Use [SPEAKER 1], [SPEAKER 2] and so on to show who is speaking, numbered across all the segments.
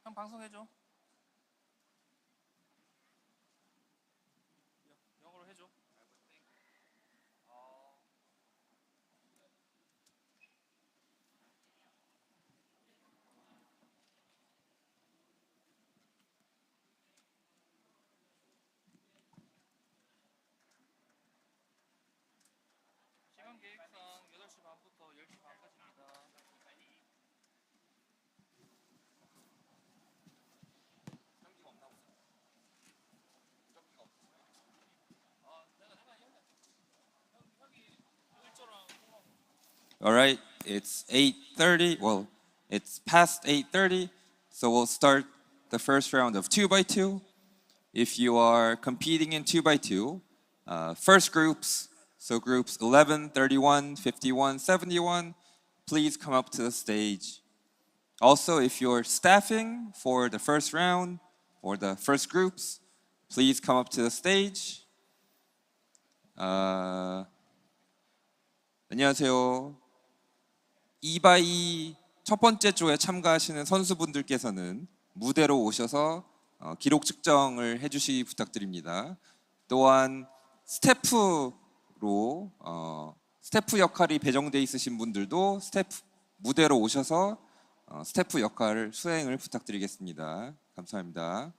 [SPEAKER 1] 형 방송해줘. 영어로 해줘. 시간 계획상 8시 반부터 10시 반까지입니다. 전기가 없나 보자. 전기가 없어. 내가 형이 일조랑. All right, it's 8:30. Well, it's past 8:30, so we'll start the first round of 2x2. If you are competing in 2x2, first groups, so groups 11, 31, 51, 71, please come up to the stage. Also, if you're staffing for the first round or the first groups, please come up to the stage. 안녕하세요. 2x2 첫 번째 조에 참가하시는 선수분들께서는 무대로 오셔서 기록 측정을 해주시기 부탁드립니다. 또한 스태프 역할이 배정돼 있으신 분들도 무대로 오셔서 스태프 역할을 수행을 부탁드리겠습니다. 감사합니다.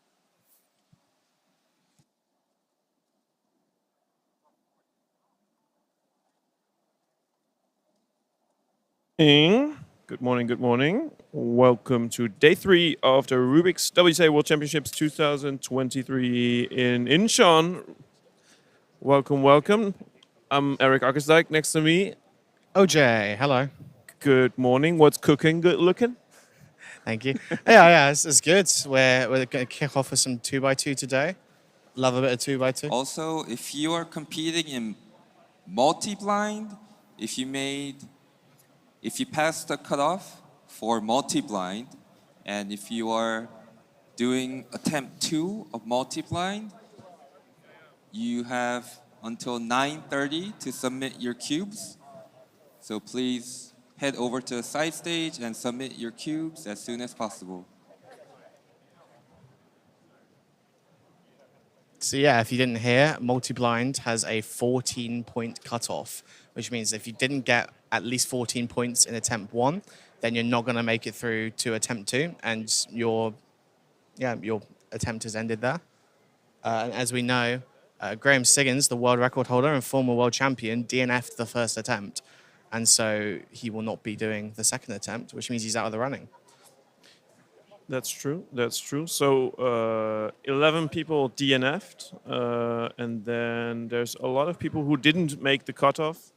[SPEAKER 2] Good morning, good morning. Welcome to day 3 of the Rubik's WCA World Championships 2023 in Incheon. Welcome, welcome. I'm Eric Arkesdijk. Next to me,
[SPEAKER 3] OJ, hello.
[SPEAKER 2] good morning. What's cooking? Good looking?
[SPEAKER 3] Thank you. yeah, it's good. We're going to kick off with some 2x2 today. Love a bit of 2x2.
[SPEAKER 1] Also, if you are competing in multi-blind, if you pass the cutoff for multi-blind, and if you are doing attempt 2 of multi-blind, you have until 9:30 to submit your cubes. So please head over to the side stage and submit your cubes as soon as possible.
[SPEAKER 3] So yeah, if you didn't hear, multi-blind has a 14-point cutoff, which means if you didn't get at least 14 points in attempt 1, then you're not going to make it through to attempt 2, and your attempt has ended there. And as we know, Graham Siggins, the world record holder and former world champion, DNF'd the first attempt, and so he will not be doing the second attempt, which means he's out of the running.
[SPEAKER 2] That's true. That's true. So 11 people DNF'd, and then there's a lot of people who didn't make the cutoff.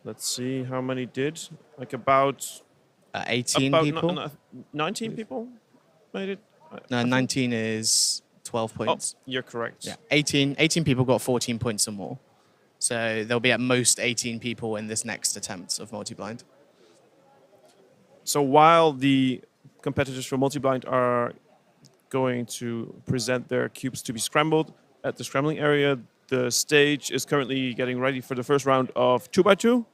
[SPEAKER 2] Let's see how many did. Like about
[SPEAKER 3] 18
[SPEAKER 2] About
[SPEAKER 3] people.
[SPEAKER 2] 19 people made it.
[SPEAKER 3] No,
[SPEAKER 2] I think.
[SPEAKER 3] 19 is 12
[SPEAKER 2] Oh,
[SPEAKER 3] points.
[SPEAKER 2] you're correct.
[SPEAKER 3] Yeah, 18 people got 14 points or more. So there'll be at most 18 people in this next attempt of multi-blind.
[SPEAKER 2] So while the competitors for multi-blind are going to present their cubes to be scrambled at the scrambling area, the stage is currently getting ready for the first round of 2x2.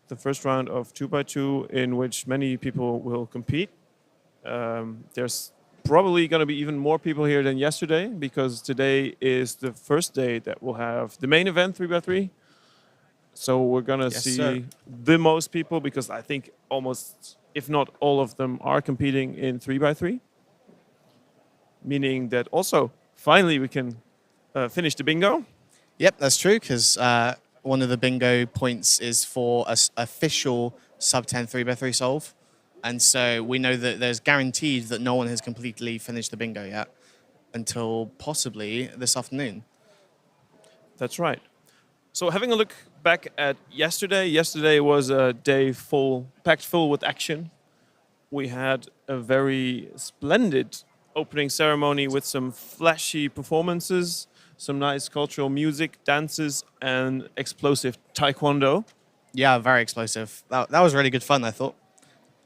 [SPEAKER 2] The first round of 2x2 in which many people will compete. There's probably going to be even more people here than yesterday because today is the first day that we'll have the main event 3x3. So we're going to
[SPEAKER 3] Yes,
[SPEAKER 2] see
[SPEAKER 3] sir.
[SPEAKER 2] the most people because I think almost, if not all of them, are competing in 3x3. Meaning that also, finally, we can finish the bingo.
[SPEAKER 3] Yep, that's true, because one of the bingo points is for an official sub-10 3x3 solve. And so we know that there's guaranteed that no one has completely finished the bingo yet until possibly this afternoon.
[SPEAKER 2] That's right. So having a look back at yesterday was a day packed full with action. We had a very splendid opening ceremony with some flashy performances, some nice cultural music, dances, and explosive taekwondo.
[SPEAKER 3] Yeah, very explosive. That was really good fun, I thought.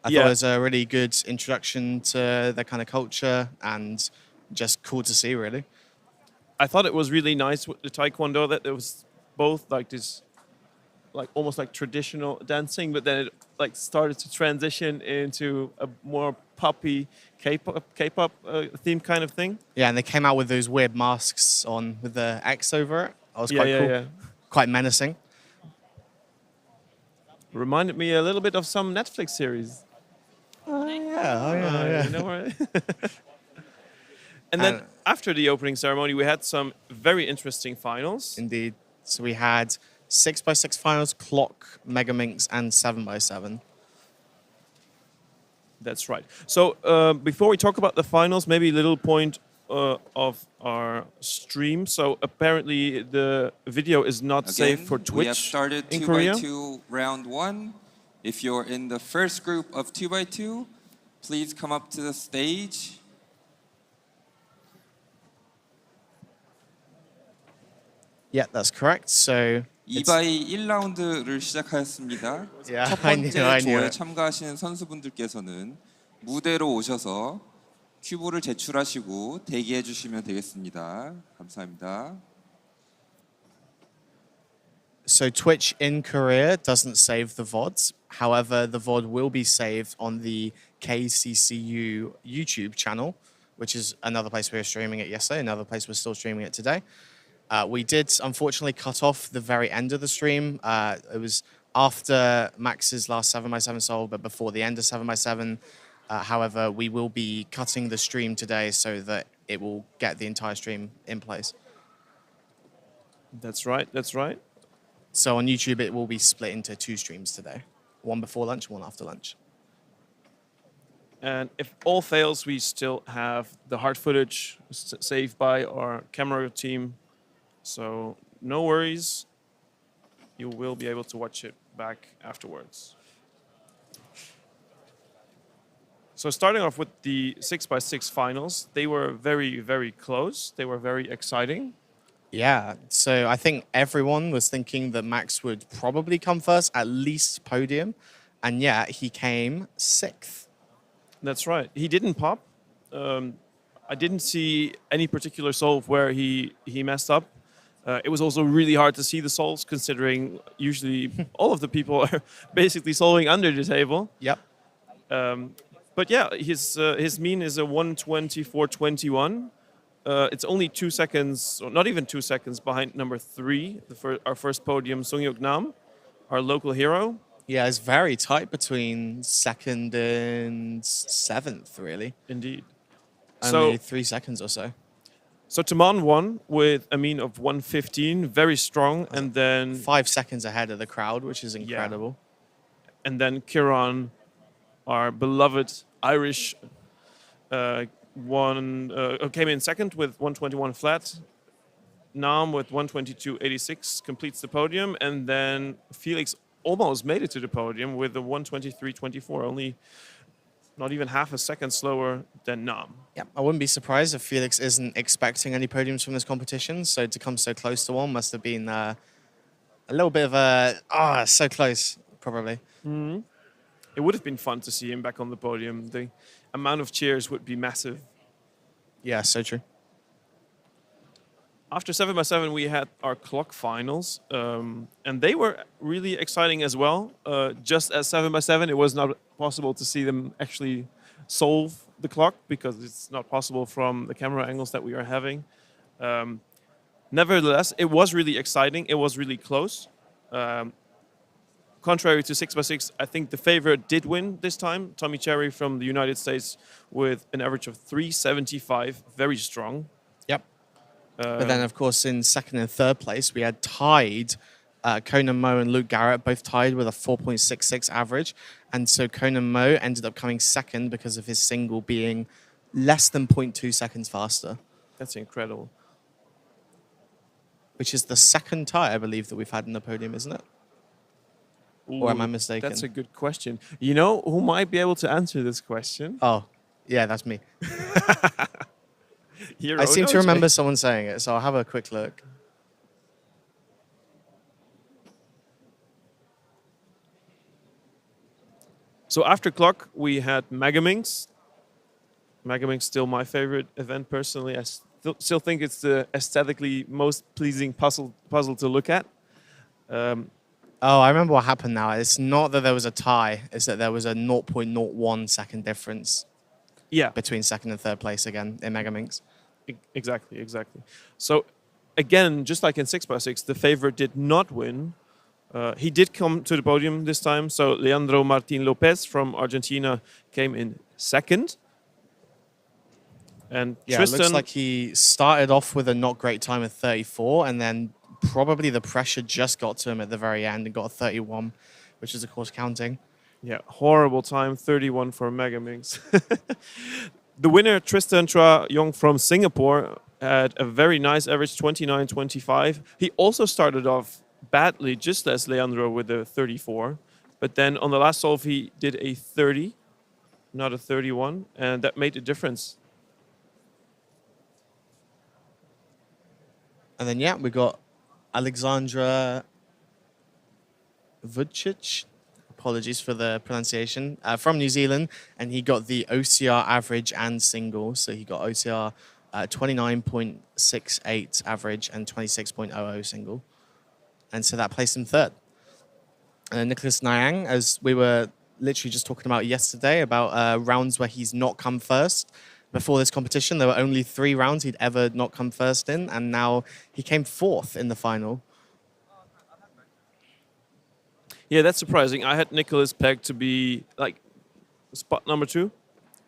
[SPEAKER 3] I thought
[SPEAKER 2] Yeah.
[SPEAKER 3] it was a really good introduction to that kind of culture and just cool to see, really.
[SPEAKER 2] I thought it was really nice with the taekwondo that there was both like this, like almost like traditional dancing, but then it like started to transition into a more poppy K-pop themed kind of thing.
[SPEAKER 3] Yeah, and they came out with those weird masks on with the X over it. That was quite cool.
[SPEAKER 2] Yeah.
[SPEAKER 3] Quite menacing.
[SPEAKER 2] Reminded me a little bit of some Netflix series.
[SPEAKER 3] Yeah.
[SPEAKER 2] You know where? And then after the opening ceremony, we had some very interesting finals.
[SPEAKER 3] Indeed. So we had 6x6 finals, clock, Megaminx, and 7x7.
[SPEAKER 2] That's right. So before we talk about the finals, maybe a little point of our stream. So apparently the video is not safe for Twitch
[SPEAKER 1] we have started
[SPEAKER 2] in
[SPEAKER 1] 2
[SPEAKER 2] Korea.
[SPEAKER 1] by 2 round 1. If you're in the first group of 2 by 2, please come up to the stage.
[SPEAKER 3] Yeah, that's correct. So
[SPEAKER 1] 2 by 1라운드를 시작하였습니다.
[SPEAKER 3] Yeah,
[SPEAKER 1] 첫
[SPEAKER 3] I
[SPEAKER 1] 번째
[SPEAKER 3] knew
[SPEAKER 1] 조에
[SPEAKER 3] it.
[SPEAKER 1] 참가하시는 선수분들께서는 무대로 오셔서 큐브를 제출하시고 대기해 주시면 되겠습니다. 감사합니다.
[SPEAKER 3] So Twitch in Korea doesn't save the VODs. However, the VOD will be saved on the KCCU YouTube channel, which is another place we were streaming it yesterday, another place we're still streaming it today. We did unfortunately cut off the very end of the stream. It was after Max's last 7x7 solve, but before the end of 7x7. However, we will be cutting the stream today so that it will get the entire stream in place.
[SPEAKER 2] That's right.
[SPEAKER 3] So on YouTube, it will be split into 2 streams today. One before lunch, one after lunch.
[SPEAKER 2] And if all fails, we still have the hard footage saved by our camera team. So no worries. You will be able to watch it back afterwards. So starting off with the 6x6 finals, they were very, very close. They were very exciting.
[SPEAKER 3] Yeah, so I think everyone was thinking that Max would probably come first, at least podium. And yeah, he came 6th.
[SPEAKER 2] That's right. He didn't pop. I didn't see any particular solve where he messed up. It was also really hard to see the solves, considering usually all of the people are basically solving under the table.
[SPEAKER 3] Yep.
[SPEAKER 2] But yeah, his mean is a 124.21. It's only 2 seconds, or not even 2 seconds, behind number 3, our first podium, Songdo Nam, our local hero.
[SPEAKER 3] Yeah, it's very tight between 2nd and 7th, really.
[SPEAKER 2] Indeed.
[SPEAKER 3] Only 3 seconds or so.
[SPEAKER 2] So Taman won with a mean of 115, very strong, and then
[SPEAKER 3] 5 seconds ahead of the crowd, which is incredible.
[SPEAKER 2] And then Kiran, our beloved Irish, came in second with 121 flat. Nam with 122.86 completes the podium, and then Felix almost made it to the podium with a 1:23.24, only not even half a second slower than Nam.
[SPEAKER 3] Yeah, I wouldn't be surprised if Felix isn't expecting any podiums from this competition. So to come so close to one must have been a little bit of a so close probably.
[SPEAKER 2] It would have been fun to see him back on the podium. The amount of cheers would be massive.
[SPEAKER 3] Yeah, so true.
[SPEAKER 2] After 7x7, we had our clock finals, and they were really exciting as well. Just as 7x7, it was not possible to see them actually solve the clock because it's not possible from the camera angles that we are having. Nevertheless, it was really exciting. It was really close. Contrary to 6x6, I think the favorite did win this time. Tommy Cherry from the United States with an average of 375, very strong.
[SPEAKER 3] Yep. But then, of course, in second and third place, we had tied Conan Mo and Luke Garrett, both tied with a 4.66 average. And so Conan Mo ended up coming second because of his single being less than 0.2 seconds faster.
[SPEAKER 2] That's incredible.
[SPEAKER 3] Which is the second tie, I believe, that we've had in the podium, isn't it? Or am I mistaken?
[SPEAKER 2] That's a good question. You know who might be able to answer this question?
[SPEAKER 3] Oh, yeah, that's me.
[SPEAKER 2] Hero
[SPEAKER 3] I seem to
[SPEAKER 2] Choi.
[SPEAKER 3] remember someone saying it, so I'll have a quick look.
[SPEAKER 2] So after clock, we had Megaminx. Megaminx still my favorite event personally. I still think it's the aesthetically most pleasing puzzle to look at.
[SPEAKER 3] Oh, I remember what happened now. It's not that there was a tie, it's that there was a 0.01 second difference
[SPEAKER 2] Yeah,
[SPEAKER 3] between second and third place again in Megaminx.
[SPEAKER 2] exactly. So again, just like in 6x6, the favorite did not win. He did come to the podium this time. So Leandro Martin Lopez from Argentina came in second. And
[SPEAKER 3] Yeah,
[SPEAKER 2] Tristan,
[SPEAKER 3] it looks like he started off with a not great time of 34, and then probably the pressure just got to him at the very end and got a 31, which is, of course, counting.
[SPEAKER 2] yeah, horrible time, 31 for Megaminx. The winner, Tristan Chua Yong from Singapore, had a very nice average, 29.25. He also started off badly, just as Leandro, with a 34. But then on the last solve, he did a 30, not a 31, and that made a difference.
[SPEAKER 3] And then, yeah, we got Alexandra Vucic, apologies for the pronunciation, from New Zealand, and he got the OCR average and single. So he got OCR 29.68 average and 26.00 single. And so that placed him third. And Nicholas Nyang, as we were literally just talking about yesterday, about rounds where he's not come first. Before this competition, there were only 3 rounds he'd ever not come first in, and now he came fourth in the final.
[SPEAKER 2] Yeah, that's surprising. I had Nicholas pegged to be like spot number 2,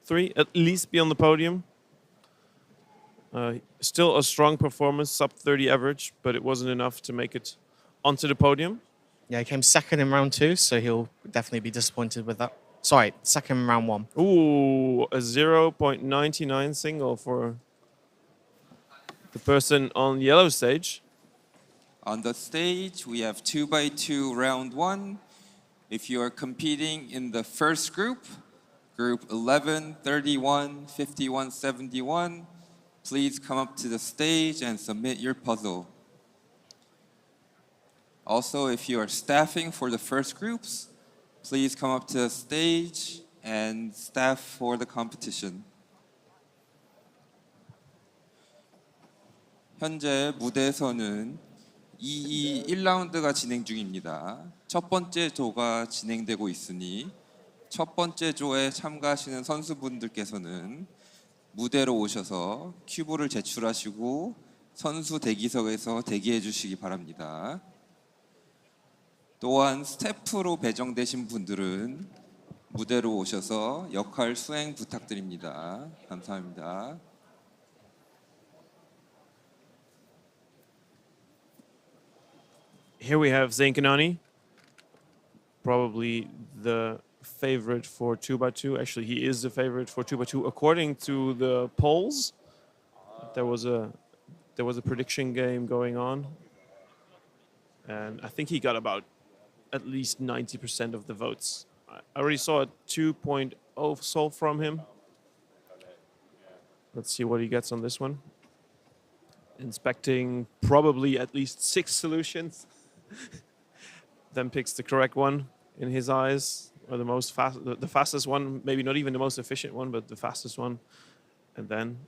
[SPEAKER 2] 3, at least be on the podium. Still a strong performance, sub 30 average, but it wasn't enough to make it onto the podium.
[SPEAKER 3] Yeah, he came second in round 2, so he'll definitely be disappointed with that. Sorry, second in round 1.
[SPEAKER 2] Ooh, a 0.99 single for the person on yellow stage.
[SPEAKER 1] On the stage, we have 2x2 round 1. If you are competing in the first group, group 11, 31, 51, 71, please come up to the stage and submit your puzzle. Also, if you are staffing for the first groups, please come up to the stage and staff for the competition. 현재 무대에서는 1라운드가 진행 중입니다. 첫 번째 조가 진행되고 있으니 첫 번째 조에 참가하시는 선수분들께서는 무대로 오셔서 큐브를 제출하시고 선수 대기석에서 대기해 주시기 바랍니다. 또한 스태프로 배정되신 분들은 무대로 오셔서 역할 수행 부탁드립니다. 감사합니다.
[SPEAKER 2] Here we have Zain Kanani, probably the favorite for 2x2. Actually, he is the favorite for 2x2 according to the polls. There was a prediction game going on, and I think he got about at least 90% of the votes. I already saw a 2.0 solve from him. Let's see what he gets on this one. Inspecting probably at least 6 solutions. Then picks the correct one in his eyes, or the fastest one, maybe not even the most efficient one, but the fastest one. And then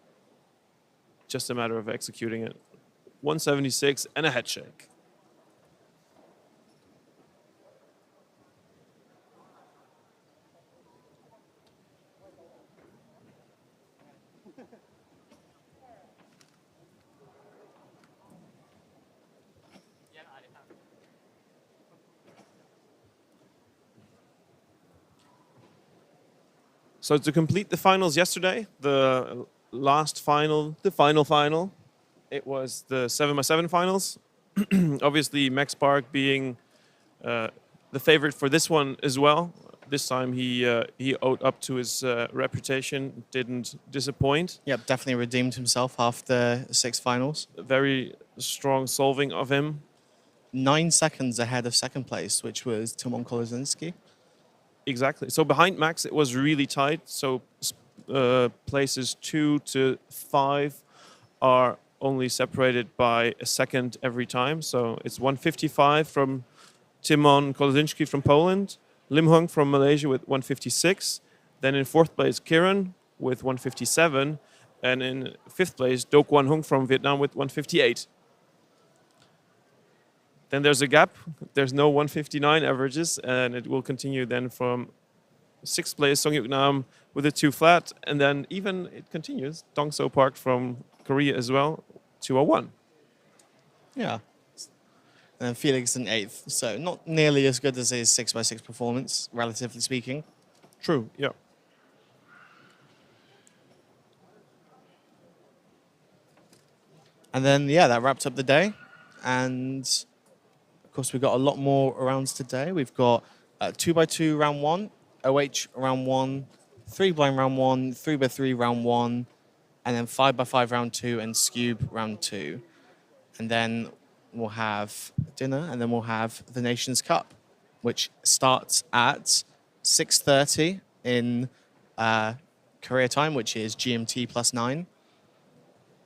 [SPEAKER 2] just a matter of executing it. 176 and a head shake. So to complete the finals yesterday, the last final, the final, it was the 7x7 finals. Obviously, Max Park being the favorite for this one as well. This time he owed up to his reputation, didn't disappoint.
[SPEAKER 3] Yep, definitely redeemed himself after 6 finals.
[SPEAKER 2] Very strong solving of him.
[SPEAKER 3] 9 seconds ahead of second place, which was Timon Kolozinski.
[SPEAKER 2] Exactly. So behind Max, it was really tight. So places 2 to 5 are only separated by a second every time. So it's 155 from Timon Kolozinski from Poland, Lim Hung from Malaysia with 156. Then in 4th place, Kiran with 157. And in 5th place, Do Kwon Hung from Vietnam with 158. Then there's a gap. There's no 159 averages, and it will continue then from 6th place, Song Yuk Nam with a 2 flat, and then even it continues. Dongso Park from Korea as well, 201.
[SPEAKER 3] Yeah. And then Felix in 8th, so not nearly as good as his 6x6 performance, relatively speaking.
[SPEAKER 2] True, yeah.
[SPEAKER 3] And then, yeah, that wrapped up the day. And of course, we've got a lot more rounds today. We've got 2x2 round 1, OH round 1, 3 blind round 1, 3x3 round 1, and then 5x5 round 2 and Scube round 2. And then we'll have dinner, and then we'll have the Nations Cup, which starts at 6:30 in Korea time, which is GMT +9.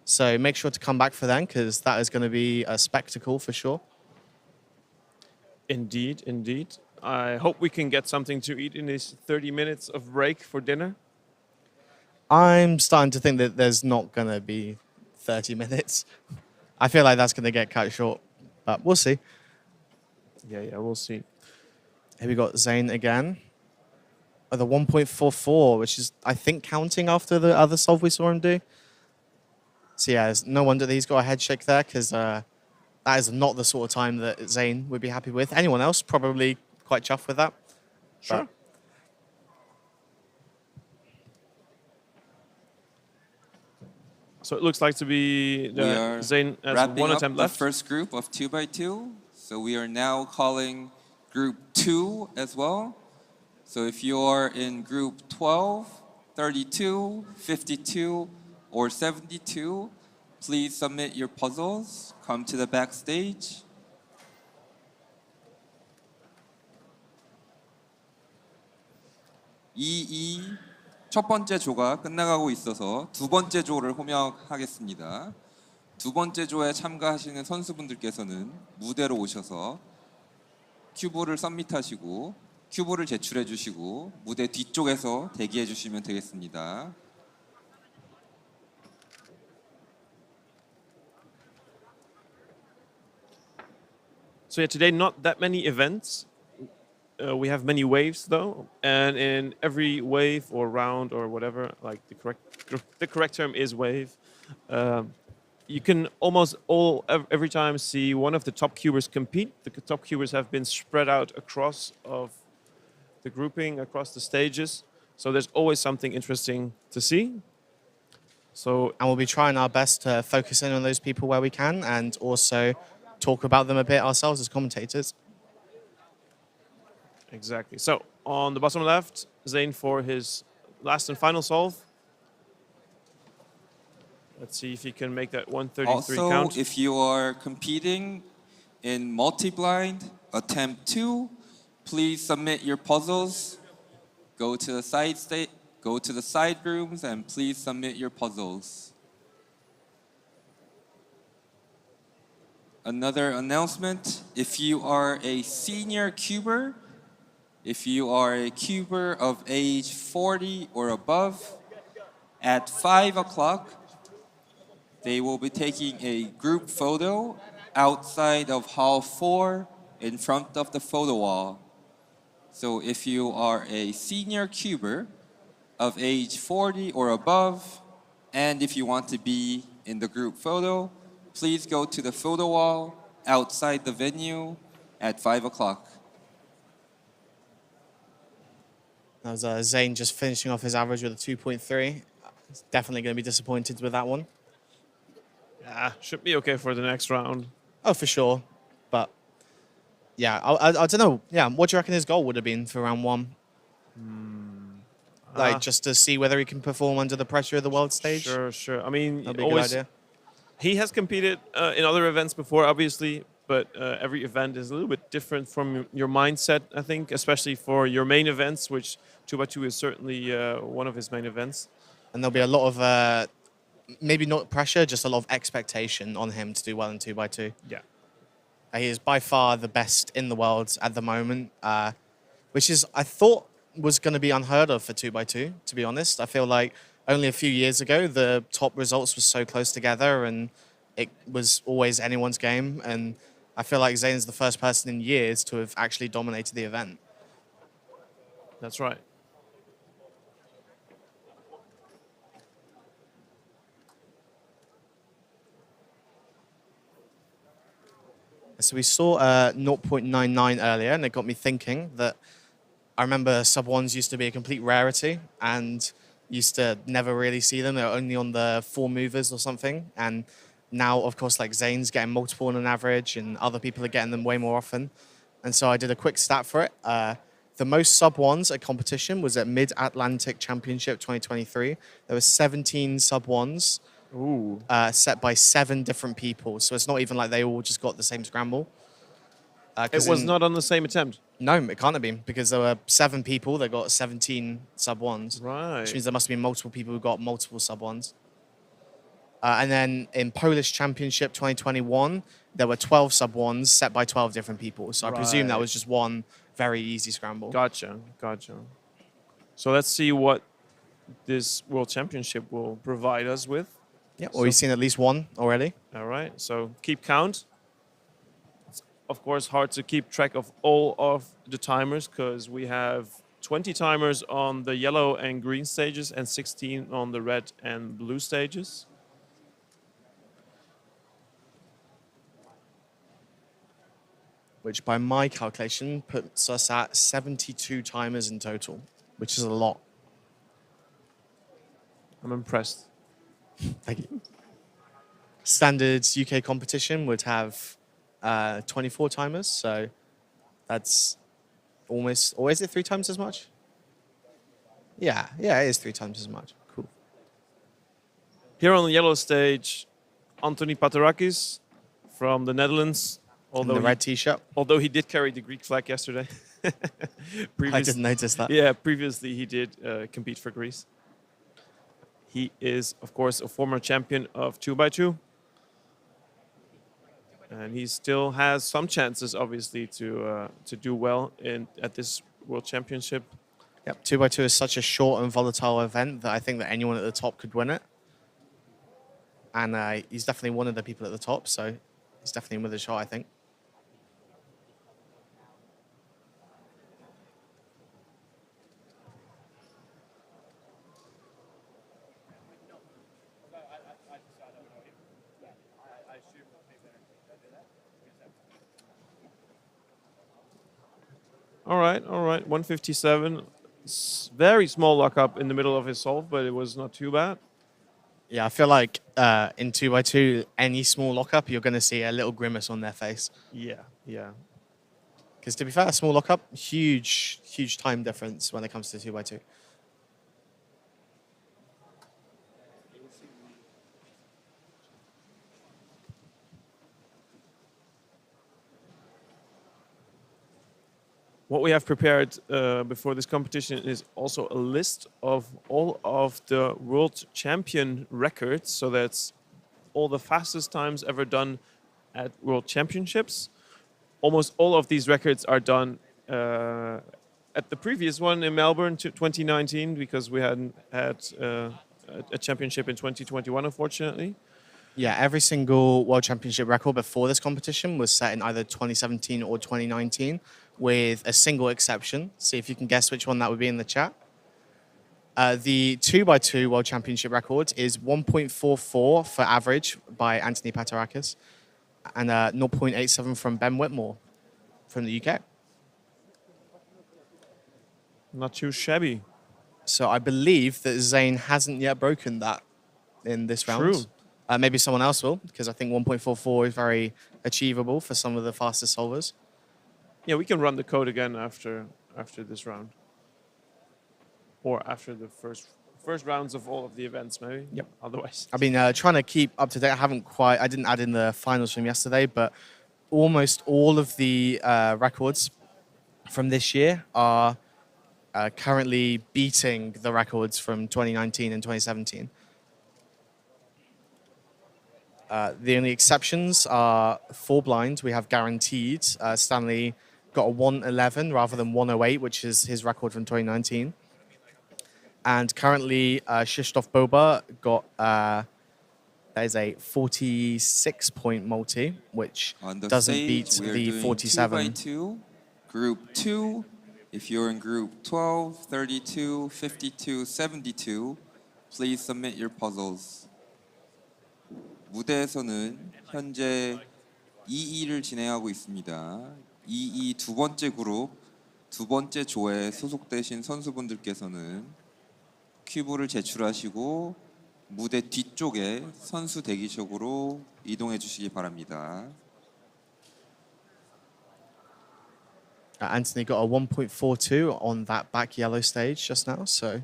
[SPEAKER 3] So make sure to come back for then, because that is going to be a spectacle for sure.
[SPEAKER 2] Indeed, indeed. I hope we can get something to eat in this 30 minutes of break for dinner.
[SPEAKER 3] I'm starting to think that there's not going to be 30 minutes. I feel like that's going to get cut short, but we'll see.
[SPEAKER 2] Yeah, we'll see.
[SPEAKER 3] Here we got Zayn again. Oh, the 1.44, which is, I think, counting after the other solve we saw him do. So yeah, it's no wonder that he's got a head shake there, because that is not the sort of time that Zayn would be happy with. Anyone else probably quite chuffed with that.
[SPEAKER 2] Sure.
[SPEAKER 3] But
[SPEAKER 2] So it looks like to be
[SPEAKER 1] We are
[SPEAKER 2] Zayn has
[SPEAKER 1] wrapping
[SPEAKER 2] one
[SPEAKER 1] up
[SPEAKER 2] attempt
[SPEAKER 1] the
[SPEAKER 2] left.
[SPEAKER 1] first group of 2x2. So we are now calling group 2 as well. So if you are in group 12, 32, 52, or 72, please submit your puzzles. Come to the backstage. 이 첫 번째 조가 끝나가고 있어서 두 번째 조를 호명하겠습니다. 두 번째 조에 참가하시는 선수분들께서는 무대로 오셔서 큐브를 서밋하시고 큐브를 제출해 주시고 무대 뒤쪽에서 대기해 주시면 되겠습니다.
[SPEAKER 2] So yeah, today not that many events. We have many waves though, and in every wave or round or whatever, like the correct term is wave. You can almost every time see one of the top cubers compete. The top cubers have been spread out across of the grouping, across the stages. So there's always something interesting to see. So
[SPEAKER 3] and we'll be trying our best to focus in on those people where we can, and also talk about them a bit ourselves as commentators.
[SPEAKER 2] exactly. So on the bottom left, Zayn for his last and final solve. Let's see if he can make that 133
[SPEAKER 1] Also,
[SPEAKER 2] count.
[SPEAKER 1] if you are competing in multi-blind attempt 2, please submit your puzzles. Go to the go to the side rooms and please submit your puzzles. Another announcement, if you are a senior cuber, if you are a cuber of age 40 or above, at 5 o'clock, they will be taking a group photo outside of Hall 4 in front of the photo wall. So if you are a senior cuber of age 40 or above, and if you want to be in the group photo, please go to the photo wall outside the venue at 5 o'clock.
[SPEAKER 3] That was Zayn just finishing off his average with a 2.3. He's definitely going to be disappointed with that one.
[SPEAKER 2] Yeah, should be okay for the next round.
[SPEAKER 3] Oh, for sure. But yeah, I don't know. Yeah, what do you reckon his goal would have been for round one? Like just to see whether he can perform under the pressure of the world stage?
[SPEAKER 2] Sure. I mean,
[SPEAKER 3] That'd be a good idea.
[SPEAKER 2] He has competed in other events before, obviously, but every event is a little bit different from your mindset, I think, especially for your main events, which 2x2 is certainly one of his main events.
[SPEAKER 3] And there'll be a lot of, maybe not pressure, just a lot of expectation on him to do well in 2x2.
[SPEAKER 2] Yeah.
[SPEAKER 3] He is by far the best in the world at the moment, which is, I thought, was going to be unheard of for 2x2, to be honest. I feel like only a few years ago, the top results were so close together and it was always anyone's game. And I feel like Zayn's the first person in years to have actually dominated the event.
[SPEAKER 2] That's right.
[SPEAKER 3] So we saw 0.99 earlier, and it got me thinking that I remember sub-1s used to be a complete rarity and used to never really see them. They were only on the 4 movers or something. And now, of course, like Zayn's getting multiple on an average and other people are getting them way more often. And so I did a quick stat for it. The most sub-1s at competition was at Mid-Atlantic Championship 2023. There were 17 sub-1s set by 7 different people. So it's not even like they all just got the same scramble.
[SPEAKER 2] It was not on the same attempt.
[SPEAKER 3] No, it can't have been because there were 7 people that got 17 sub-1s.
[SPEAKER 2] Right.
[SPEAKER 3] Which means there must have been multiple people who got multiple sub-1s. And then in Polish Championship 2021, there were 12 sub-1s set by 12 different people. So I presume that was just one very easy scramble.
[SPEAKER 2] Gotcha. So let's see what this World Championship will provide us with.
[SPEAKER 3] Yeah, well, we've seen at least one already.
[SPEAKER 2] All right, so keep count. It's, of course, hard to keep track of all of the timers because we have 20 timers on the yellow and green stages and 16 on the red and blue stages.
[SPEAKER 3] Which by my calculation puts us at 72 timers in total, which is a lot.
[SPEAKER 2] I'm impressed.
[SPEAKER 3] Thank you. Standard UK competition would have 24 timers, so that's almost, or is it 3 times as much? Yeah, it is 3 times as much. Cool.
[SPEAKER 2] Here on the yellow stage, Anthony Paterakis from the Netherlands.
[SPEAKER 3] Although the red T-shirt.
[SPEAKER 2] Although he did carry the Greek flag yesterday.
[SPEAKER 3] I didn't notice that.
[SPEAKER 2] Yeah, previously he did compete for Greece. He is, of course, a former champion of 2x2. And he still has some chances, obviously, to do well at this World Championship.
[SPEAKER 3] Yep, 2x2 is such a short and volatile event that I think that anyone at the top could win it. And he's definitely one of the people at the top, so he's definitely in with a shot, I think.
[SPEAKER 2] All right. 157. Very small lockup in the middle of his solve, but it was not too bad.
[SPEAKER 3] Yeah, I feel like in 2x2, any small lockup, you're going to see a little grimace on their face.
[SPEAKER 2] Yeah.
[SPEAKER 3] Because to be fair, a small lockup, huge time difference when it comes to 2x2.
[SPEAKER 2] What we have prepared before this competition is also a list of all of the world champion records. So that's all the fastest times ever done at world championships. Almost all of these records are done at the previous one in Melbourne, 2019, because we hadn't had a championship in 2021, unfortunately.
[SPEAKER 3] Yeah, every single World Championship record before this competition was set in either 2017 or 2019, with a single exception. See if you can guess which one that would be in the chat. The 2x2 World Championship record is 1.44 for average by Anthony Patarakis and 0.87 from Ben Whitmore from the UK.
[SPEAKER 2] Not too shabby.
[SPEAKER 3] So I believe that Zayn hasn't yet broken that in this round.
[SPEAKER 2] True.
[SPEAKER 3] Maybe someone else will, because I think 1.44 is very achievable for some of the fastest solvers.
[SPEAKER 2] Yeah, we can run the code again after this round, or after the first rounds of all of the events, maybe.
[SPEAKER 3] Yep.
[SPEAKER 2] Otherwise,
[SPEAKER 3] I've been trying to keep up to date. I didn't add in the finals from yesterday, but almost all of the records from this year are currently beating the records from 2019 and 2017. The only exceptions are for blind. We have guaranteed. Stanley got a 111 rather than 108, which is his record from 2019. And currently, Krzysztof Boba got that is a 46-point multi, which
[SPEAKER 1] On the
[SPEAKER 3] doesn't
[SPEAKER 1] stage,
[SPEAKER 3] beat
[SPEAKER 1] we are
[SPEAKER 3] the
[SPEAKER 1] doing
[SPEAKER 3] 47.
[SPEAKER 1] 2x2, group 2. If you're in group 12, 32, 52, 72, please submit your puzzles. 무대에서는 현재 2-2를 진행하고 있습니다. 2-2 두 번째 그룹, 두 번째 조에 소속되신 선수분들께서는 큐브를 제출하시고 무대 뒤쪽에 선수 대기석으로 이동해 주시기 바랍니다.
[SPEAKER 3] Anthony got a 1.42 on that back yellow stage just now, so...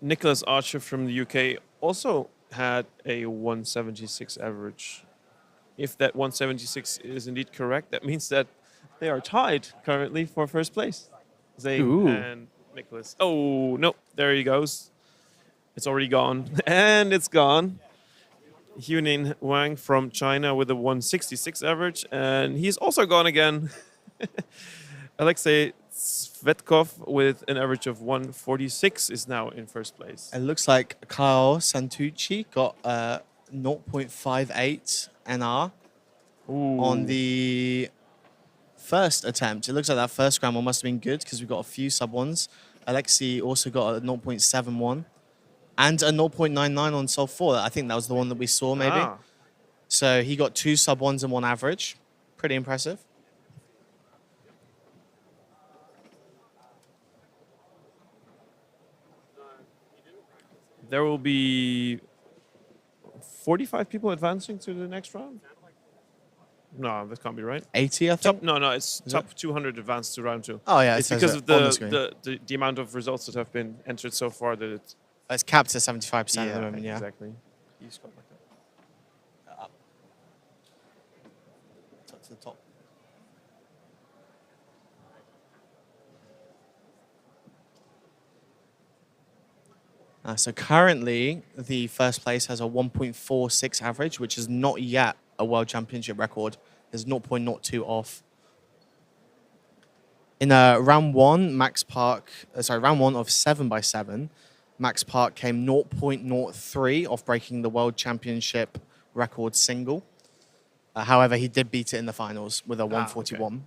[SPEAKER 2] Nicholas Archer from the UK also had a 176 average. If that 176 is indeed correct, that means that they are tied currently for first place. Zayn
[SPEAKER 3] Ooh.
[SPEAKER 2] and Nicholas. Oh, no, there he goes. It's already gone. And it's gone. Hunin Wang from China with a 166 average. And he's also gone again. Alexei Svetkov with an average of 146 is now in first place.
[SPEAKER 3] It looks like Kyle Santucci got 0.58 NR on the first attempt. It looks like that first scramble must have been good because we've got a few sub ones. Alexei also got a 0.71 and a 0.99 on Sol 4. I think that was the one that we saw maybe.
[SPEAKER 2] Ah.
[SPEAKER 3] So he got 2 sub ones and 1 average. Pretty impressive.
[SPEAKER 2] There will be 45 people advancing to the next round? No, that can't be right.
[SPEAKER 3] 80, I think.
[SPEAKER 2] No, it's
[SPEAKER 3] Is
[SPEAKER 2] top 200 advanced to round 2.
[SPEAKER 3] Oh, yeah.
[SPEAKER 2] It's
[SPEAKER 3] says
[SPEAKER 2] because
[SPEAKER 3] it
[SPEAKER 2] of
[SPEAKER 3] on the screen.
[SPEAKER 2] the amount of results that have been entered so far that it's...
[SPEAKER 3] It's capped at 75% at the moment, yeah.
[SPEAKER 2] Exactly.
[SPEAKER 3] Up. Top to the top. So currently, the first place has a 1.46 average, which is not yet a World Championship record. There's 0.02 off. In round one, round one of 7x7, Max Park came 0.03 off breaking the World Championship record single. However, he did beat it in the finals with a 141.
[SPEAKER 2] Okay.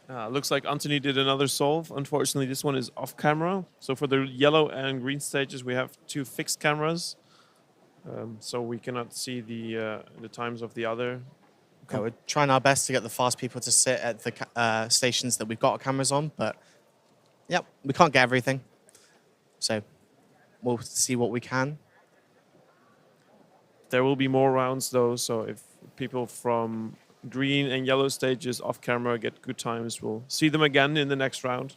[SPEAKER 2] Looks like Anthony did another solve. Unfortunately, this one is off camera. So for the yellow and green stages, we have 2 fixed cameras. So we cannot see the times of the other.
[SPEAKER 3] Yeah, we're trying our best to get the fast people to sit at the stations that we've got cameras on, but yeah, we can't get everything. So we'll see what we can.
[SPEAKER 2] There will be more rounds though, so if people from green and yellow stages off camera get good times, we'll see them again in the next round,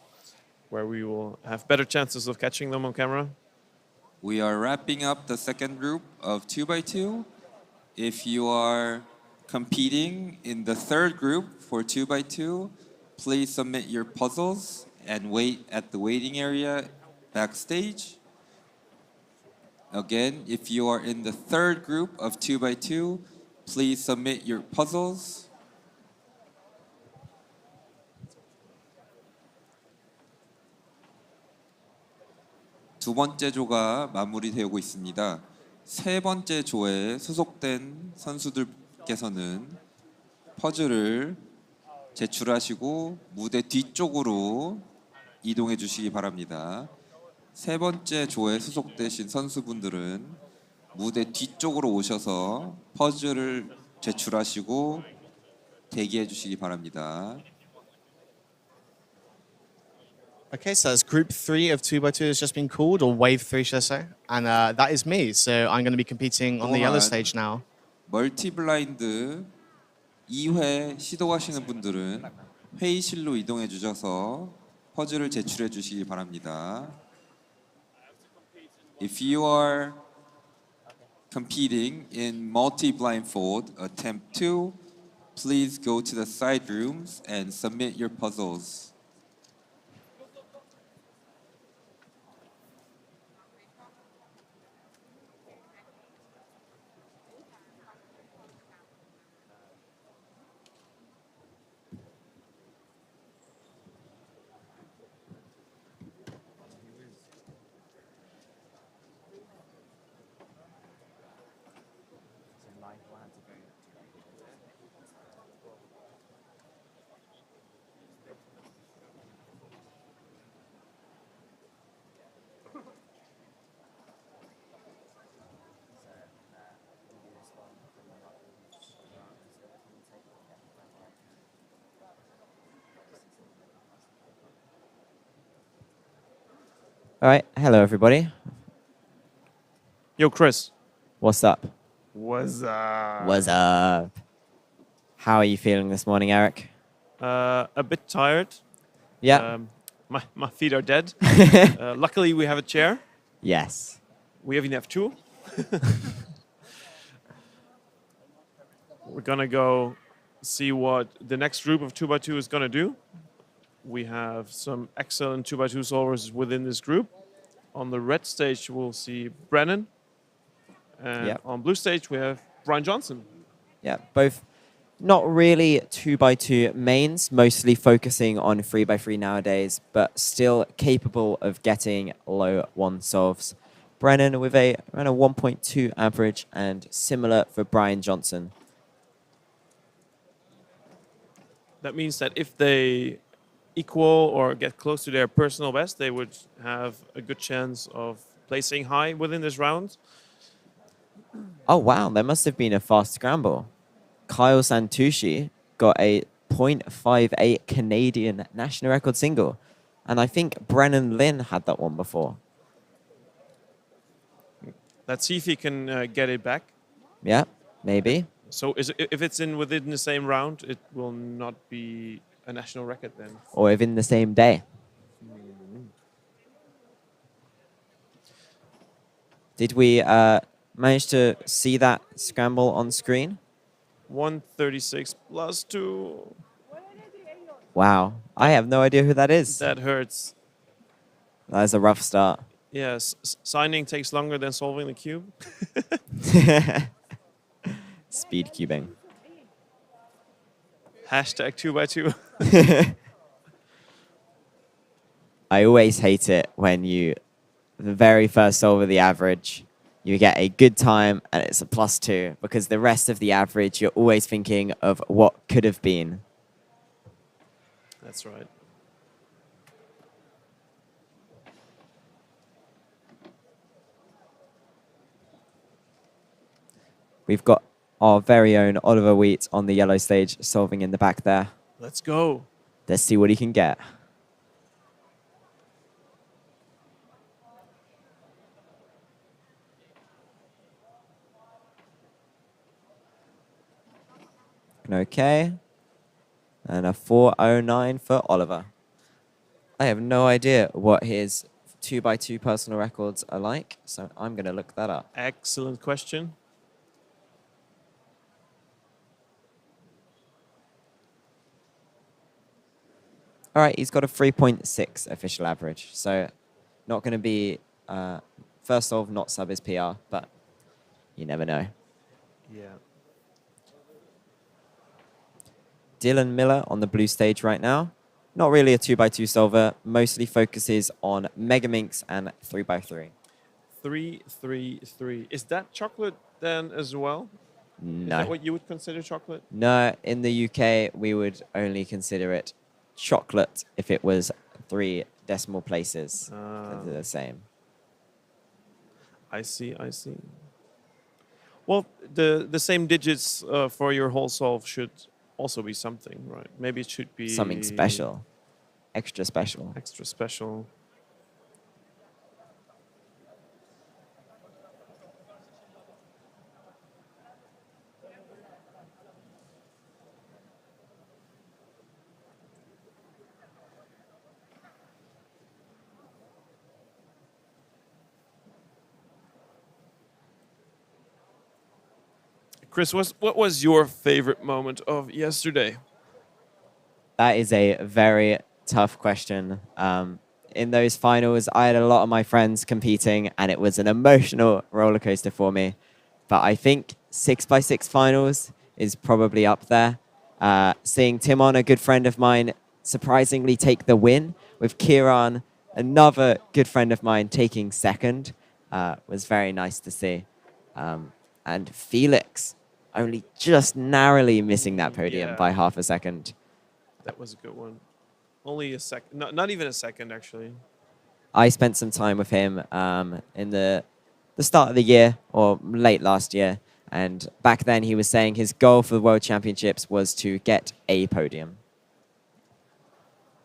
[SPEAKER 2] where we will have better chances of catching them on camera.
[SPEAKER 1] We are wrapping up the second group of 2x2. If you are competing in the third group for 2x2, please submit your puzzles and wait at the waiting area backstage. Again, if you are in the third group of 2x2, please submit your puzzles. 두 번째 조가 마무리되고 있습니다. 세 번째 조에 소속된 선수들께서는 퍼즐을 제출하시고 무대 뒤쪽으로 이동해 주시기 바랍니다. 세 번째 조에 소속되신 선수분들은 무대 뒤쪽으로 오셔서 퍼즐을 제출하시고 대기해 주시기 바랍니다.
[SPEAKER 3] Okay, so that's group 3 of 2x2 has just been called, or wave 3, should I say? And that is me, so I'm going to be competing on the yellow stage now.
[SPEAKER 1] 멀티 블라인드 2회 시도하시는 분들은 회의실로 이동해 주셔서 퍼즐을 제출해 주시기 바랍니다. If you are competing in multi-blindfold attempt 2, please go to the side rooms and submit your puzzles.
[SPEAKER 4] All right, hello everybody.
[SPEAKER 2] Yo, Chris.
[SPEAKER 4] What's up?
[SPEAKER 2] What's up?
[SPEAKER 4] What's up? How are you feeling this morning, Eric?
[SPEAKER 2] A bit tired.
[SPEAKER 4] Yeah.
[SPEAKER 2] My feet are dead. Luckily, we have a chair.
[SPEAKER 4] Yes.
[SPEAKER 2] We even have 2. We're gonna go see what the next group of 2x2 is gonna do. We have some excellent 2x2 solvers within this group. On the red stage, we'll see Brennan. And
[SPEAKER 4] Yep.
[SPEAKER 2] on blue stage, we have Brian Johnson.
[SPEAKER 4] Yeah, both not really 2x2 mains, mostly focusing on 3x3 nowadays, but still capable of getting low 1 solves. Brennan with around a 1.2 average, and similar for Brian Johnson.
[SPEAKER 2] That means that if they equal or get close to their personal best, they would have a good chance of placing high within this round.
[SPEAKER 4] Oh, wow, there must have been a fast scramble. Kyle Santucci got a 0.58 Canadian national record single. And I think Brennan Lynn had that one before.
[SPEAKER 2] Let's see if he can get it back.
[SPEAKER 4] Yeah, maybe.
[SPEAKER 2] So if it's within the same round, it will not be a national record then.
[SPEAKER 4] Or within the same day. Did we manage to see that scramble on screen?
[SPEAKER 2] 136 plus 2.
[SPEAKER 4] Wow, I have no idea who that is.
[SPEAKER 2] That hurts.
[SPEAKER 4] That is a rough start.
[SPEAKER 2] Yes, signing takes longer than solving the cube.
[SPEAKER 4] Speed cubing.
[SPEAKER 2] Hashtag 2x2.
[SPEAKER 4] I always hate it when the very first solve of the average, you get a good time and it's a +2, because the rest of the average, you're always thinking of what could have been.
[SPEAKER 2] That's right.
[SPEAKER 4] We've got our very own Oliver Wheat on the yellow stage, solving in the back there.
[SPEAKER 2] Let's go.
[SPEAKER 4] Let's see what he can get. Okay. And a 409 for Oliver. I have no idea what his 2x2 personal records are like, so I'm going to look that up.
[SPEAKER 2] Excellent question.
[SPEAKER 4] All right, he's got a 3.6 official average, so not going to be, first solve, not sub his PR, but you never know.
[SPEAKER 2] Yeah.
[SPEAKER 4] Dylan Miller on the blue stage right now. Not really a 2x2 solver, mostly focuses on Megaminx and 3x3.
[SPEAKER 2] 3-3-3. Is that chocolate then as well? Is
[SPEAKER 4] No.
[SPEAKER 2] that what you would consider chocolate?
[SPEAKER 4] No, in the UK, we would only consider it chocolate if it was 3 decimal places. They're the same.
[SPEAKER 2] I see, I see. Well, the same digits for your whole solve should also be something, right? Maybe it should be
[SPEAKER 4] Something special. Extra special.
[SPEAKER 2] extra special. Chris, what was your favorite moment of yesterday?
[SPEAKER 4] That is a very tough question. In those finals, I had a lot of my friends competing, and it was an emotional roller coaster for me. But I think 6x6 finals is probably up there. Seeing Timon, a good friend of mine, surprisingly take the win, with Kieran, another good friend of mine, taking second, was very nice to see. And Felix, only just narrowly missing that podium
[SPEAKER 2] Yeah.
[SPEAKER 4] by half a second.
[SPEAKER 2] That was a good one. Only a second, not even a second, actually.
[SPEAKER 4] I spent some time with him in the start of the year or late last year. And back then he was saying his goal for the World Championships was to get a podium.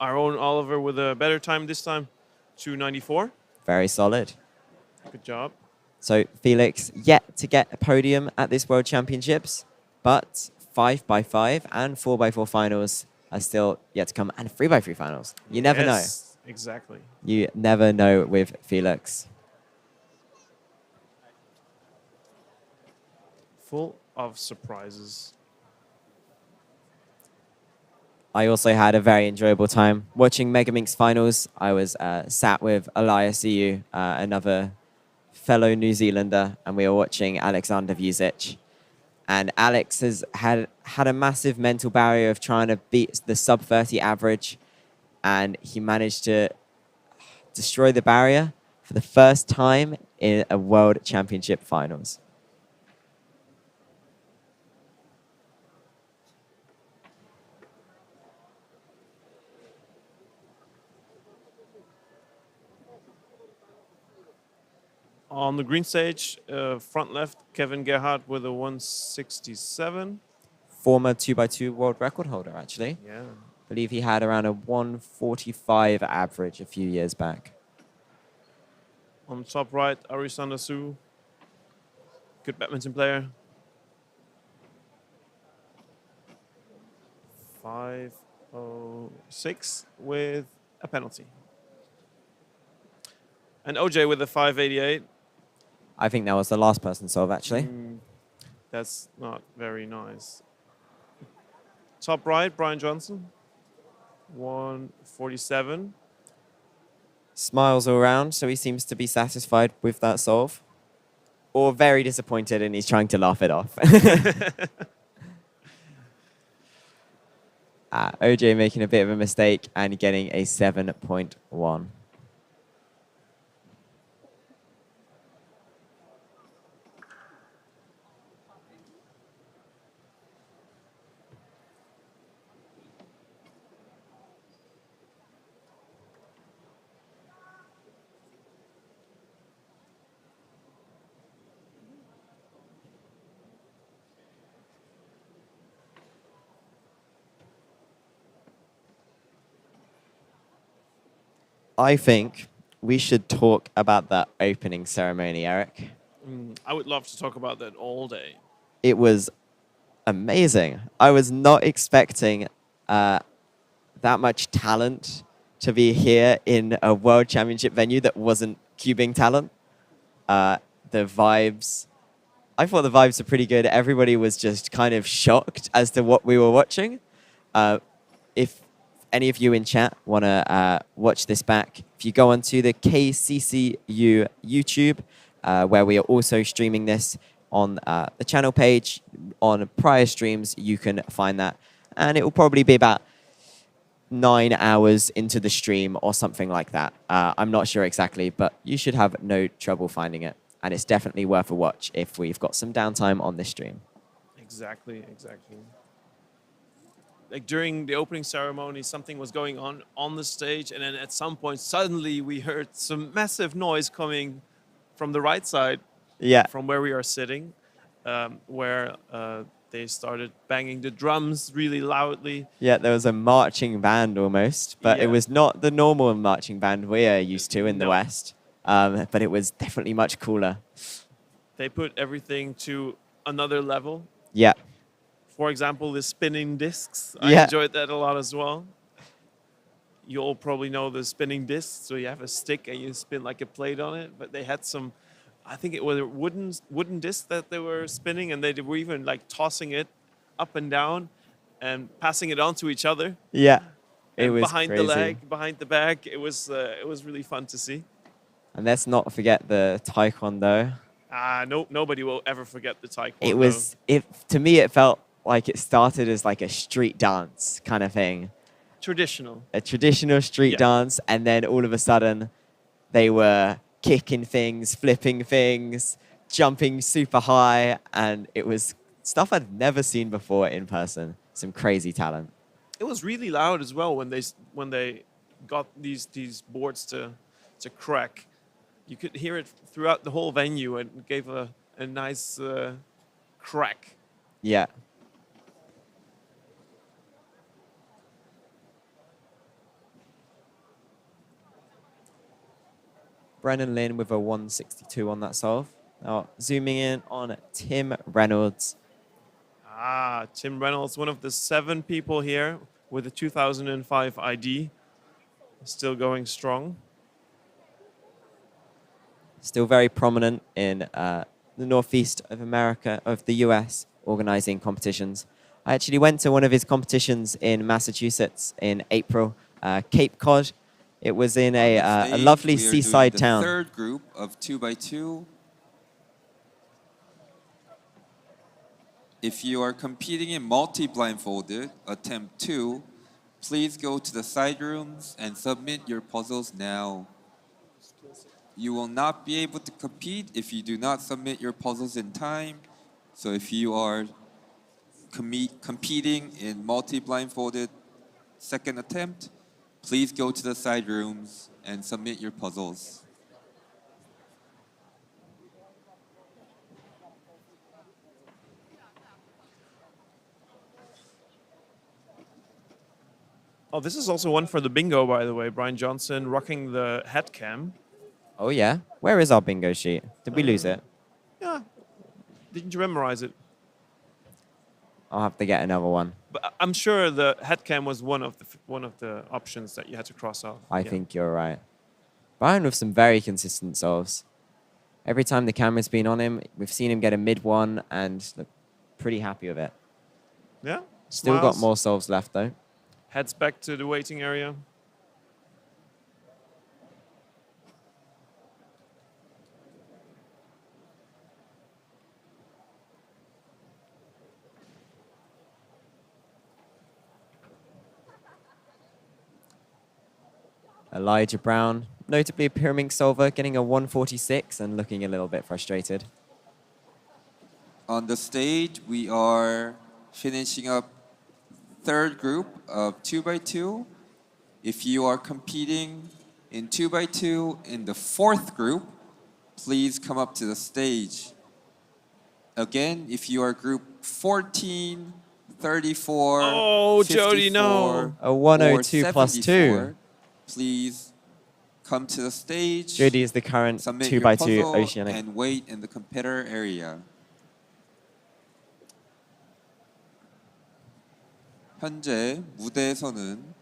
[SPEAKER 2] Our own Oliver with a better time this time, 294.
[SPEAKER 4] Very solid.
[SPEAKER 2] Good job.
[SPEAKER 4] So Felix yet to get a podium at this World Championships, but 5x5 and 4x4 finals are still yet to come, and 3x3 finals. You never know.
[SPEAKER 2] Yes, exactly.
[SPEAKER 4] You never know with Felix.
[SPEAKER 2] Full of surprises.
[SPEAKER 4] I also had a very enjoyable time watching Megaminx finals. I was sat with Elias EU, another fellow New Zealander, and we were watching Alexander Vucic. And Alex has had a massive mental barrier of trying to beat the sub 30 average, and he managed to destroy the barrier for the first time in a World Championship finals.
[SPEAKER 2] On the green stage, front left, Kevin Gerhardt with a 167.
[SPEAKER 4] Former 2x2 world record holder, actually.
[SPEAKER 2] Yeah.
[SPEAKER 4] I believe he had around a 145 average a few years back.
[SPEAKER 2] On top right, Arisanda Su. Good badminton player. 506 with a penalty. And OJ with a 588.
[SPEAKER 4] I think that was the last person solve, actually.
[SPEAKER 2] That's not very nice. Top right, Brian Johnson. 147.
[SPEAKER 4] Smiles all around, so he seems to be satisfied with that solve. Or very disappointed, and he's trying to laugh it off. OJ making a bit of a mistake and getting a 7.1. I think we should talk about that opening ceremony, Eric.
[SPEAKER 2] I would love to talk about that all day.
[SPEAKER 4] It was amazing. I was not expecting that much talent to be here in a world championship venue that wasn't cubing talent. The vibes, I thought the vibes were pretty good. Everybody was just kind of shocked as to what we were watching. If any of you in chat want to watch this back, if you go onto the KCCU YouTube, where we are also streaming this on the channel page, on prior streams, you can find that. And it will probably be about 9 hours into the stream or something like that. I'm not sure exactly, but you should have no trouble finding it. And it's definitely worth a watch if we've got some downtime on this stream.
[SPEAKER 2] Exactly. Like during the opening ceremony, something was going on the stage, and then at some point, suddenly we heard some massive noise coming from the right side,
[SPEAKER 4] Yeah.
[SPEAKER 2] from where we are sitting, where they started banging the drums really loudly.
[SPEAKER 4] Yeah, there was a marching band almost, but it
[SPEAKER 2] Yeah.
[SPEAKER 4] was not the normal marching band we are used to in the
[SPEAKER 2] No.
[SPEAKER 4] West. But it was definitely much cooler.
[SPEAKER 2] They put everything to another level.
[SPEAKER 4] Yeah.
[SPEAKER 2] For example, the spinning discs.
[SPEAKER 4] Yeah.
[SPEAKER 2] I enjoyed that a lot as well. You all probably know the spinning discs. So you have a stick and you spin like a plate on it. But they had some, I think it was a wooden disc that they were spinning, and they were even like tossing it up and down and passing it on to each other.
[SPEAKER 4] Yeah. It
[SPEAKER 2] And
[SPEAKER 4] was
[SPEAKER 2] behind
[SPEAKER 4] crazy.
[SPEAKER 2] the leg, behind the back. It was really fun to see.
[SPEAKER 4] And let's not forget the taekwondo.
[SPEAKER 2] Nobody will ever forget the taekwondo.
[SPEAKER 4] It was, to me, it felt like it started as like a street dance kind of thing.
[SPEAKER 2] traditional.
[SPEAKER 4] A traditional street
[SPEAKER 2] Yeah.
[SPEAKER 4] dance, and then all of a sudden they were kicking things, flipping things, jumping super high, and it was stuff I'd never seen before in person. Some crazy talent.
[SPEAKER 2] It was really loud as well when they got these boards to crack. You could hear it throughout the whole venue, and it gave a nice crack.
[SPEAKER 4] Yeah. Brennan Lin with a 162 on that solve. Now, zooming in on Tim Reynolds.
[SPEAKER 2] Tim Reynolds, one of the 7 people here with a 2005 ID, still going strong.
[SPEAKER 4] Still very prominent in the northeast of America, of the US, organizing competitions. I actually went to one of his competitions in Massachusetts in April, Cape Cod. It was in a lovely
[SPEAKER 1] We are
[SPEAKER 4] seaside
[SPEAKER 1] doing
[SPEAKER 4] town.
[SPEAKER 1] the third group of 2x2. If you are competing in multi-blindfolded, attempt 2, please go to the side rooms and submit your puzzles now. You will not be able to compete if you do not submit your puzzles in time. So if you are competing in multi-blindfolded second attempt, please go to the side rooms and submit your puzzles.
[SPEAKER 2] Oh, this is also one for the bingo, by the way. Brian Johnson rocking the head cam.
[SPEAKER 4] Oh, yeah? Where is our bingo sheet? Did we lose it?
[SPEAKER 2] Yeah. Didn't you memorize it?
[SPEAKER 4] I'll have to get another one.
[SPEAKER 2] But I'm sure the head cam was one of the options that you had to cross off.
[SPEAKER 4] I
[SPEAKER 2] Yeah.
[SPEAKER 4] think you're right. Brian with some very consistent solves. Every time the camera's been on him, we've seen him get a mid one and look pretty happy with it.
[SPEAKER 2] Yeah.
[SPEAKER 4] Still got
[SPEAKER 2] Smiles.
[SPEAKER 4] more solves left, though.
[SPEAKER 2] Heads back to the waiting area.
[SPEAKER 4] Elijah Brown, notably a pyramid solver, getting a 146 and looking a little bit frustrated.
[SPEAKER 1] On the stage, we are finishing up third group of 2x2. If you are competing in 2x2 in the fourth group, please come up to the stage. Again, if you are group 14, 34,
[SPEAKER 2] Oh, Jody, no.
[SPEAKER 1] 54,
[SPEAKER 4] A 102
[SPEAKER 1] or
[SPEAKER 4] plus 2.
[SPEAKER 1] 74, please come to the stage.
[SPEAKER 4] Jody is the current
[SPEAKER 1] Submit
[SPEAKER 4] 2
[SPEAKER 1] your
[SPEAKER 4] by 2
[SPEAKER 1] puzzle
[SPEAKER 4] Oceanic.
[SPEAKER 1] and wait in the competitor area. 현재 무대에서는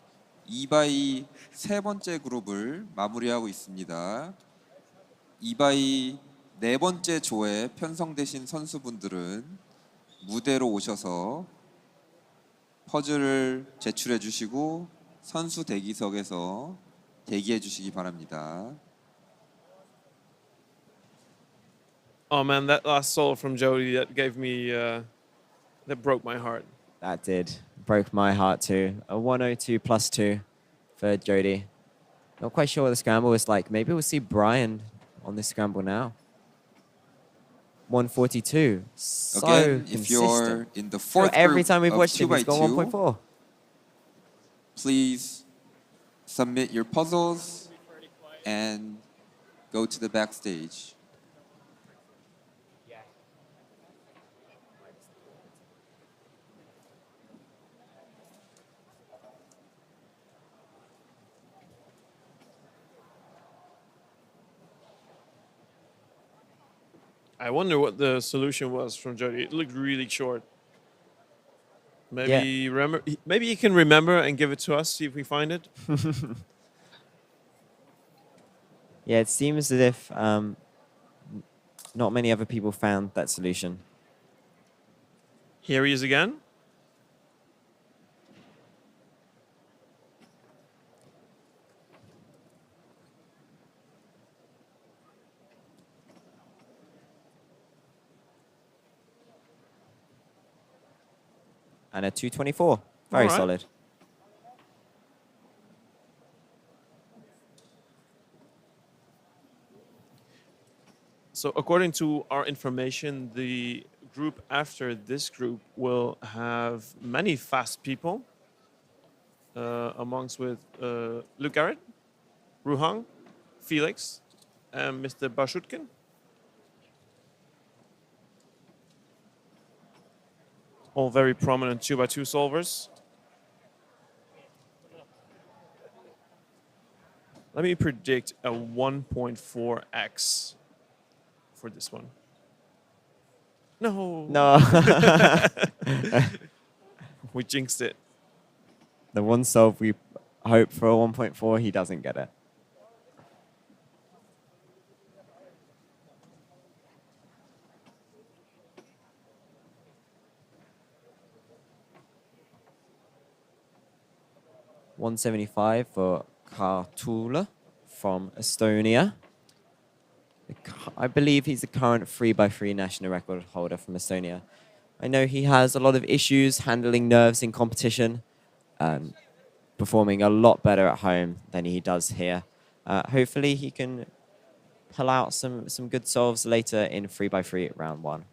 [SPEAKER 1] 2x2 세 번째 그룹을 마무리하고 있습니다. 2x2 네 번째 조에 편성되신 선수분들은 무대로 오셔서 퍼즐을 제출해 주시고 선수 대기석에서 대기해 주시기 바랍니다.
[SPEAKER 2] Oh man, that last solo from Jody that gave me that broke my heart.
[SPEAKER 4] That did. Broke my heart too. A 102 plus 2 for Jody. Not quite sure what the scramble was like. Maybe we'll see Brian on this scramble now. 142. So
[SPEAKER 1] Again, if
[SPEAKER 4] consistent.
[SPEAKER 1] you're in the
[SPEAKER 4] So
[SPEAKER 1] fourth
[SPEAKER 4] every
[SPEAKER 1] group
[SPEAKER 4] time we've
[SPEAKER 1] of
[SPEAKER 4] watched him, he's got
[SPEAKER 1] 2x2,
[SPEAKER 4] 1.4.
[SPEAKER 1] please submit your puzzles and go to the backstage.
[SPEAKER 2] I wonder what the solution was from Jody. It looked really short. Maybe maybe he can remember and give it to us. See if we find it.
[SPEAKER 4] Yeah, it seems as if not many other people found that solution.
[SPEAKER 2] Here he is again.
[SPEAKER 4] And a 224. Very
[SPEAKER 2] All right.
[SPEAKER 4] solid.
[SPEAKER 2] So according to our information, the group after this group will have many fast people, amongst with Luke Garrett, Ruhang, Felix, and Mr. Bashutkin. All very prominent 2x2 solvers. Let me predict a 1.4x for this one. No.
[SPEAKER 4] No.
[SPEAKER 2] We jinxed it.
[SPEAKER 4] The one solve we hope for a 1.4, he doesn't get it. $175 for Kartula from Estonia. I believe he's the current 3x3 national record holder from Estonia. I know he has a lot of issues handling nerves in competition, performing a lot better at home than he does here. Hopefully he can pull out some good solves later in 3x3 round 1.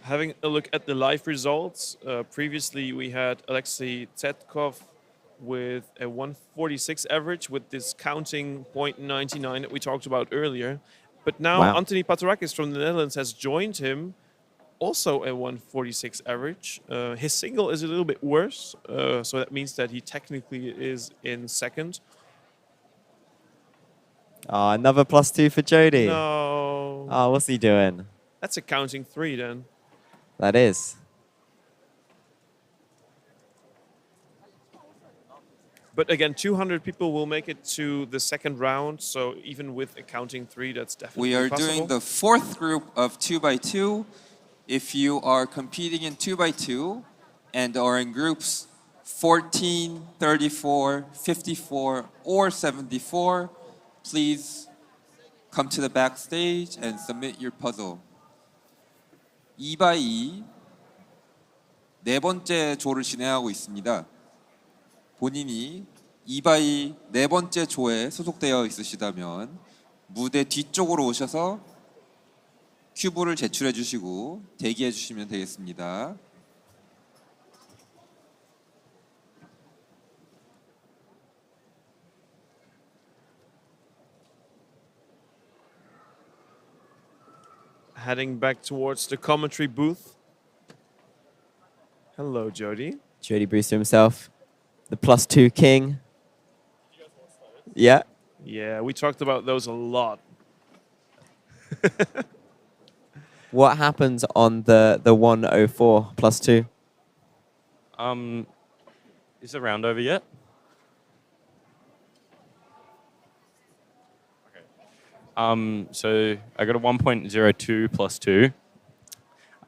[SPEAKER 2] Having a look at the live results, previously we had Alexei Tsetkov with a 146 average with this counting 0.99 that we talked about earlier. But now
[SPEAKER 4] Wow.
[SPEAKER 2] Anthony Patorakis from the Netherlands has joined him, also a 146 average. His single is a little bit worse, so that means that he technically is in second.
[SPEAKER 4] Oh, another +2 for Jody.
[SPEAKER 2] No.
[SPEAKER 4] Oh, what's he doing?
[SPEAKER 2] That's a counting 3 then.
[SPEAKER 4] That is.
[SPEAKER 2] But again, 200 people will make it to the second round, so even with a counting 3, that's definitely
[SPEAKER 1] We are
[SPEAKER 2] possible.
[SPEAKER 1] doing the fourth group of 2x2. If you are competing in 2x2 and are in groups 14, 34, 54, or 74, please come to the backstage and submit your puzzle. 2x2 네 번째 조를 진행하고 있습니다. 본인이 2x2 네 번째 조에 소속되어 있으시다면 무대 뒤쪽으로 오셔서 큐브를 제출해 주시고 대기해 주시면 되겠습니다.
[SPEAKER 2] Heading back towards the commentary booth. Hello, Jody.
[SPEAKER 4] Jody Brewster himself. the +2 king. Yeah.
[SPEAKER 2] Yeah, we talked about those a lot.
[SPEAKER 4] What happens on the 104 +2?
[SPEAKER 5] Is the round over yet? So I got a 1.02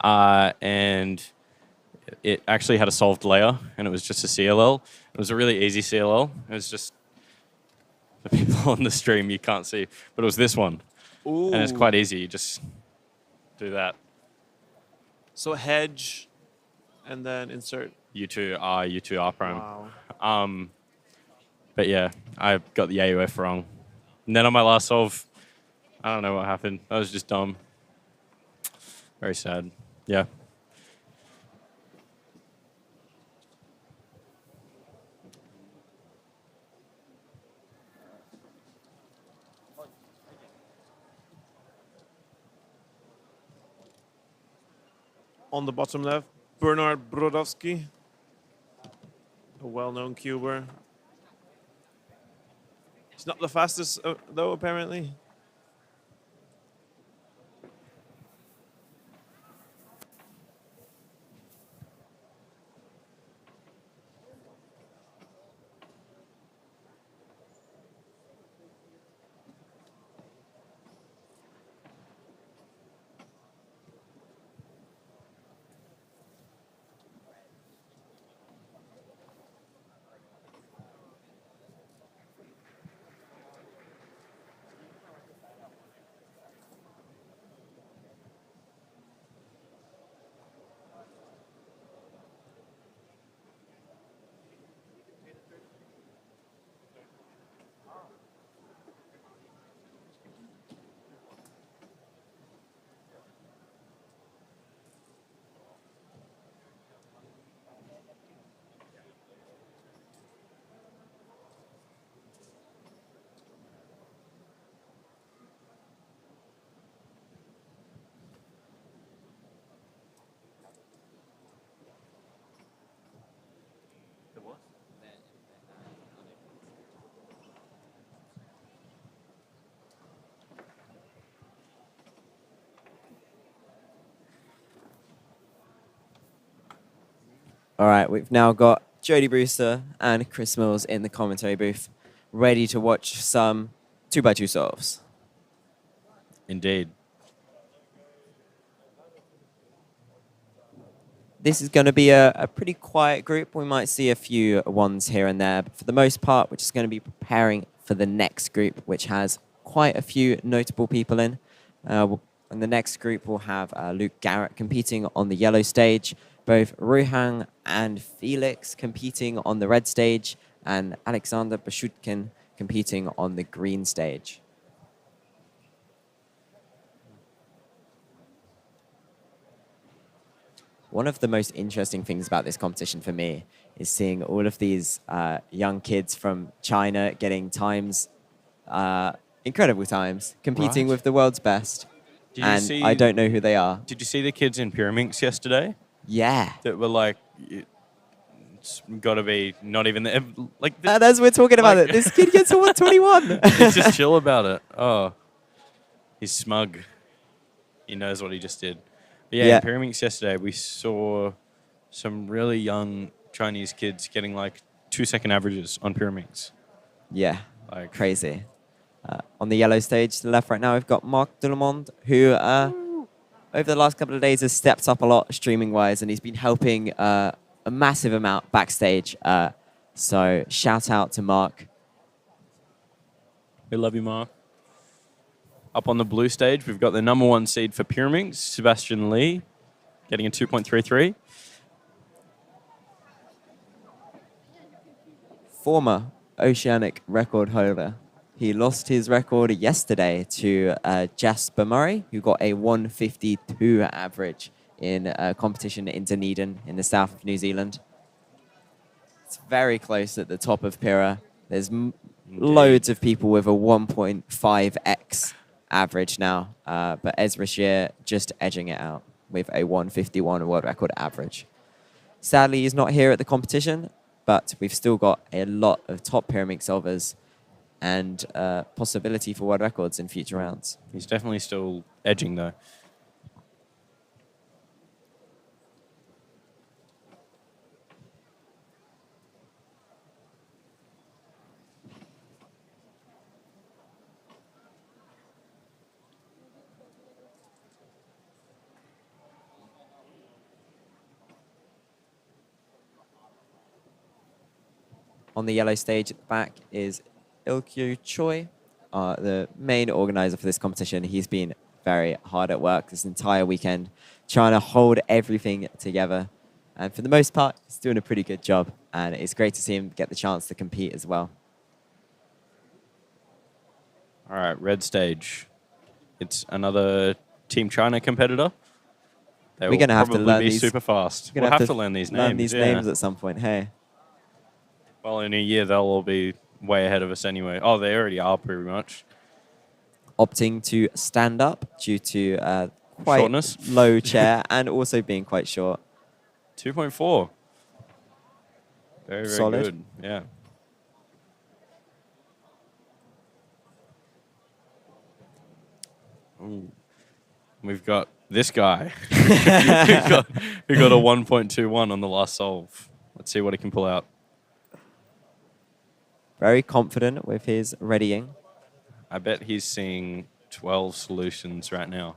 [SPEAKER 5] +2, and it actually had a solved layer, and it was just a CLL. It was a really easy CLL. It was just the people on the stream you can't see, but it was this one,
[SPEAKER 2] Ooh.
[SPEAKER 5] and it's quite easy. You just do that.
[SPEAKER 2] So hedge, and then insert.
[SPEAKER 5] U2R prime.
[SPEAKER 2] Wow.
[SPEAKER 5] But yeah, I got the AUF wrong. And then on my last solve, I don't know what happened. That was just dumb. Very sad. Yeah.
[SPEAKER 2] On the bottom left, Bernard Brodowski, a well-known cuber. He's not the fastest, though, apparently.
[SPEAKER 4] All right, we've now got Jody Brewster and Chris Mills in the commentary booth, ready to watch some 2x2 solves.
[SPEAKER 5] Indeed.
[SPEAKER 4] This is going to be a pretty quiet group. We might see a few ones here and there, but for the most part, we're just going to be preparing for the next group, which has quite a few notable people in. In the next group, we'll have Luke Garrett competing on the yellow stage, both Ruhang and Felix competing on the red stage, and Alexander Bashutkin competing on the green stage. One of the most interesting things about this competition for me is seeing all of these young kids from China getting times, incredible times, competing
[SPEAKER 5] Right.
[SPEAKER 4] with the world's best.
[SPEAKER 5] Did you
[SPEAKER 4] And
[SPEAKER 5] see-
[SPEAKER 4] I don't know who they are.
[SPEAKER 5] Did you see the kids in Pyraminx yesterday?
[SPEAKER 4] Yeah.
[SPEAKER 5] That were like, it's got to be not even the, like.
[SPEAKER 4] And as we're talking about
[SPEAKER 5] like-
[SPEAKER 4] it, this kid gets a 121.
[SPEAKER 5] He's just chill about it. Oh, he's smug. He knows what he just did. But yeah,
[SPEAKER 4] Yeah.
[SPEAKER 5] in Pyraminx yesterday, we saw some really young Chinese kids getting like 2-second averages on Pyraminx.
[SPEAKER 4] Yeah,
[SPEAKER 5] Like
[SPEAKER 4] crazy. On the yellow stage to the left right now, we've got Marc Delamond, who over the last couple of days has stepped up a lot streaming-wise, and he's been helping a massive amount backstage. So shout out to Mark.
[SPEAKER 5] We love you, Mark. Up on the blue stage, we've got the number 1 seed for Pyraminx, Sebastian Lee, getting a 2.33.
[SPEAKER 4] Former Oceanic record holder. He lost his record yesterday to Jasper Murray, who got a 152 average in a competition in Dunedin in the south of New Zealand. It's very close at the top of Pyrrha. There's loads of people with a 1.5x average now, but Ezra Shear just edging it out with a 151 world record average. Sadly, he's not here at the competition, but we've still got a lot of top pyramid solvers and possibility for world records in future rounds.
[SPEAKER 5] He's definitely still edging, though.
[SPEAKER 4] On the yellow stage at the back is Ilkyoo Choi, the main organizer for this competition. He's been very hard at work this entire weekend, trying to hold everything together. And for the most part, he's doing a pretty good job. And it's great to see him get the chance to compete as well.
[SPEAKER 5] All right, red stage. It's another Team China competitor. They
[SPEAKER 4] We're going to have to
[SPEAKER 5] probably
[SPEAKER 4] learn
[SPEAKER 5] be
[SPEAKER 4] these.
[SPEAKER 5] super fast.
[SPEAKER 4] We're
[SPEAKER 5] We'll
[SPEAKER 4] gonna
[SPEAKER 5] have to learn these names.
[SPEAKER 4] Learn these names at some point. Hey.
[SPEAKER 5] Well, in a year, they'll all be way ahead of us anyway. Oh, they already are pretty much.
[SPEAKER 4] Opting to stand up due to quite
[SPEAKER 5] Shortness.
[SPEAKER 4] low chair and also being quite short.
[SPEAKER 5] 2.4. Very, very
[SPEAKER 4] Solid.
[SPEAKER 5] good. Yeah. Ooh. We've got this guy who got a 1.21 on the last solve. Let's see what he can pull out.
[SPEAKER 4] Very confident with his readying.
[SPEAKER 5] I bet he's seeing 12 solutions right now.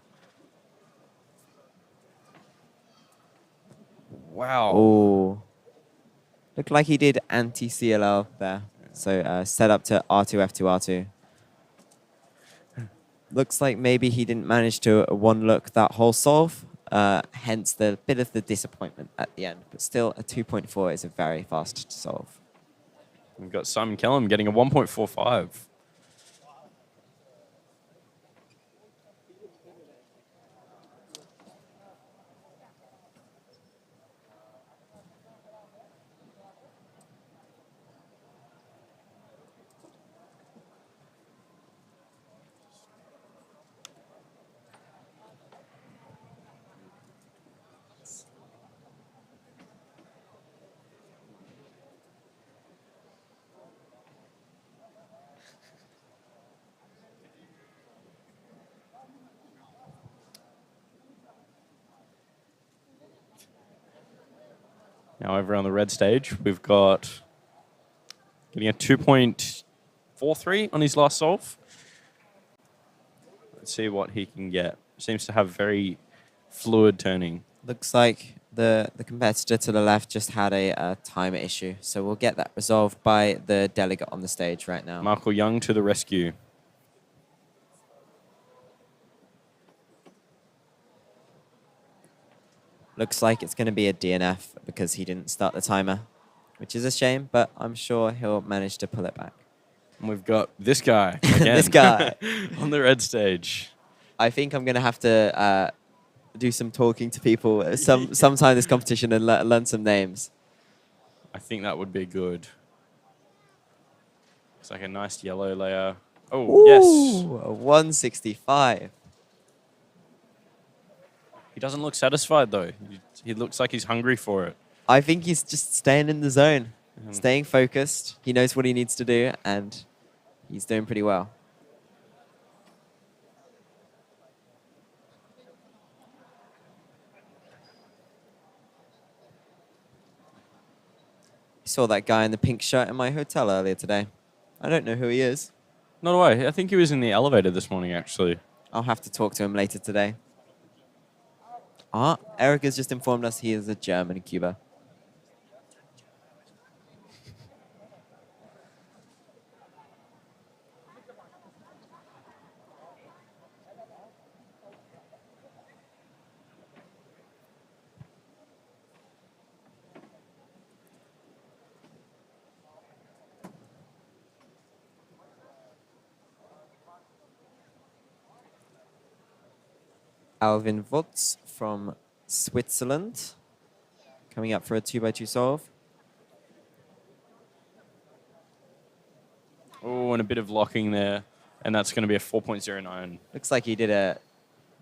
[SPEAKER 5] Wow.
[SPEAKER 4] Oh, looked like he did anti-CLL there. So set up to R2, F2, R2. Looks like maybe he didn't manage to one-look that whole solve, hence the bit of the disappointment at the end. But still, a 2.4 is a very fast solve.
[SPEAKER 5] We've got Simon Kellum getting a 1.45. Now over on the red stage, we've got getting a 2.43 on his last solve. Let's see what he can get. Seems to have very fluid turning.
[SPEAKER 4] Looks like the competitor to the left just had a timer issue. So we'll get that resolved by the delegate on the stage right now.
[SPEAKER 5] Michael Young to the rescue.
[SPEAKER 4] Looks like it's going to be a DNF because he didn't start the timer, which is a shame, but I'm sure he'll manage to pull it back.
[SPEAKER 5] And we've got this guy again.
[SPEAKER 4] This guy.
[SPEAKER 5] On the red stage.
[SPEAKER 4] I think I'm going to have to do some talking to people sometime this competition and learn some names.
[SPEAKER 5] I think that would be good. It's like a nice yellow layer. Oh, yes.
[SPEAKER 4] Ooh, a 165.
[SPEAKER 5] He doesn't look satisfied, though. He looks like he's hungry for it.
[SPEAKER 4] I think he's just staying in the zone, staying focused. He knows what he needs to do, and he's doing pretty well. I saw that guy in the pink shirt in my hotel earlier today. I don't know who he is.
[SPEAKER 5] No way. I think he was in the elevator this morning, actually.
[SPEAKER 4] I'll have to talk to him later today. Eric has just informed us he is a German Cuba. Alvin Wotz from Switzerland, coming up for a 2x2 solve.
[SPEAKER 5] Oh, and a bit of locking there. And that's going to be a 4.09.
[SPEAKER 4] Looks like he did an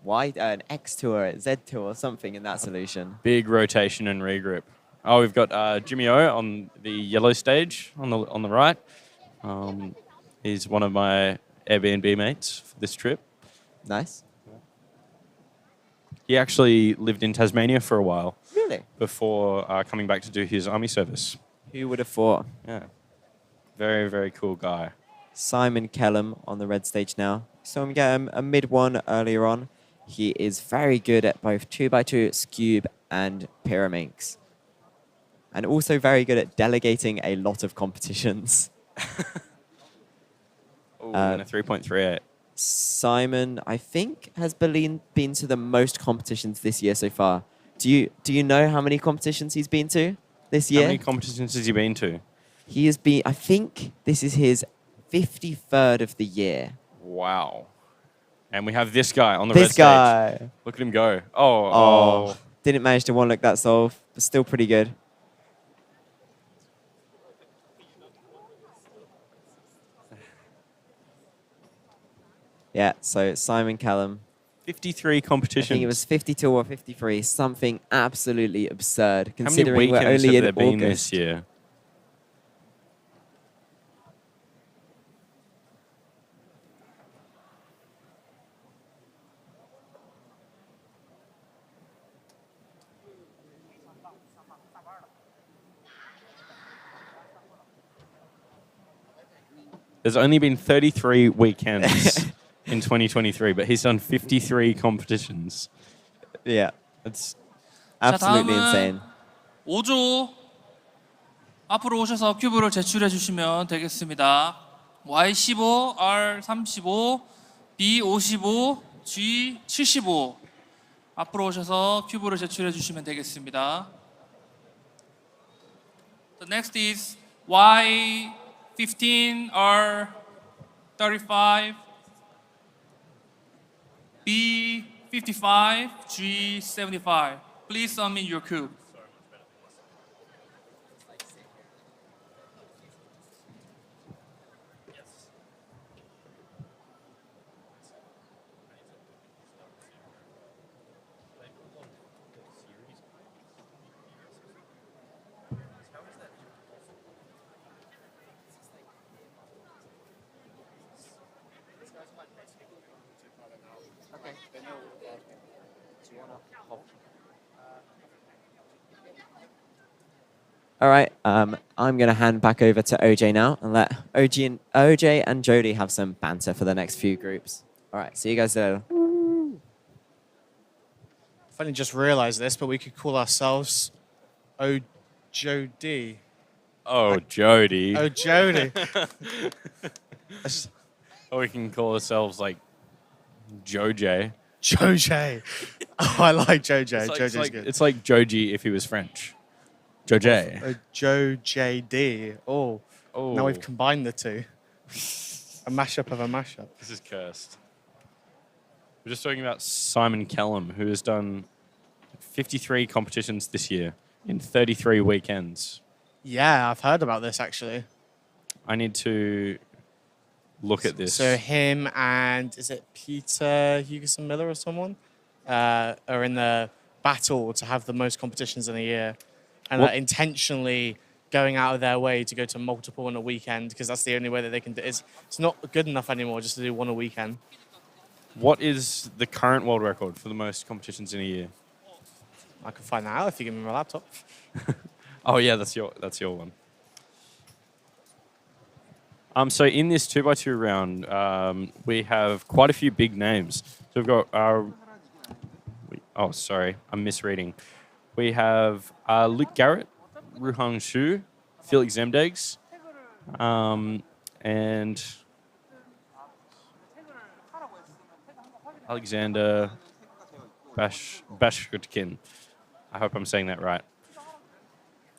[SPEAKER 4] X2 or a Z2 or something in that solution.
[SPEAKER 5] Big rotation and regrip. Oh, we've got Jimmy O on the yellow stage on the right. He's one of my Airbnb mates for this trip.
[SPEAKER 4] Nice.
[SPEAKER 5] He actually lived in Tasmania for a while
[SPEAKER 4] Really?
[SPEAKER 5] before coming back to do his army service.
[SPEAKER 4] Who would have thought?
[SPEAKER 5] Yeah. Very, very cool guy.
[SPEAKER 4] Simon Kellum on the red stage now. So we get a mid one earlier on. He is very good at both 2x2, Scube, and Pyraminx. And also very good at delegating a lot of competitions.
[SPEAKER 5] Ooh, and a 3.38.
[SPEAKER 4] Simon, I think, has been to the most competitions this year so far. Do you know how many competitions he's been to this year?
[SPEAKER 5] How many competitions has he been to?
[SPEAKER 4] He has been, I think this is his 53rd of the year.
[SPEAKER 5] Wow. And we have this guy on the
[SPEAKER 4] This
[SPEAKER 5] red
[SPEAKER 4] guy.
[SPEAKER 5] stage. Look at him go. Oh.
[SPEAKER 4] Didn't manage to one-look that solve, but still pretty good. Yeah, so Simon Callum.
[SPEAKER 5] 53 competitions.
[SPEAKER 4] I think it was 52 or 53, something absolutely absurd,
[SPEAKER 5] How many
[SPEAKER 4] considering we're
[SPEAKER 5] weekends
[SPEAKER 4] only
[SPEAKER 5] have
[SPEAKER 4] in
[SPEAKER 5] there been
[SPEAKER 4] August.
[SPEAKER 5] this year? There's only been 33 weekends in 2023, but he's done 53 competitions.
[SPEAKER 4] Yeah,
[SPEAKER 5] That's
[SPEAKER 4] absolutely
[SPEAKER 1] 다음은
[SPEAKER 4] insane.
[SPEAKER 1] 5조 앞으로 오셔서 큐브를 제출해 주시면 되겠습니다. Y15, R35, B55, G75 앞으로 오셔서 큐브를 제출해 주시면 되겠습니다. The next is Y15, R35, B55, G75. Please submit your cube.
[SPEAKER 4] All right, I'm going to hand back over to OJ now and let OJ and Jody have some banter for the next few groups. All right, see you guys later.
[SPEAKER 3] I've only just realised this, but we could call ourselves OJD.
[SPEAKER 5] Oh, Jody.
[SPEAKER 3] Oh, Jody.
[SPEAKER 5] Or we can call ourselves like Joj.
[SPEAKER 3] Joj. Oh, I like Joj. Jojo's good.
[SPEAKER 5] It's like Joji if he was French. Joj.
[SPEAKER 3] JD. Oh,
[SPEAKER 5] Oh.
[SPEAKER 3] now we've combined the two. A mashup of a mashup.
[SPEAKER 5] This is cursed. We're just talking about Simon Kellum, who has done 53 competitions this year in 33 weekends.
[SPEAKER 3] Yeah, I've heard about this actually.
[SPEAKER 5] I need to look at this.
[SPEAKER 3] So him and is it Peter Hugerson Miller or someone are in the battle to have the most competitions in a year, and
[SPEAKER 5] What-
[SPEAKER 3] are intentionally going out of their way to go to multiple in a weekend because that's the only way that they can do. It's not good enough anymore just to do one a weekend.
[SPEAKER 5] What is the current world record for the most competitions in a year?
[SPEAKER 3] I can find that out if you give me my laptop.
[SPEAKER 5] Oh yeah, that's your one. So in this 2x2 round, we have quite a few big names. So we've got oh, sorry, I'm misreading. We have Luke Garrett, Ruhang Xu, Felix Zemdegs, and Alexander Bashkutkin. I hope I'm saying that right.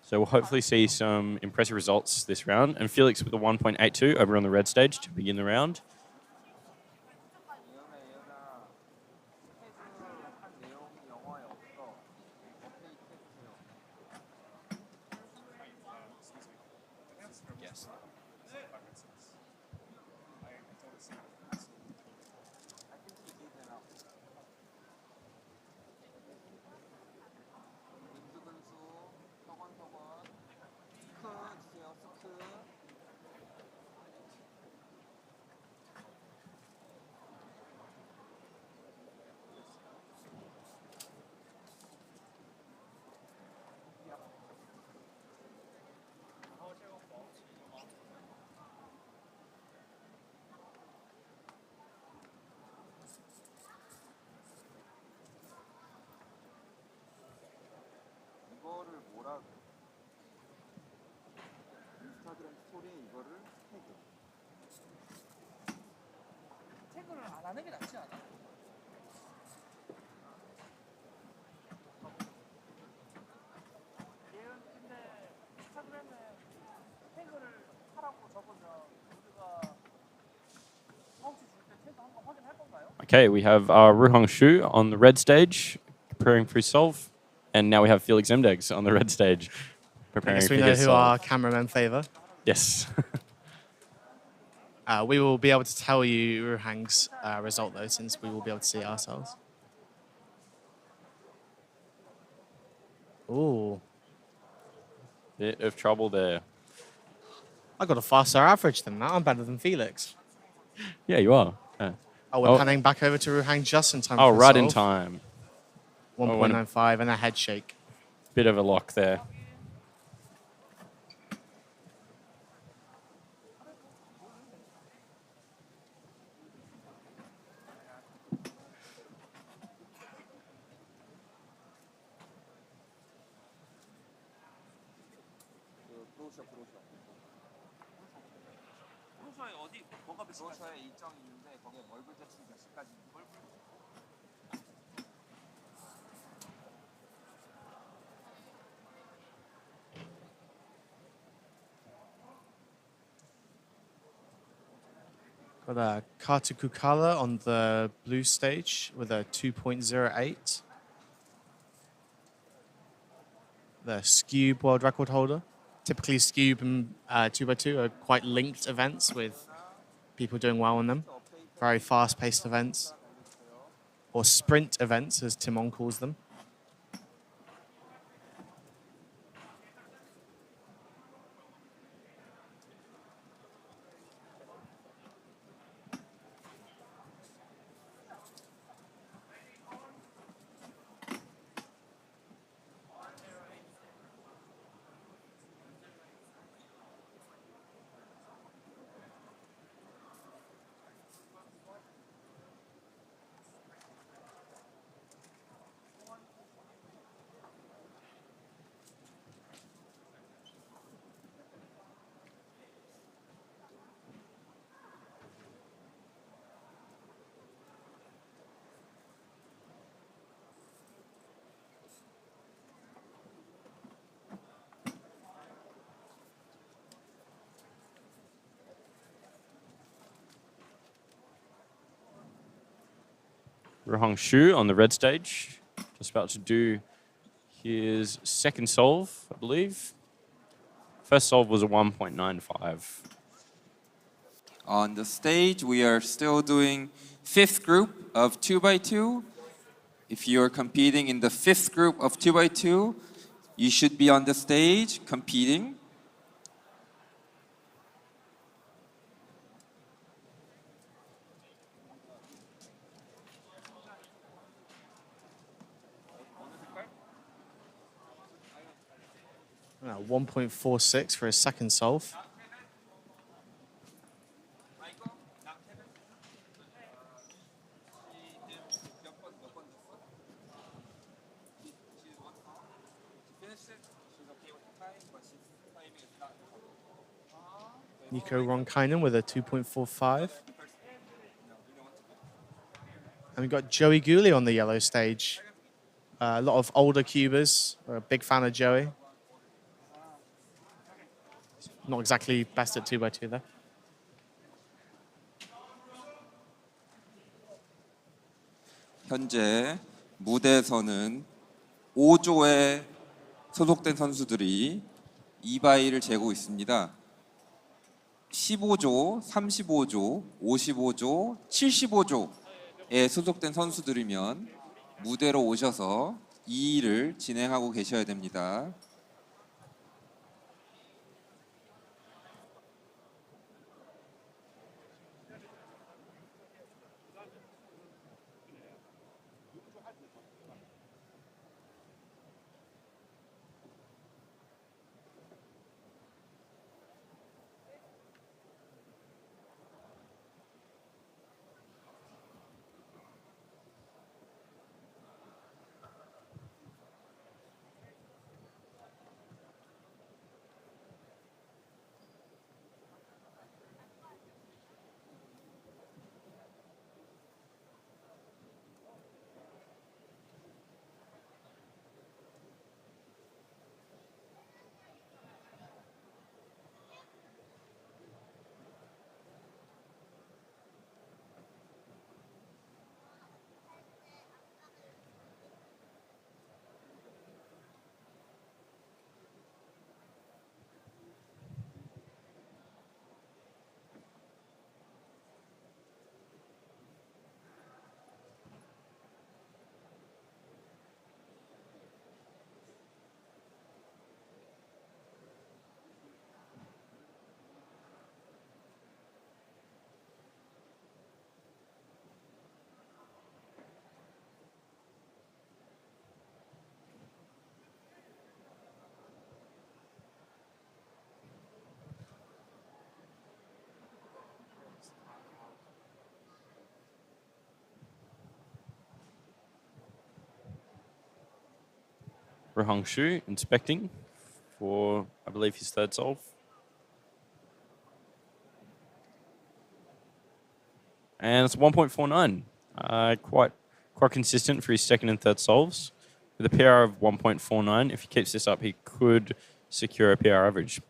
[SPEAKER 5] So we'll hopefully see some impressive results this round. And Felix with a 1.82 over on the red stage to begin the round. Okay, we have Ruhong Shu on the red stage, preparing for his solve. And now we have Felix Zemdegs on the red stage,
[SPEAKER 3] I
[SPEAKER 5] preparing
[SPEAKER 3] guess
[SPEAKER 5] for
[SPEAKER 3] we know
[SPEAKER 5] his
[SPEAKER 3] who
[SPEAKER 5] solve.
[SPEAKER 3] our cameramen favour.
[SPEAKER 5] Yes.
[SPEAKER 3] We will be able to tell you Ruhang's result though, since we will be able to see it ourselves. Ooh,
[SPEAKER 5] Bit of trouble there.
[SPEAKER 3] I got a faster average than that. I'm better than Felix.
[SPEAKER 5] Yeah, you are.
[SPEAKER 3] Oh, we're panning back over to Ruhang just in time
[SPEAKER 5] Oh,
[SPEAKER 3] for the
[SPEAKER 5] right in
[SPEAKER 3] solve.
[SPEAKER 5] time.
[SPEAKER 3] 1.95 and a head shake.
[SPEAKER 5] Bit of a lock there.
[SPEAKER 3] Got a Katakukala on the blue stage with a 2.08. The Scube world record holder. Typically, Scube and 2x2 are quite linked events with people doing well on them. Very fast-paced events. Or sprint events, as Timon calls them.
[SPEAKER 5] Ruhong Shu on the red stage. Just about to do his second solve, I believe. First solve was a 1.95.
[SPEAKER 1] On the stage, we are still doing fifth group of 2x2. If you're competing in the fifth group of 2x2, you should be on the stage competing.
[SPEAKER 3] Uh, 1.46 for his second solve. Nico Ronkainen with a 2.45. And we've got Joey Gooley on the yellow stage. A lot of older cubers. We're a big fan of Joey. Not exactly best at 2x2 though.
[SPEAKER 1] 현재 무대에서는 5조에 소속된 선수들이 2바이를 재고 있습니다. 15조, 35조, 55조, 75조에 소속된 선수들이면 무대로 오셔서 2위를 진행하고 계셔야 됩니다.
[SPEAKER 5] Ruhangshu inspecting for, I believe, his third solve. And it's 1.49. Quite consistent for his second and third solves. With a PR of 1.49, if he keeps this up, he could secure a PR average.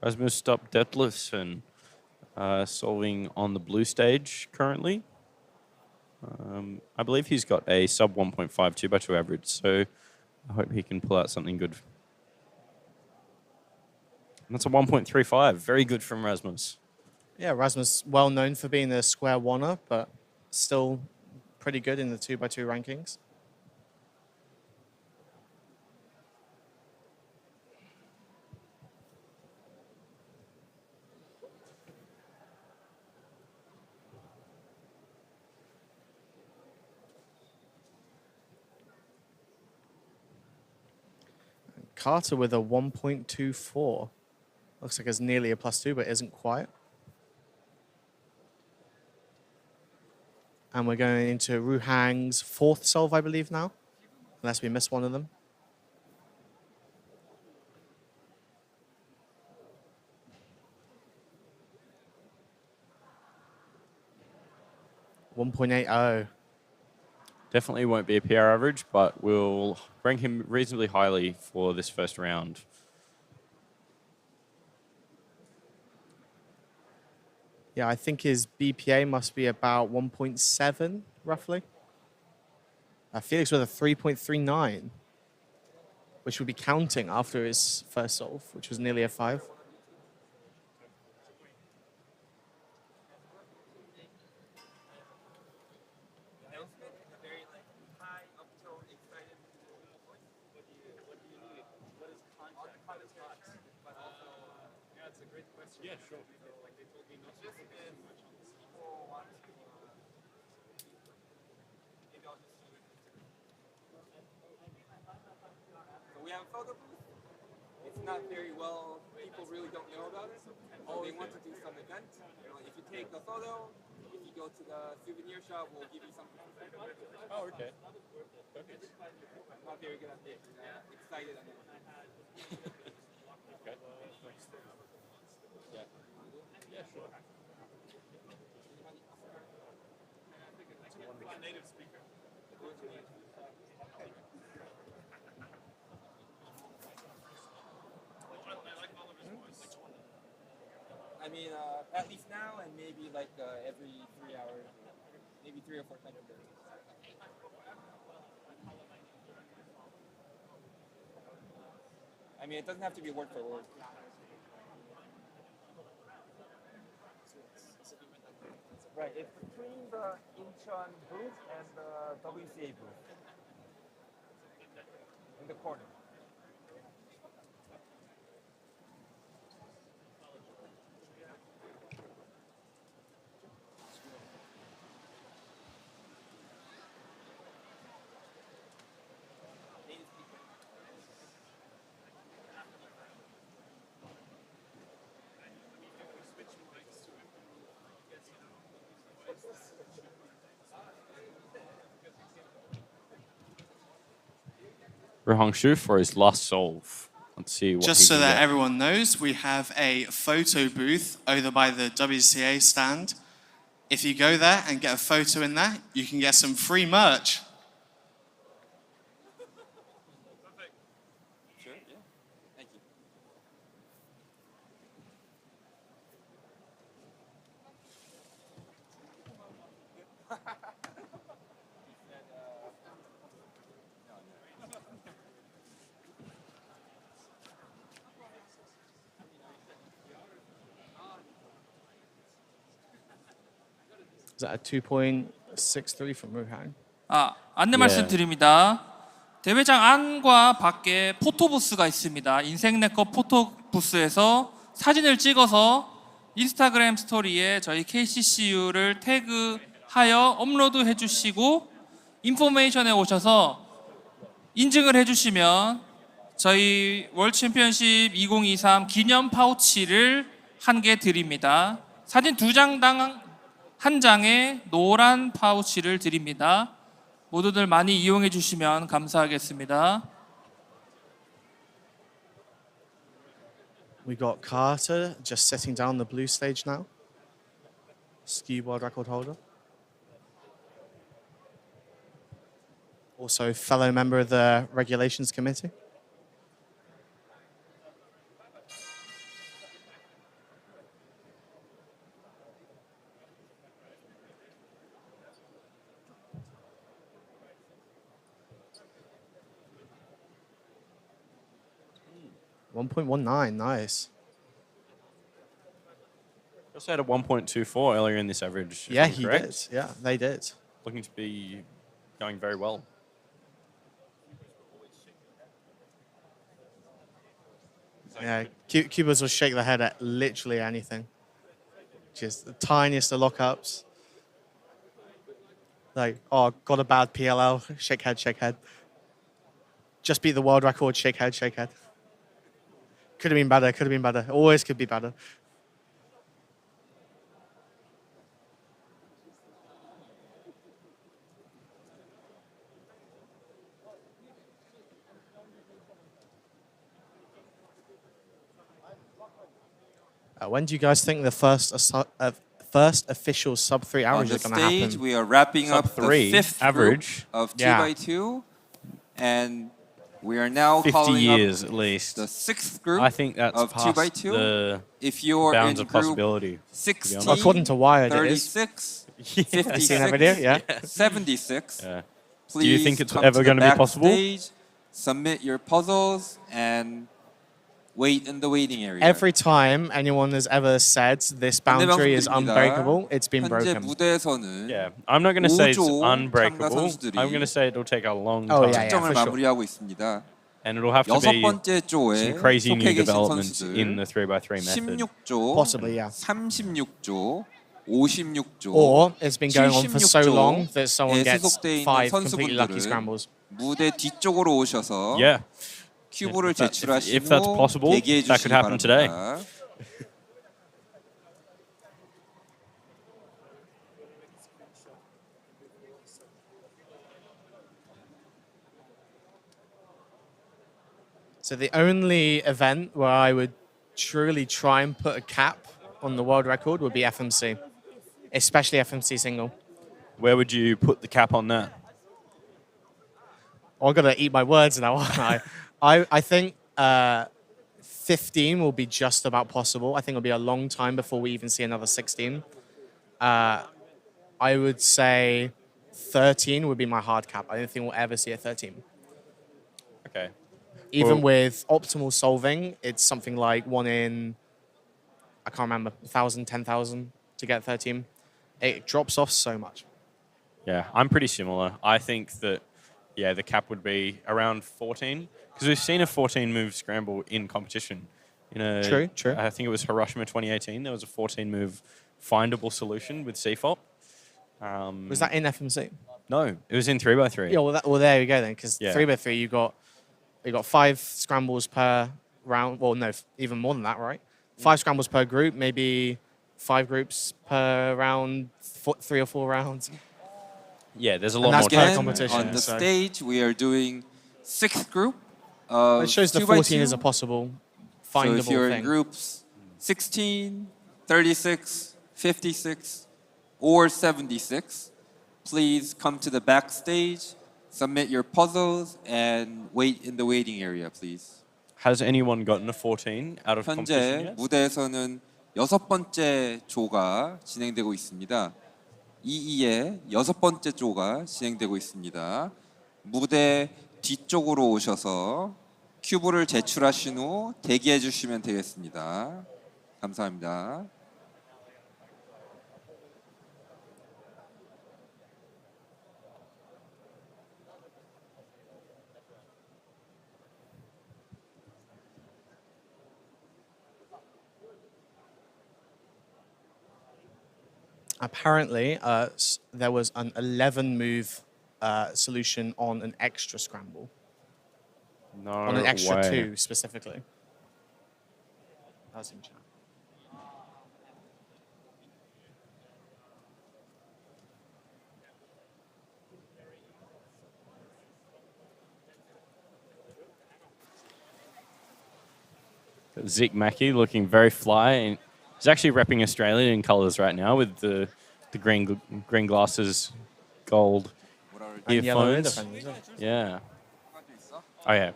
[SPEAKER 5] Rasmus stopped deadlifts and solving on the blue stage currently. I believe he's got a sub 1.5 2x2 average, so I hope he can pull out something good. And that's a 1.35, very good from Rasmus.
[SPEAKER 3] Yeah, Rasmus well known for being a square oneer, but still pretty good in the 2x2 rankings. Carter with a 1.24. Looks like it's nearly a +2, but isn't quite. And we're going into Ruhang's fourth solve, I believe, now. Unless we missed one of them. .80.
[SPEAKER 5] Definitely won't be a PR average, but we'll rank him reasonably highly for this first round.
[SPEAKER 3] Yeah, I think his BPA must be about 1.7, roughly. Felix with a 3.39, which would be counting after his first solve, which was nearly a 5.
[SPEAKER 1] We have a photo booth. It's not very well, people really don't know about it. So they want to do some event. You know, if you take a photo, if you go to the souvenir shop, we'll give you something.
[SPEAKER 5] Oh, okay.
[SPEAKER 1] I'm not very good at it. Excited on it.
[SPEAKER 5] Okay. Yeah. Yeah, sure. Native speaker.
[SPEAKER 1] I mean, at least now and maybe like every 3 hours, maybe 3 or 4 times a day. I mean, it doesn't have to be word for word. Right, it's between the Incheon booth and the WCA booth. In the corner.
[SPEAKER 5] Ruhangshu for his last solve. Let's see what
[SPEAKER 3] Just
[SPEAKER 5] he
[SPEAKER 3] so
[SPEAKER 5] can
[SPEAKER 3] that
[SPEAKER 5] get.
[SPEAKER 3] everyone knows, we have a photo booth over by the WCA stand. If you go there and get a photo in there, you can get some free merch.
[SPEAKER 1] Sure, yeah. Thank you.
[SPEAKER 3] Is that a 2.63 from Ruhang?
[SPEAKER 6] 안내
[SPEAKER 5] 예.
[SPEAKER 6] 말씀드립니다. 대회장 안과 밖에 포토부스가 있습니다. 인생 내꺼 포토부스에서 사진을 찍어서 인스타그램 스토리에 저희 KCCU를 태그하여 업로드해 주시고 인포메이션에 오셔서 인증을 해주시면 저희 월드 챔피언십 2023 기념 파우치를 한 개 드립니다. 사진 2장당 한 장의 노란 파우치를 드립니다. 모두들 많이 이용해 주시면 감사하겠습니다.
[SPEAKER 3] We got Carter just sitting down the blue stage now. Ski world record holder. Also fellow member of the regulations committee. .19, nice.
[SPEAKER 5] Also had a 1.24 earlier in this average. if
[SPEAKER 3] Yeah,
[SPEAKER 5] I'm
[SPEAKER 3] he
[SPEAKER 5] correct.
[SPEAKER 3] did. Yeah, they did.
[SPEAKER 5] Looking to be going very well.
[SPEAKER 3] Yeah, Cubers will shake their head at literally anything. Just the tiniest of lockups. Like, oh, got a bad PLL, shake head, shake head. Just beat the world record, shake head, shake head. Could have been better, could have been better. Always could be better. When do you guys think the first official sub 3
[SPEAKER 1] On
[SPEAKER 3] hours
[SPEAKER 1] the
[SPEAKER 3] is going to happen?
[SPEAKER 1] stage, we are wrapping
[SPEAKER 5] Sub
[SPEAKER 1] up the
[SPEAKER 5] 3
[SPEAKER 1] fifth
[SPEAKER 5] average.
[SPEAKER 1] group of 2
[SPEAKER 3] Yeah.
[SPEAKER 1] by 2 and we are now
[SPEAKER 5] 50
[SPEAKER 1] calling
[SPEAKER 5] years
[SPEAKER 1] up
[SPEAKER 5] at least.
[SPEAKER 1] the sixth group
[SPEAKER 5] I think that's
[SPEAKER 1] of 2 by
[SPEAKER 5] past
[SPEAKER 1] 2.
[SPEAKER 5] the
[SPEAKER 1] If you're in
[SPEAKER 5] bounds of
[SPEAKER 1] group
[SPEAKER 5] possibility.
[SPEAKER 1] 16,
[SPEAKER 5] honest.
[SPEAKER 3] According to Wired, it is.
[SPEAKER 1] 36,
[SPEAKER 3] You seen that video?
[SPEAKER 1] 56,
[SPEAKER 3] Yeah.
[SPEAKER 1] 76.
[SPEAKER 5] Yeah.
[SPEAKER 1] Please
[SPEAKER 5] Do you think it's
[SPEAKER 1] come
[SPEAKER 5] ever
[SPEAKER 1] to the
[SPEAKER 5] going to be possible?
[SPEAKER 1] backstage, submit your puzzles, and wait in the waiting area.
[SPEAKER 3] Every time anyone has ever said this boundary is unbreakable, it's been
[SPEAKER 1] 현재
[SPEAKER 3] broken.
[SPEAKER 1] 무대에서는
[SPEAKER 5] Yeah, I'm not going to say it's
[SPEAKER 1] 5조
[SPEAKER 5] unbreakable.
[SPEAKER 1] 참가 선수들이
[SPEAKER 5] I'm going to say it'll take a long
[SPEAKER 3] Oh,
[SPEAKER 5] time.
[SPEAKER 3] yeah,
[SPEAKER 1] 측정을
[SPEAKER 3] for sure.
[SPEAKER 1] 마무리하고 있습니다.
[SPEAKER 5] And it'll have to
[SPEAKER 1] 여섯
[SPEAKER 5] be
[SPEAKER 1] 번째 조에
[SPEAKER 5] some crazy new
[SPEAKER 1] 속해 계신
[SPEAKER 5] developments in the
[SPEAKER 1] 선수들
[SPEAKER 5] 3x3 method.
[SPEAKER 1] 16조,
[SPEAKER 3] Possibly, yeah.
[SPEAKER 1] 36조, 56조,
[SPEAKER 3] Or it's been going on for so
[SPEAKER 1] 76조
[SPEAKER 3] long that someone
[SPEAKER 1] 에
[SPEAKER 3] gets
[SPEAKER 1] 소속돼 있는
[SPEAKER 3] 5 completely lucky
[SPEAKER 1] 선수분들은
[SPEAKER 3] scrambles.
[SPEAKER 1] 무대 뒤쪽으로 오셔서
[SPEAKER 5] Yeah.
[SPEAKER 1] 큐브를
[SPEAKER 5] If that-
[SPEAKER 1] 제출하시고
[SPEAKER 5] if that's possible,
[SPEAKER 1] 대기해
[SPEAKER 5] that could
[SPEAKER 1] 주시기
[SPEAKER 5] happen today.
[SPEAKER 1] 바랍니다.
[SPEAKER 3] So the only event where I would truly try and put a cap on the world record would be FMC, especially FMC single.
[SPEAKER 5] Where would you put the cap on that?
[SPEAKER 3] I've got to eat my words now. I think 15 will be just about possible. I think it'll be a long time before we even see another 16. I would say 13 would be my hard cap. I don't think we'll ever see a 13.
[SPEAKER 5] Okay.
[SPEAKER 3] Even
[SPEAKER 5] Well-
[SPEAKER 3] with optimal solving, it's something like 1 in, I can't remember, 1,000, 10,000 to get 13. It drops off so much.
[SPEAKER 5] Yeah, I'm pretty similar. I think that, yeah, the cap would be around 14 because we've seen a 14 move scramble in competition.
[SPEAKER 3] True, true.
[SPEAKER 5] I think it was Hiroshima 2018. There was a 14 move findable solution with CFOP.
[SPEAKER 3] Was that in FMC?
[SPEAKER 5] No, it was in 3x3.
[SPEAKER 3] Yeah, well, there you go then, because
[SPEAKER 5] Yeah.
[SPEAKER 3] 3x3, you got 5 scrambles per round. Well, no, even more than that, right? 5 scrambles per group, maybe 5 groups per round, 3 or 4 rounds.
[SPEAKER 5] Yeah, there's a
[SPEAKER 3] And
[SPEAKER 5] lot
[SPEAKER 3] that's
[SPEAKER 5] more
[SPEAKER 3] per
[SPEAKER 5] to it.
[SPEAKER 3] competition.
[SPEAKER 1] On the
[SPEAKER 3] so-
[SPEAKER 1] stage, we are doing sixth group of
[SPEAKER 3] It shows the
[SPEAKER 1] 2 by
[SPEAKER 3] 14
[SPEAKER 1] 2.
[SPEAKER 3] is a possible
[SPEAKER 1] So
[SPEAKER 3] findable
[SPEAKER 1] if you're in
[SPEAKER 3] thing.
[SPEAKER 1] groups 16, 36, 56, or 76, please come to the backstage, submit your puzzles, and wait in the waiting area, please.
[SPEAKER 5] Has anyone gotten a 14 out of competition
[SPEAKER 1] 현재
[SPEAKER 5] yet?
[SPEAKER 1] 무대에서는 6번째 조가 진행되고 있습니다. 2의 6번째 조가 진행되고 있습니다. 무대 뒤쪽으로 오셔서 큐브를 제출하신 후 대기해 주시면 되겠습니다. 감사합니다.
[SPEAKER 3] Apparently, there was an 11-move solution on an extra scramble.
[SPEAKER 5] No
[SPEAKER 3] On an extra
[SPEAKER 5] way.
[SPEAKER 3] 2, specifically. That was in chat.
[SPEAKER 5] Zeke Mackey looking very fly, and he's actually repping Australian colours right now with the green glasses, gold
[SPEAKER 3] And yellow
[SPEAKER 5] earphones.
[SPEAKER 3] earphones.
[SPEAKER 5] Yeah. Oh yeah,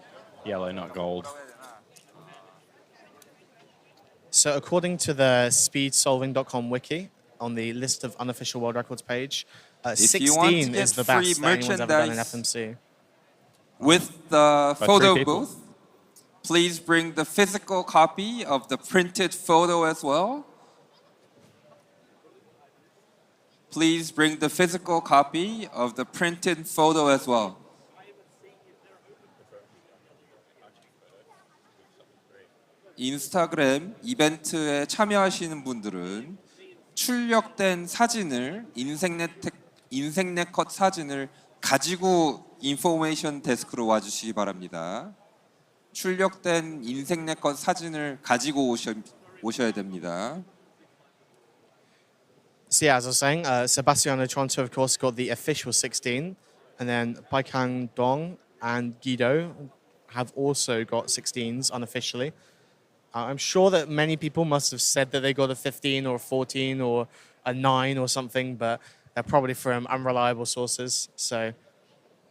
[SPEAKER 5] yellow, not gold.
[SPEAKER 3] So according to the speedsolving.com wiki, on the list of unofficial world records page,
[SPEAKER 1] If you want to
[SPEAKER 3] 16
[SPEAKER 1] get
[SPEAKER 3] is the
[SPEAKER 1] free
[SPEAKER 3] best that anyone's ever done in
[SPEAKER 1] merchandise
[SPEAKER 3] FMC.
[SPEAKER 1] with the
[SPEAKER 5] By
[SPEAKER 1] photo
[SPEAKER 5] 3 people.
[SPEAKER 1] booth, please bring the physical copy of the printed photo as well. Please bring the physical copy of the printed photo as well. 인스타그램 이벤트에 참여하시는 분들은 출력된 사진을 인생네컷 사진을 가지고 인포메이션 데스크로 와주시기 바랍니다. 출력된 인생네컷 사진을 가지고 오셔야 됩니다.
[SPEAKER 3] So yeah, as I was saying, Sebastiano Tronto, of course, got the official 16, and then Baikang Dong and Guido have also got 16s unofficially. I'm sure that many people must have said that they got a 15 or a 14 or a 9 or something, but they're probably from unreliable sources. So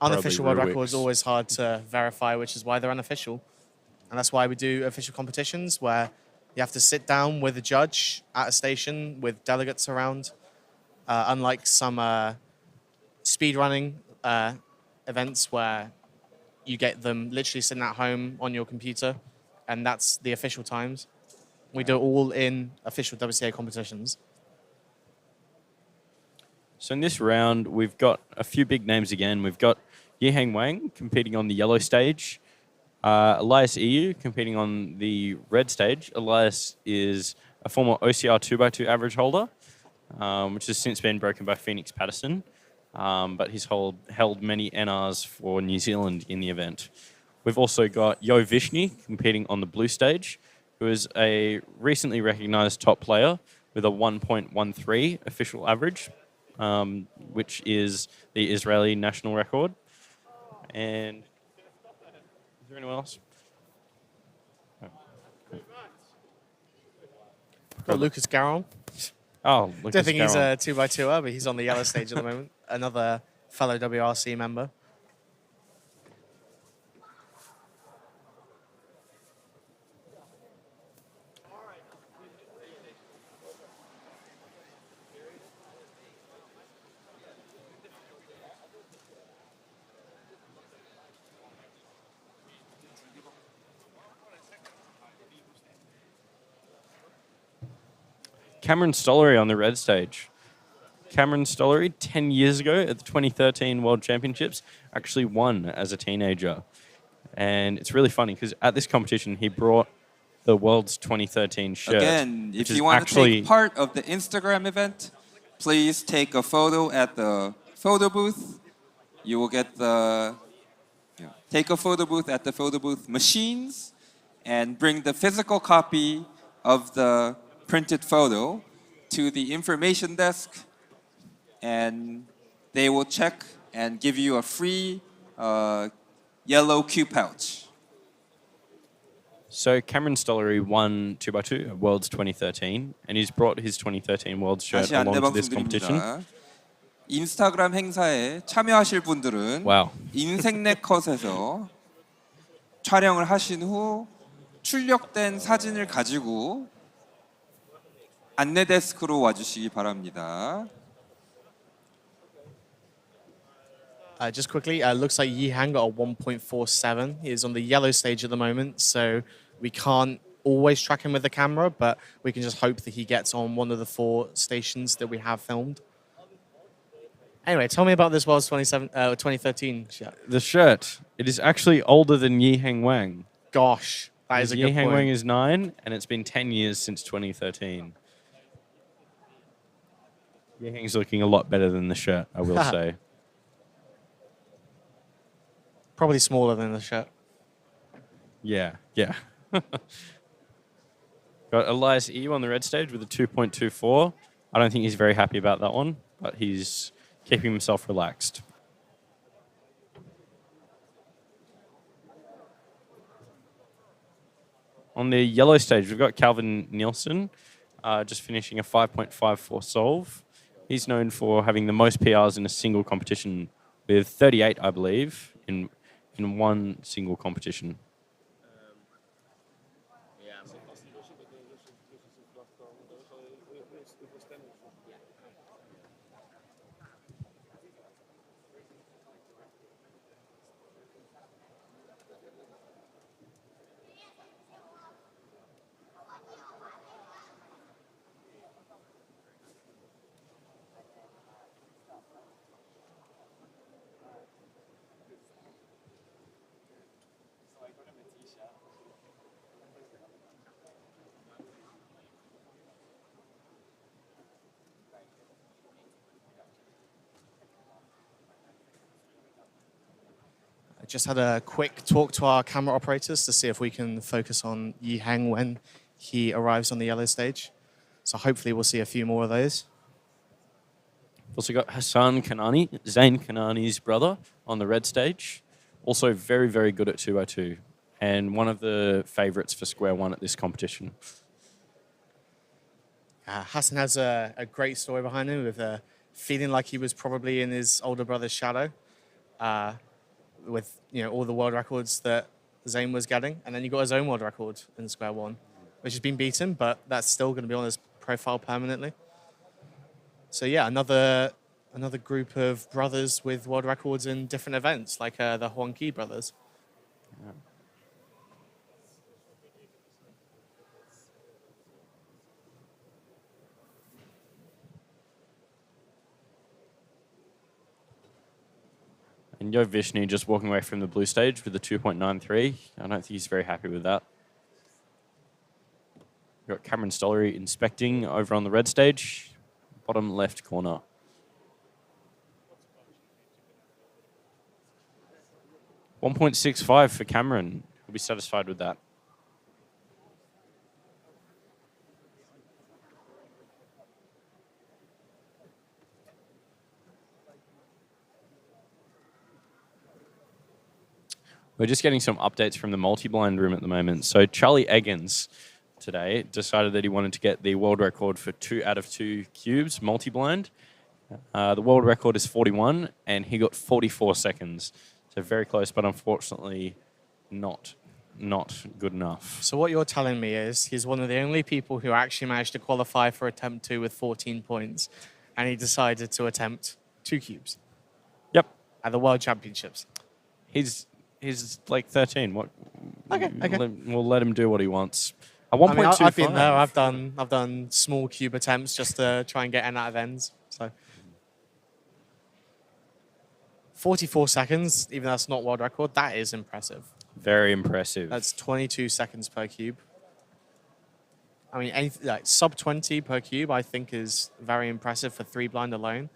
[SPEAKER 3] unofficial world
[SPEAKER 5] Rubik's.
[SPEAKER 3] records are always hard to verify, which is why they're unofficial. And that's why we do official competitions where you have to sit down with a judge at a station with delegates around, unlike some speedrunning events where you get them literally sitting at home on your computer, and that's the official times. We do it all in official WCA competitions.
[SPEAKER 5] So in this round, we've got a few big names again. We've got Yihang Wang competing on the yellow stage. Elias EU competing on the red stage. Elias is a former OCR 2x2 average holder, which has since been broken by Phoenix Patterson. But he's held many NRs for New Zealand in the event. We've also got Yo Vishny competing on the blue stage, who is a recently recognized top player with a 1.13 official average, which is the Israeli national record. And is there anyone else?
[SPEAKER 3] Got Lucas Garon.
[SPEAKER 5] Oh, Lucas
[SPEAKER 3] Don't think he's
[SPEAKER 5] Garon.
[SPEAKER 3] a 2x2er, but he's on the yellow stage at the moment. Another fellow WRC member.
[SPEAKER 5] Cameron Stollery on the red stage. Cameron Stollery, 10 years ago at the 2013 World Championships, actually won as a teenager. And it's really funny because at this competition, he brought the World's 2013 shirt.
[SPEAKER 1] Again,
[SPEAKER 5] which
[SPEAKER 1] if
[SPEAKER 5] is
[SPEAKER 1] you want to
[SPEAKER 5] actually
[SPEAKER 1] take part of the Instagram event, please take a photo at the photo booth. You will get take a photo booth at the photo booth machines and bring the physical copy of the printed photo to the information desk, and they will check and give you a free yellow Q pouch.
[SPEAKER 5] So Cameron Stollery won 2x2 at Worlds 2013, and he's brought his 2013 Worlds shirt
[SPEAKER 1] 다시 안내
[SPEAKER 5] along to this competition.
[SPEAKER 1] 방송드립니다. 인스타그램 행사에 참여하실 분들은
[SPEAKER 5] Wow.
[SPEAKER 1] 인생네컷에서 촬영을 하신 후 출력된 사진을 가지고 안내 데스크로 와주시기 바랍니다.
[SPEAKER 3] Just quickly, looks like Yihang got a 1.47. He is on the yellow stage at the moment, so we can't always track him with the camera, but we can just hope that he gets on one of the 4 stations that we have filmed. Anyway, tell me about this World's 2013 shirt.
[SPEAKER 5] The shirt, it is actually older than Yihang Wang.
[SPEAKER 3] Gosh, that is a good
[SPEAKER 5] Yihang
[SPEAKER 3] point.
[SPEAKER 5] Wang is 9, and it's been 10 years since 2013. Yehang's looking a lot better than the shirt, I will say.
[SPEAKER 3] Probably smaller than the shirt.
[SPEAKER 5] Yeah. Got Elias Yu on the red stage with a 2.24. I don't think he's very happy about that one, but he's keeping himself relaxed. On the yellow stage, we've got Calvin Nielsen, just finishing a 5.54 solve. He's known for having the most PRs in a single competition, with 38, I believe, in one single competition.
[SPEAKER 3] I just had a quick talk to our camera operators to see if we can focus on Yehang when he arrives on the yellow stage. So hopefully we'll see a few more of those.
[SPEAKER 5] We've also got Hassan Kanani, Zain Kanani's brother, on the red stage. Also very, very good at 2x2 and one of the favourites for square one at this competition.
[SPEAKER 3] Hassan has a great story behind him with feeling like he was probably in his older brother's shadow with all the world records that Zayn was getting. And then he got his own world record in square one, which has been beaten, but that's still going to be on his profile permanently. So yeah, another group of brothers with world records in different events, like the Hwang Ki brothers.
[SPEAKER 5] Yeah. And Yo Vishnu just walking away from the blue stage with a 2.93. I don't think he's very happy with that. We've got Cameron Stollery inspecting over on the red stage, bottom left corner. .65 for Cameron. He'll be satisfied with that. We're just getting some updates from the multi-blind room at the moment. So Charlie Eggins today decided that he wanted to get the world record for 2 out of 2 cubes multi-blind. The world record is 41, and he got 44 seconds. So very close, but unfortunately not good enough.
[SPEAKER 3] So what you're telling me is he's one of the only people who actually managed to qualify for attempt 2 with 14 points, and he decided to attempt 2 cubes.
[SPEAKER 5] Yep.
[SPEAKER 3] At the World Championships.
[SPEAKER 5] He's like 13. What?
[SPEAKER 3] Okay.
[SPEAKER 5] We'll let him do what he wants. A
[SPEAKER 3] I mean,
[SPEAKER 5] 1.25.
[SPEAKER 3] I've been there. I've done small cube attempts just to try and get N out of ends. So 44 seconds, even though that's not world record, that is impressive.
[SPEAKER 5] Very impressive.
[SPEAKER 3] That's 22 seconds per cube. I mean, like sub 20 per cube, I think is very impressive for 3 blind alone.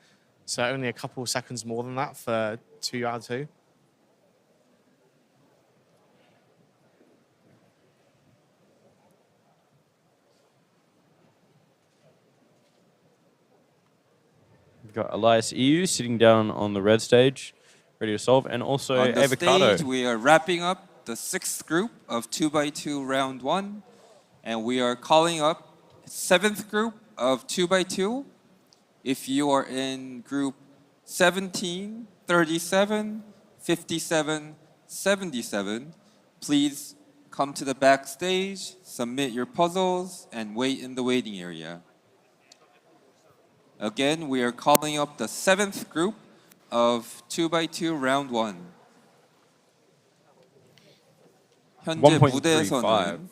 [SPEAKER 3] So only a couple seconds more than that for 2 out of 2.
[SPEAKER 5] We've got Elias EU sitting down on the red stage, ready to solve, and also
[SPEAKER 1] On the
[SPEAKER 5] Avocado.
[SPEAKER 1] stage, we are wrapping up the 6th group of 2x2 round 1, and we are calling up 7th group of 2x2. If you are in group 17, 37, 57, 77, please come to the backstage, submit your puzzles, and wait in the waiting area. Again, we are calling up the 7th group of 2x2 round 1. 현재
[SPEAKER 5] 1.35.
[SPEAKER 1] 무대에서는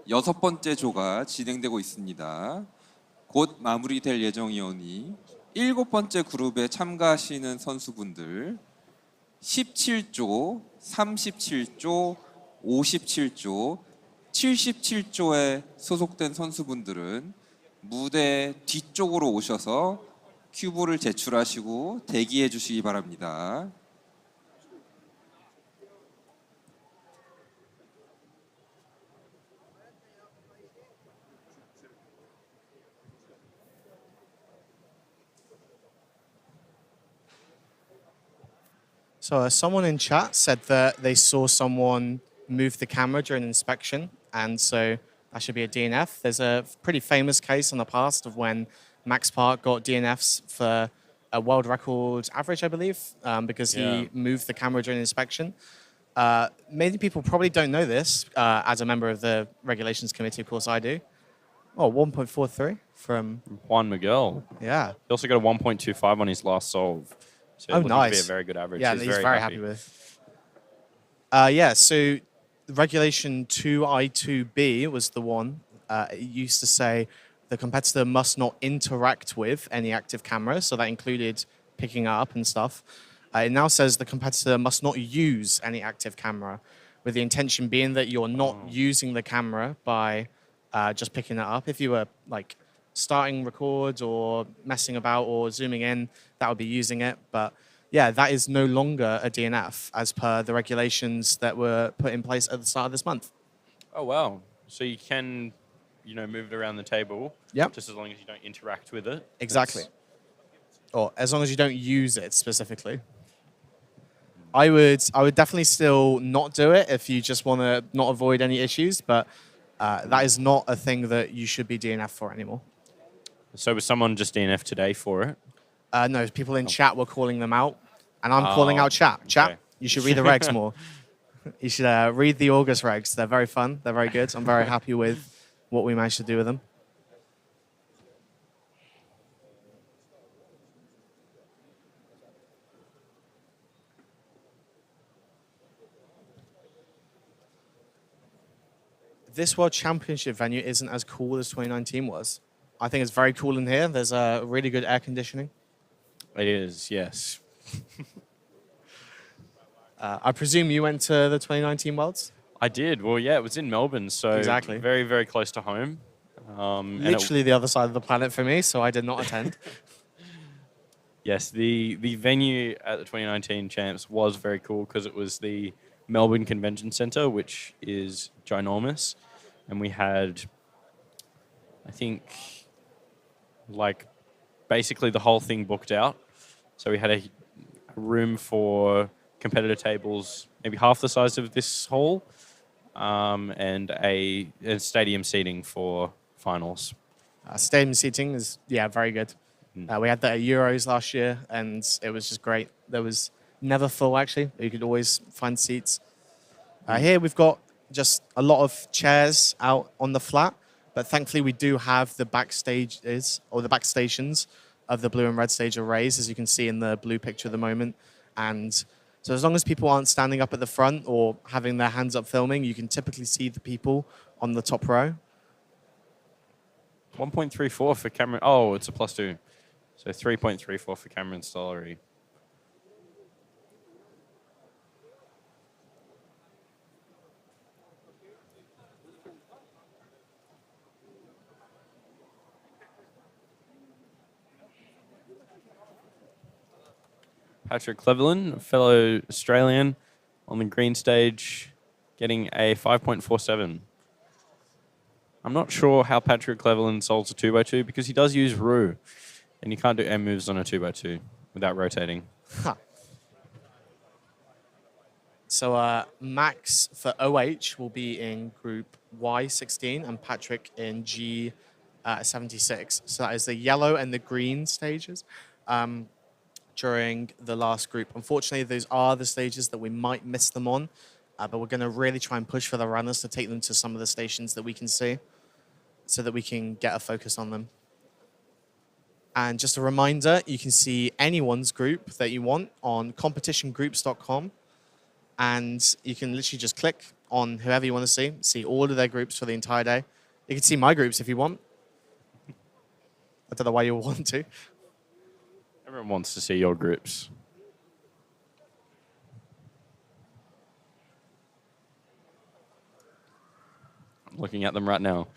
[SPEAKER 1] 6번째 조가 진행되고 있습니다. 곧 마무리될 예정이오니 7번째 그룹에 참가하시는 선수분들 17조, 37조, 57조, 77조에 소속된 선수분들은 무대 뒤쪽으로 오셔서 큐브를 제출하시고 대기해 주시기 바랍니다.
[SPEAKER 3] So someone in chat said that they saw someone move the camera during inspection, and so that should be a DNF. There's a pretty famous case in the past of when Max Park got DNFs for a world record average, I believe, because he moved the camera during inspection. Many people probably don't know this. As a member of the regulations committee, of course I do. Oh, 1.43 from
[SPEAKER 5] Juan Miguel.
[SPEAKER 3] yeah.
[SPEAKER 5] He also got a 1.25 on his last solve. So
[SPEAKER 3] Oh,
[SPEAKER 5] looking to
[SPEAKER 3] nice.
[SPEAKER 5] be a very good average.
[SPEAKER 3] Yeah, he's very happy with. Yeah, so regulation 2I2B was the one. It used to say the competitor must not interact with any active camera, so that included picking it up and stuff. It now says the competitor must not use any active camera, with the intention being that you're not using the camera by just picking it up. If you were like starting records or messing about or zooming in, that would be using it. But yeah, that is no longer a DNF as per the regulations that were put in place at the start of this month.
[SPEAKER 5] Oh, wow. So you can, move it around the table.
[SPEAKER 3] Yep.
[SPEAKER 5] Just as long as you don't interact with it.
[SPEAKER 3] Exactly. Or as long as you don't use it specifically. I would definitely still not do it if you just want to not avoid any issues, but that is not a thing that you should be DNF for anymore.
[SPEAKER 5] So was someone just DNF today for it?
[SPEAKER 3] No, people in chat were calling them out, and I'm calling out chat. Chat,
[SPEAKER 5] okay.
[SPEAKER 3] you should read the regs more. You should read the August regs. They're very fun. They're very good. I'm very happy with what we managed to do with them. This World Championship venue isn't as cool as 2019 was. I think it's very cool in here. There's really good air conditioning.
[SPEAKER 5] It is, yes.
[SPEAKER 3] I presume you went to the 2019 Worlds?
[SPEAKER 5] I did. Well, yeah, it was in Melbourne, so
[SPEAKER 3] Exactly.
[SPEAKER 5] very, very close to home.
[SPEAKER 3] Literally the other side of the planet for me, so I did not attend.
[SPEAKER 5] Yes, the venue at the 2019 Champs was very cool because it was the Melbourne Convention Centre, which is ginormous. And we had, I think, like basically the whole thing booked out. So we had a room for competitor tables, maybe half the size of this hall, and a stadium seating for finals.
[SPEAKER 3] Stadium seating is, very good. We had that at Euros last year, and it was just great. There was never full, actually. You could always find seats. Here we've got just a lot of chairs out on the flat, but thankfully we do have the backstages, or the back stations of the blue and red stage arrays, as you can see in the blue picture at the moment. And so as long as people aren't standing up at the front or having their hands up filming, you can typically see the people on the top row.
[SPEAKER 5] 1.34 for camera. Oh, it's a +2. So 3.34 for Cameron Stollery. Patrick Cleveland, a fellow Australian, on the green stage, getting a 5.47. I'm not sure how Patrick Cleveland solves a 2x2 because he does use Ru, and you can't do M moves on a 2x2 without rotating.
[SPEAKER 3] Huh. So Max for OH will be in group Y16 and Patrick in G76. So that is the yellow and the green stages during the last group. Unfortunately, those are the stages that we might miss them on, but we're going to really try and push for the runners to take them to some of the stations that we can see so that we can get a focus on them. And just a reminder, you can see anyone's group that you want on competitiongroups.com. And you can literally just click on whoever you want to see all of their groups for the entire day. You can see my groups if you want. I don't know why you want to.
[SPEAKER 5] Everyone wants to see your groups. I'm looking at them right now,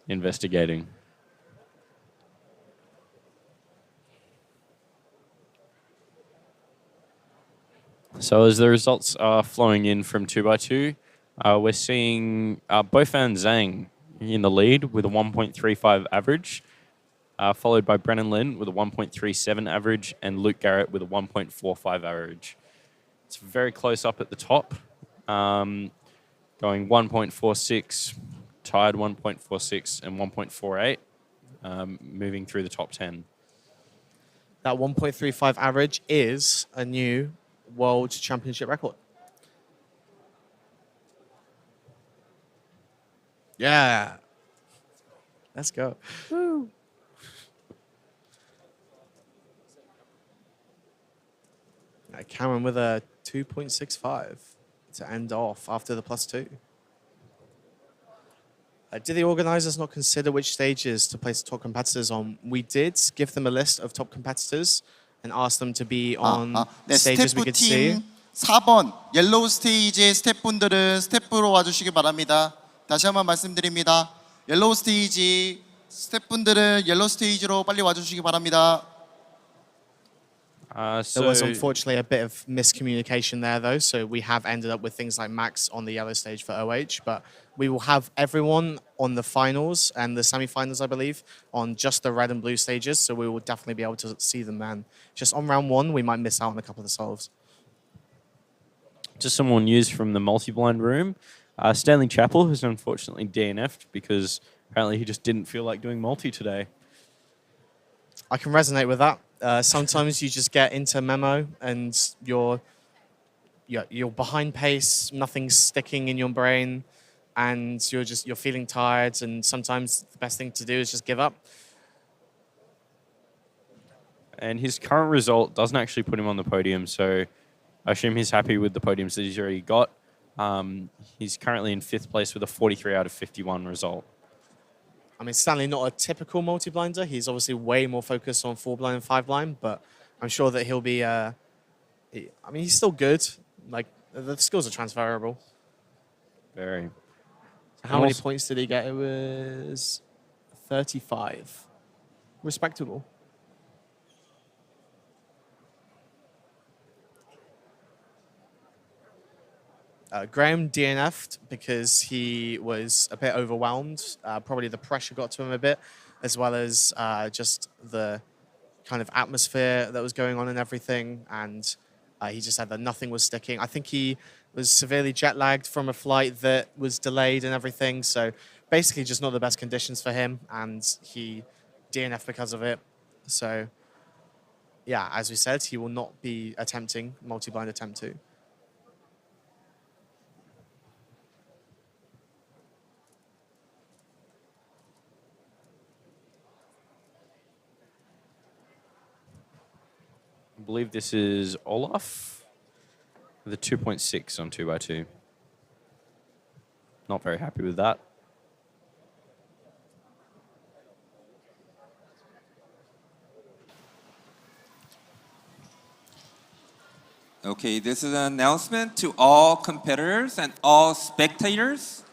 [SPEAKER 5] investigating. So as the results are flowing in from 2x2, we're seeing Bofan and Zhang in the lead with a 1.35 average, followed by Brennan Lin with a 1.37 average and Luke Garrett with a 1.45 average. It's very close up at the top, going 1.46, tied 1.46 and 1.48, moving through the top 10.
[SPEAKER 3] That 1.35 average is a new World Championship record. Yeah. Let's go. Woo. Cameron with a 2.65 to end off after the +2. Did the organizers not consider which stages to place top competitors on? We did give them a list of top competitors and asked them to be on
[SPEAKER 7] 네,
[SPEAKER 3] stages we could see.
[SPEAKER 7] 스태프팀 4번 옐로우 스테이지의 스태프분들은 스태프로 와주시기 바랍니다. 다시 한번 말씀드립니다. 옐로우 스테이지 스태프분들은 옐로우 스테이지로 빨리 와주시기 바랍니다.
[SPEAKER 3] There was unfortunately a bit of miscommunication there, though, so we have ended up with things like Max on the yellow stage for OH, but we will have everyone on the finals and the semi-finals, I believe, on just the red and blue stages, so we will definitely be able to see them then. Just on round one, we might miss out on a couple of the solves.
[SPEAKER 5] Just some more news from the multi-blind room. Stanley Chappell has unfortunately DNF'd because apparently he just didn't feel like doing multi today.
[SPEAKER 3] I can resonate with that. Sometimes you just get into memo and you're behind pace, nothing's sticking in your brain, and you're feeling tired. And sometimes the best thing to do is just give up.
[SPEAKER 5] And his current result doesn't actually put him on the podium, so I assume he's happy with the podiums that he's already got. He's currently in 5th place with a 43 out of 51 result.
[SPEAKER 3] I mean, Stanley, not a typical multi-blinder. He's obviously way more focused on 4-blind and 5-blind, but I'm sure that he'll be... I mean, he's still good. Like, the skills are transferable.
[SPEAKER 5] Very.
[SPEAKER 3] How many points did he get? It was 35. Respectable. Graham DNF'd because he was a bit overwhelmed. Probably the pressure got to him a bit, as well as just the kind of atmosphere that was going on and everything. And he just said that nothing was sticking. I think he was severely jet lagged from a flight that was delayed and everything. So basically just not the best conditions for him. And he DNF'd because of it. So yeah, as we said, he will not be attempting multi-blind attempt 2.
[SPEAKER 5] I believe this is Olaf with a 2.6 on 2x2. Not very happy with that.
[SPEAKER 1] Okay, this is an announcement to all competitors and all spectators.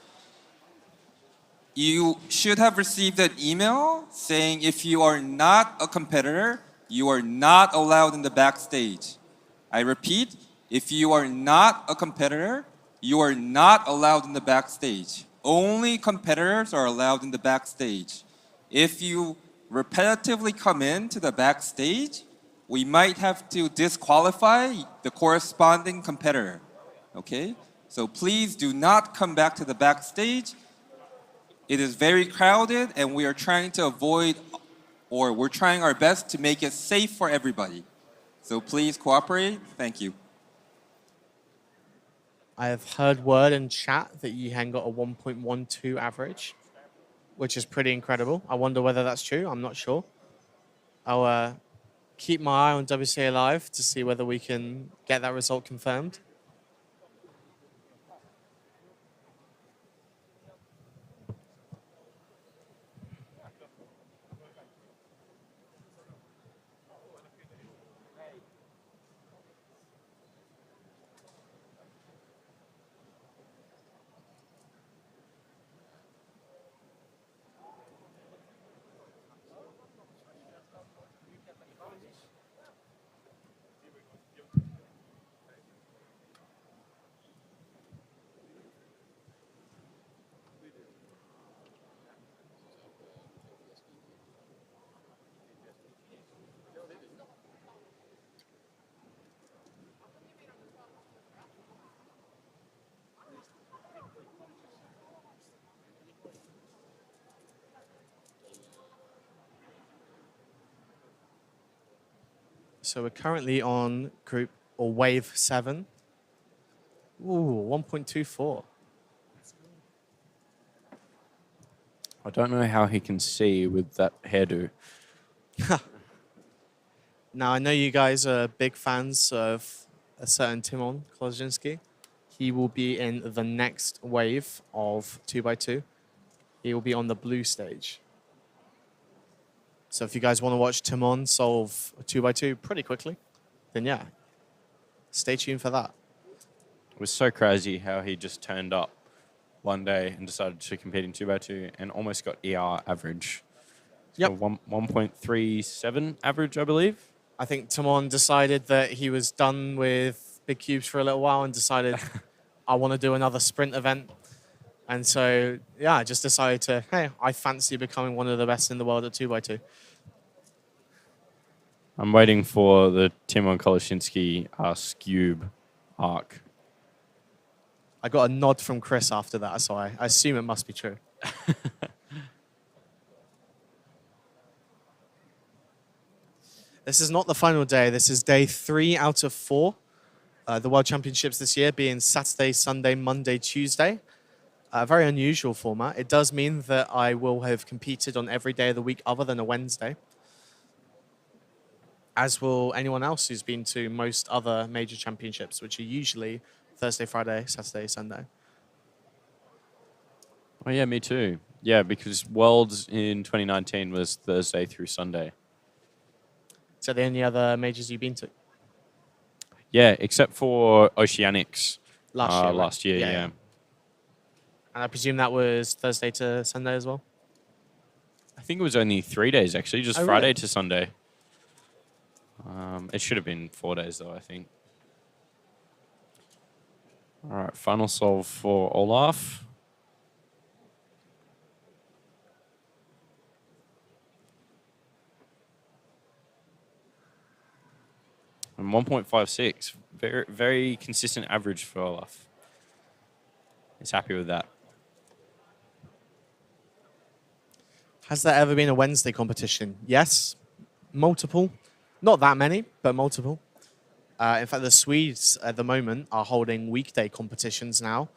[SPEAKER 1] You should have received an email saying if you are not a competitor, you are not allowed in the backstage. I repeat, if you are not a competitor, you are not allowed in the backstage. Only competitors are allowed in the backstage. If you repetitively come into the backstage, we might have to disqualify the corresponding competitor. Okay? So please do not come back to the backstage. It is very crowded and we are trying to avoid, or we're trying our best to make it safe for everybody. So please cooperate. Thank you.
[SPEAKER 3] I have heard word in chat that Yihan got a 1.12 average, which is pretty incredible. I wonder whether that's true. I'm not sure. I'll keep my eye on WCA Live to see whether we can get that result confirmed. So we're currently on group or wave 7. Ooh, 1.24.
[SPEAKER 5] I don't know how he can see with that hairdo.
[SPEAKER 3] Now, I know you guys are big fans of a certain Timon Kozhinski. He will be in the next wave of 2x2. He will be on the blue stage. So if you guys want to watch Timon solve a 2x2 pretty quickly, then yeah, stay tuned for that.
[SPEAKER 5] It was so crazy how he just turned up one day and decided to compete in 2x2 and almost got ER average. So
[SPEAKER 3] Yep.
[SPEAKER 5] 1.37 average, I believe.
[SPEAKER 3] I think Timon decided that he was done with big cubes for a little while and decided, I want to do another sprint event. And so, yeah, I just decided to, hey, I fancy becoming one of the best in the world at 2x2.
[SPEAKER 5] I'm waiting for the Timon Koleshinsky Skube arc.
[SPEAKER 3] I got a nod from Chris after that, so I assume it must be true. This is not the final day. This is day 3 out of 4. The World Championships this year being Saturday, Sunday, Monday, Tuesday. A very unusual format. It does mean that I will have competed on every day of the week other than a Wednesday, as will anyone else who's been to most other major championships, which are usually Thursday, Friday, Saturday, Sunday.
[SPEAKER 5] Oh, yeah, me too. Yeah, because Worlds in 2019 was Thursday through Sunday.
[SPEAKER 3] So the only other majors you've been to?
[SPEAKER 5] Yeah, except for Oceanics
[SPEAKER 3] Last year, right?
[SPEAKER 5] last year, yeah.
[SPEAKER 3] And I presume that was Thursday to Sunday as well?
[SPEAKER 5] I think it was only 3 days, actually, just
[SPEAKER 3] Oh,
[SPEAKER 5] Friday
[SPEAKER 3] really?
[SPEAKER 5] to Sunday. It should have been 4 days, though, I think. All right, final solve for Olaf. And 1.56, very, very consistent average for Olaf. He's happy with that.
[SPEAKER 3] Has there ever been a Wednesday competition? Yes. Multiple. Not that many, but multiple. In fact, the Swedes at the moment are holding weekday competitions now,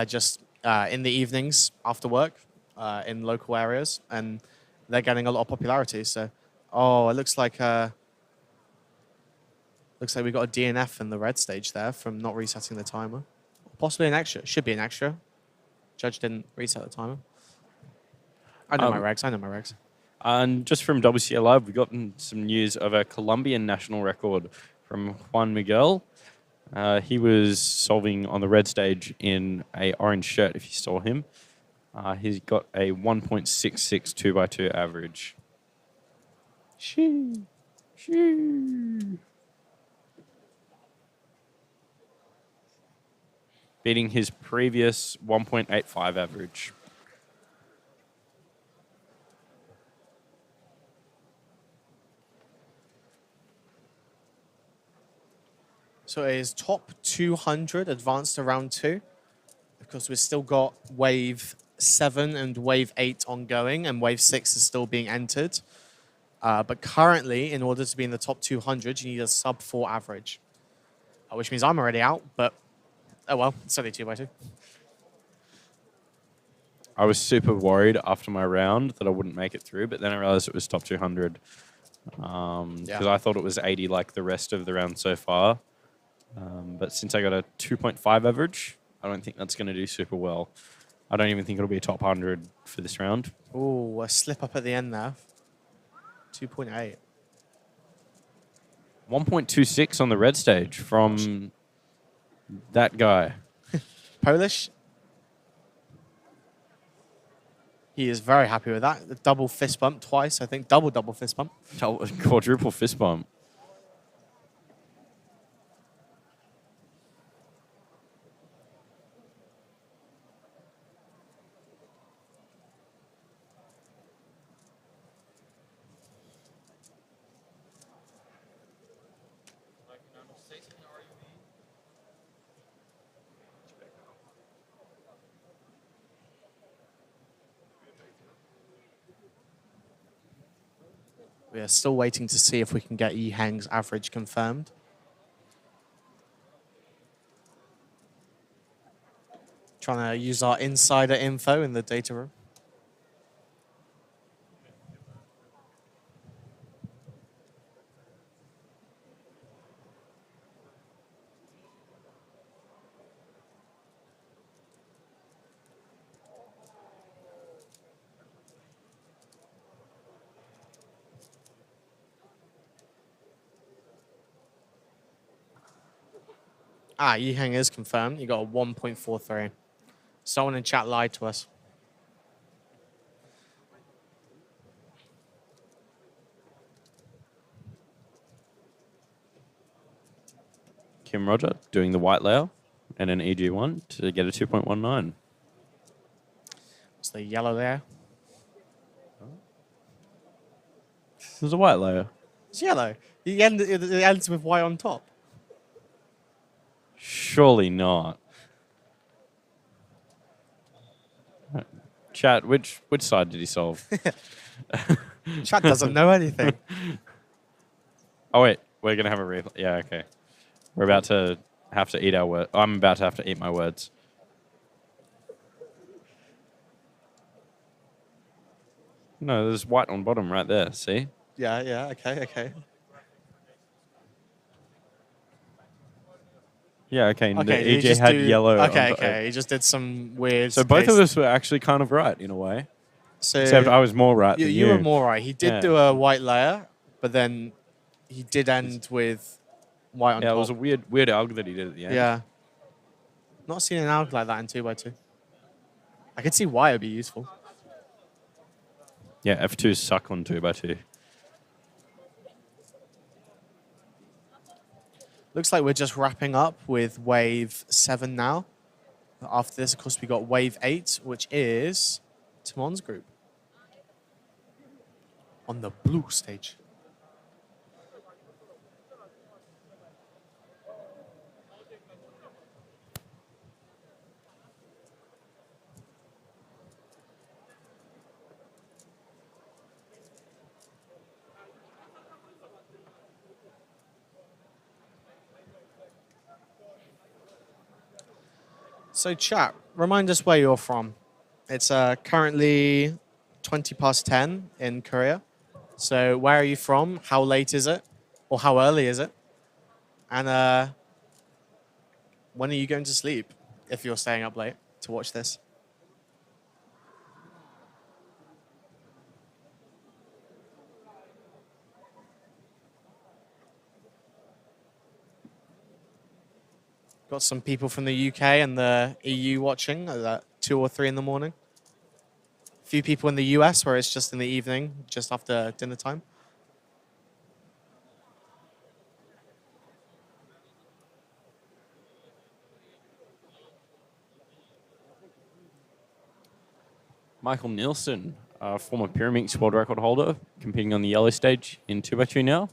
[SPEAKER 3] just in the evenings after work in local areas, and they're getting a lot of popularity. So, oh, it looks like we got a DNF in the red stage there from not resetting the timer. Possibly an extra. Should be an extra. Judge didn't reset the timer. I know my regs.
[SPEAKER 5] And just from WCA Live, we've gotten some news of a Colombian national record from Juan Miguel. He was solving on the red stage in a orange shirt, if you saw him. He's got a 1.66 2x2 average. Shoo. Beating his previous 1.85 average.
[SPEAKER 3] So it is top 200 advanced to round 2. Of course, we've still got wave 7 and wave 8 ongoing, and wave 6 is still being entered. But currently, in order to be in the top 200, you need a sub 4 average, which means I'm already out, but oh well, it's only 2x2.
[SPEAKER 5] I was super worried after my round that I wouldn't make it through, but then I realized it was top 200. Because I thought it was 80 like the rest of the round so far. But since I got a 2.5 average, I don't think that's going to do super well. I don't even think it'll be a top 100 for this round.
[SPEAKER 3] Oh, a slip up at the end there. 2.8.
[SPEAKER 5] 1.26 on the red stage from that guy.
[SPEAKER 3] Polish. He is very happy with that. The double fist bump twice, I think. Double fist bump.
[SPEAKER 5] Quadruple fist bump.
[SPEAKER 3] We are still waiting to see if we can get Yi Heng's average confirmed. Trying to use our insider info in the data room. Yi Heng is confirmed. You got a 1.43. Someone in chat lied to us.
[SPEAKER 5] Kim Roger doing the white layer and an EG1 to get a 2.19.
[SPEAKER 3] It's the yellow there.
[SPEAKER 5] This is a white layer.
[SPEAKER 3] It's yellow. It ends with white on top.
[SPEAKER 5] Surely not. Chat, which side did he solve?
[SPEAKER 3] Chat doesn't know anything.
[SPEAKER 5] Oh wait, we're gonna have a replay. Yeah, okay. We're about to have to eat our word. I'm about to have to eat my words. No, there's white on bottom right there. See?
[SPEAKER 3] Yeah, okay.
[SPEAKER 5] Yeah, okay.
[SPEAKER 3] Okay,
[SPEAKER 5] The
[SPEAKER 3] did he
[SPEAKER 5] EJ
[SPEAKER 3] just
[SPEAKER 5] had
[SPEAKER 3] do-
[SPEAKER 5] yellow.
[SPEAKER 3] Okay. He just did some weird.
[SPEAKER 5] So both
[SPEAKER 3] case-
[SPEAKER 5] of us were actually kind of right in a way.
[SPEAKER 3] So
[SPEAKER 5] Except I was more right than
[SPEAKER 3] you were more right. He did
[SPEAKER 5] Yeah.
[SPEAKER 3] do a white layer, but then he did end with white on
[SPEAKER 5] Yeah,
[SPEAKER 3] top.
[SPEAKER 5] it was a weird alg that he did at the end.
[SPEAKER 3] Yeah. Not seen an alg like that in 2x2. I could see why it'd be useful.
[SPEAKER 5] Yeah, F2s suck on 2x2.
[SPEAKER 3] Looks like we're just wrapping up with wave 7 now. After this, of course, we got wave 8, which is Timon's group. On the blue stage. So chat, remind us where you're from. It's currently 20 past 10 in Korea. So where are you from? How late is it? Or how early is it? And when are you going to sleep if you're staying up late to watch this? Got some people from the UK and the EU watching at 2 or 3 in the morning. A few people in the US where it's just in the evening, just after dinner time.
[SPEAKER 5] Michael Nielsen, former Pyramix world record holder, competing on the yellow stage in 2x2 now.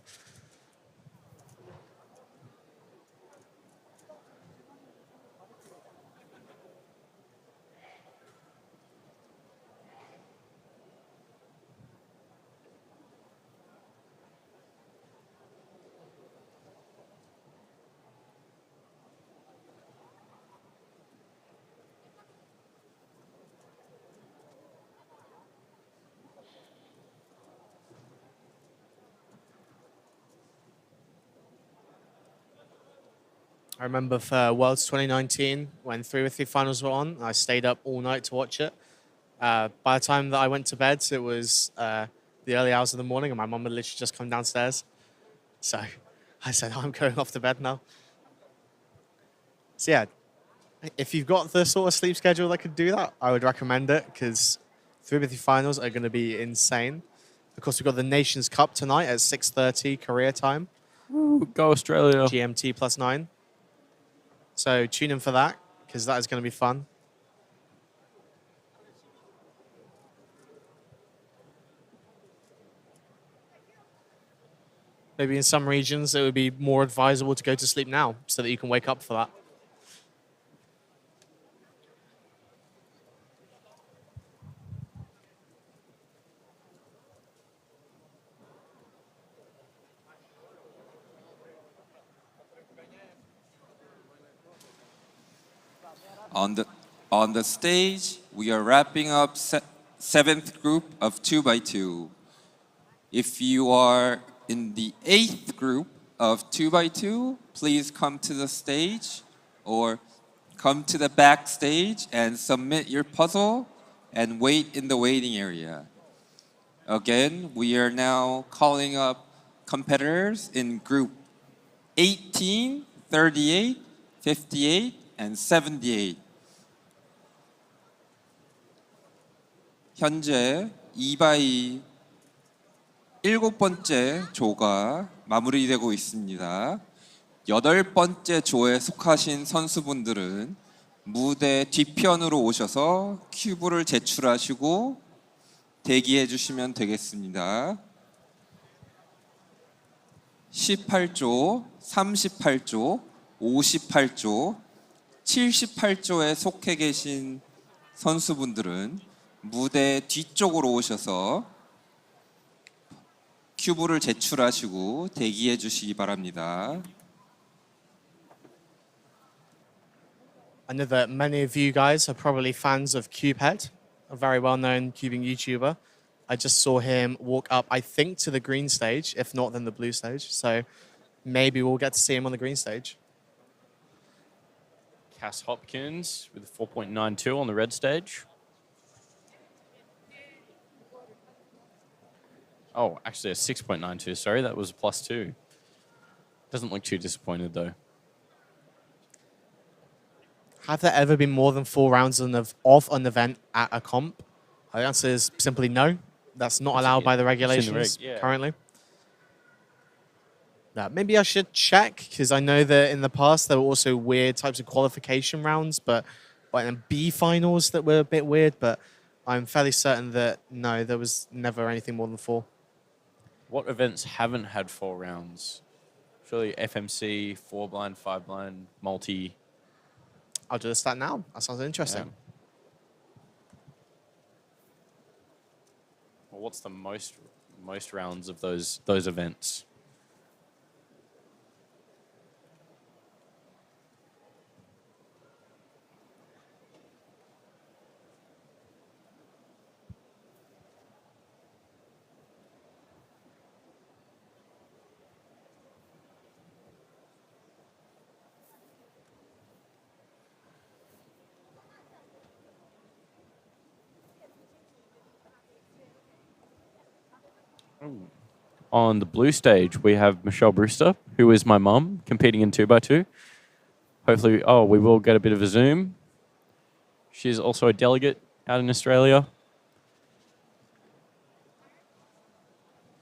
[SPEAKER 3] I remember for Worlds 2019, when 3v3 finals were on, I stayed up all night to watch it. By the time that I went to bed, it was the early hours of the morning, and my mum had literally just come downstairs. So I said, I'm going off to bed now. So yeah, if you've got the sort of sleep schedule that could do that, I would recommend it, because 3v3 finals are going to be insane. Of course, we've got the Nations Cup tonight at 6:30 Korea time.
[SPEAKER 5] Ooh, go Australia.
[SPEAKER 3] GMT +9. So tune in for that, because that is going to be fun. Maybe in some regions it would be more advisable to go to sleep now so that you can wake up for that.
[SPEAKER 1] On the stage, we are wrapping up seventh group of 2x2. If you are in the eighth group of 2x2, please come to the stage or come to the backstage and submit your puzzle and wait in the waiting area. Again, we are now calling up competitors in group 18, 38, 58, and 78. 현재 2x2 일곱 번째 조가 마무리되고 있습니다. 여덟 번째 조에 속하신 선수분들은 무대 뒤편으로 오셔서 큐브를 제출하시고 대기해 주시면 되겠습니다. 18조, 38조, 58조, 78조에 속해 계신 선수분들은 무대 뒤쪽으로 오셔서 큐브를 제출하시고 대기해 주시기 바랍니다.
[SPEAKER 3] I know that many of you guys are probably fans of Cubehead, a very well-known cubing YouTuber. I just saw him walk up, I think, to the green stage, if not then the blue stage. So maybe we'll get to see him on the green stage.
[SPEAKER 5] Cass Hopkins with a 4.92 on the red stage. Oh, actually a 6.92. Sorry, that was a +2. Doesn't look too disappointed though.
[SPEAKER 3] Have there ever been more than 4 rounds of an event at a comp? The answer is simply no. That's not allowed by the regulations currently. Now, maybe I should check, because I know that in the past there were also weird types of qualification rounds, but in B finals that were a bit weird, but I'm fairly certain that no, there was never anything more than 4.
[SPEAKER 5] What events haven't had 4 rounds? Surely FMC, 4 blind, 5 blind, multi.
[SPEAKER 3] I'll do the stat now. That sounds interesting.
[SPEAKER 5] Yeah. Well, what's the most rounds of those events? On the blue stage, we have Michelle Brewster, who is my mum, competing in 2x2. Hopefully, we will get a bit of a zoom. She's also a delegate out in Australia.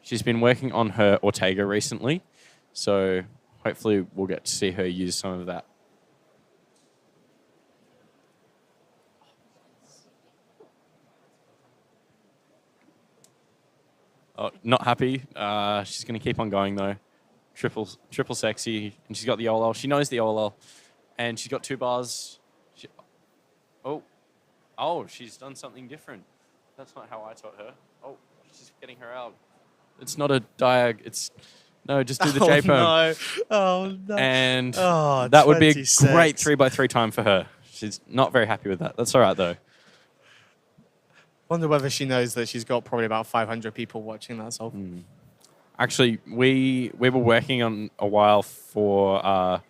[SPEAKER 5] She's been working on her Ortega recently, so hopefully we'll get to see her use some of that. Oh, not happy. She's going to keep on going, though. Triple sexy. And she's got the OLL. She knows the OLL. And she's got 2 bars. She's done something different. That's not how I taught her. Oh, she's getting her out. It's not a diag. No, just do the J-perm.
[SPEAKER 3] No. Oh, no.
[SPEAKER 5] And
[SPEAKER 3] that
[SPEAKER 5] would be a
[SPEAKER 3] 26.
[SPEAKER 5] great 3x3 time for her. She's not very happy with that. That's all right, though.
[SPEAKER 3] Wonder whether she knows that she's got probably about 500 people watching that solve.
[SPEAKER 5] Actually, we were working on a while for a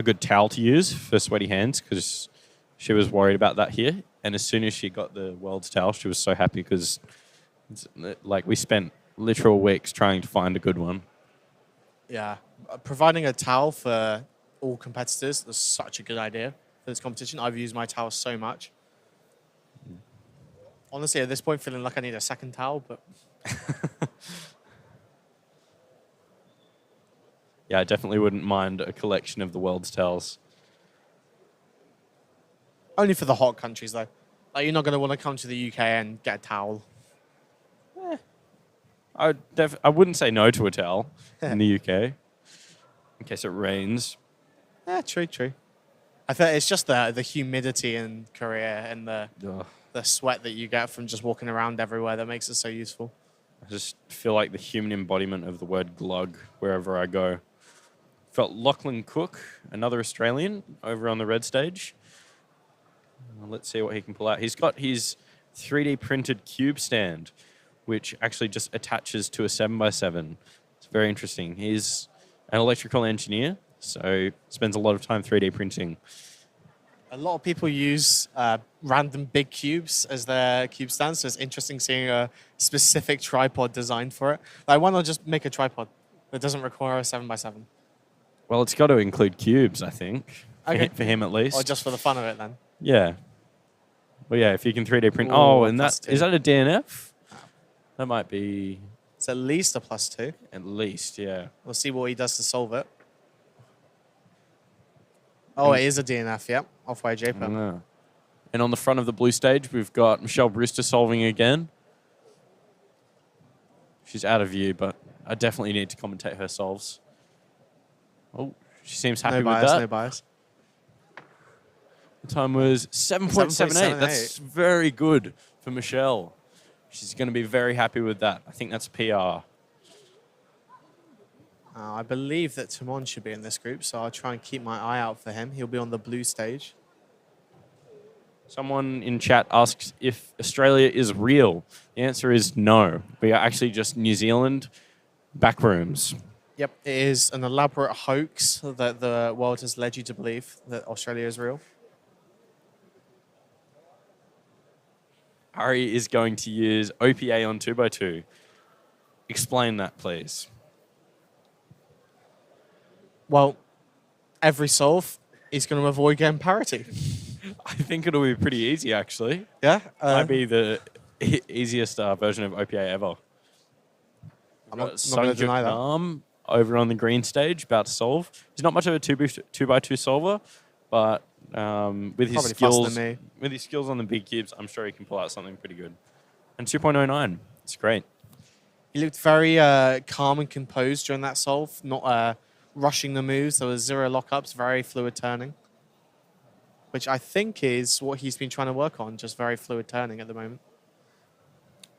[SPEAKER 5] good towel to use for sweaty hands, because she was worried about that here. And as soon as she got the world's towel, she was so happy, because we spent literal weeks trying to find a good one.
[SPEAKER 3] Yeah. Providing a towel for all competitors was such a good idea for this competition. I've used my towel so much. Honestly, at this point, feeling like I need a second towel, but...
[SPEAKER 5] Yeah, I definitely wouldn't mind a collection of the world's towels.
[SPEAKER 3] Only for the hot countries, though. You're not going to want to come to the UK and get a towel.
[SPEAKER 5] I wouldn't say no to a towel in the UK, in case it rains.
[SPEAKER 3] Yeah, true. I think it's just the humidity in Korea and the sweat that you get from just walking around everywhere that makes it so useful.
[SPEAKER 5] I just feel like the human embodiment of the word glug wherever I go. Felt Lachlan Cook, another Australian, over on the red stage. Let's see what he can pull out. He's got his 3D printed cube stand, which actually just attaches to a 7x7. It's very interesting. He's an electrical engineer, so spends a lot of time 3D printing.
[SPEAKER 3] A lot of people use random big cubes as their cube stands, so it's interesting seeing a specific tripod designed for it. Like, why not just make a tripod that doesn't require a 7x7?
[SPEAKER 5] Well, it's got to include cubes, I think,
[SPEAKER 3] Okay.
[SPEAKER 5] for him at least.
[SPEAKER 3] Or just for the fun of it, then?
[SPEAKER 5] Yeah. Well, yeah, if you can 3D print.
[SPEAKER 3] Ooh,
[SPEAKER 5] Oh, and
[SPEAKER 3] plus
[SPEAKER 5] that is
[SPEAKER 3] two.
[SPEAKER 5] that a DNF? That might be
[SPEAKER 3] It's at least a +2.
[SPEAKER 5] at least, yeah.
[SPEAKER 3] We'll see what he does to solve it. Oh, it is a DNF, yep. Off-white JPEG.
[SPEAKER 5] Yeah. And on the front of the blue stage, we've got Michelle Brewster solving again. She's out of view, but I definitely need to commentate her solves. Oh, she seems happy
[SPEAKER 3] No
[SPEAKER 5] with
[SPEAKER 3] bias,
[SPEAKER 5] that.
[SPEAKER 3] no bias.
[SPEAKER 5] The time was 7.78. That's very good for Michelle. She's going to be very happy with that. I think that's PR.
[SPEAKER 3] I believe that Timon should be in this group, so I'll try and keep my eye out for him. He'll be on the blue stage.
[SPEAKER 5] Someone in chat asks if Australia is real. The answer is no. We are actually just New Zealand backrooms.
[SPEAKER 3] Yep, it is an elaborate hoax that the world has led you to believe that Australia is real.
[SPEAKER 5] Ari is going to use OPA on 2x2. Explain that, please.
[SPEAKER 3] Well, every solve is going to avoid getting parity.
[SPEAKER 5] I think it'll be pretty easy, actually.
[SPEAKER 3] Yeah?
[SPEAKER 5] Might be the easiest version of OPA ever.
[SPEAKER 3] I'm not going to deny that.
[SPEAKER 5] Over on the green stage, about to solve. He's not much of a 2x2 solver, but with his
[SPEAKER 3] Probably faster
[SPEAKER 5] skills,
[SPEAKER 3] than me.
[SPEAKER 5] with his skills on the big cubes, I'm sure he can pull out something pretty good. And 2.09, it's great.
[SPEAKER 3] He looked very calm and composed during that solve, not rushing the moves. There was 0 lockups, very fluid turning, which I think is what he's been trying to work on, just very fluid turning at the moment.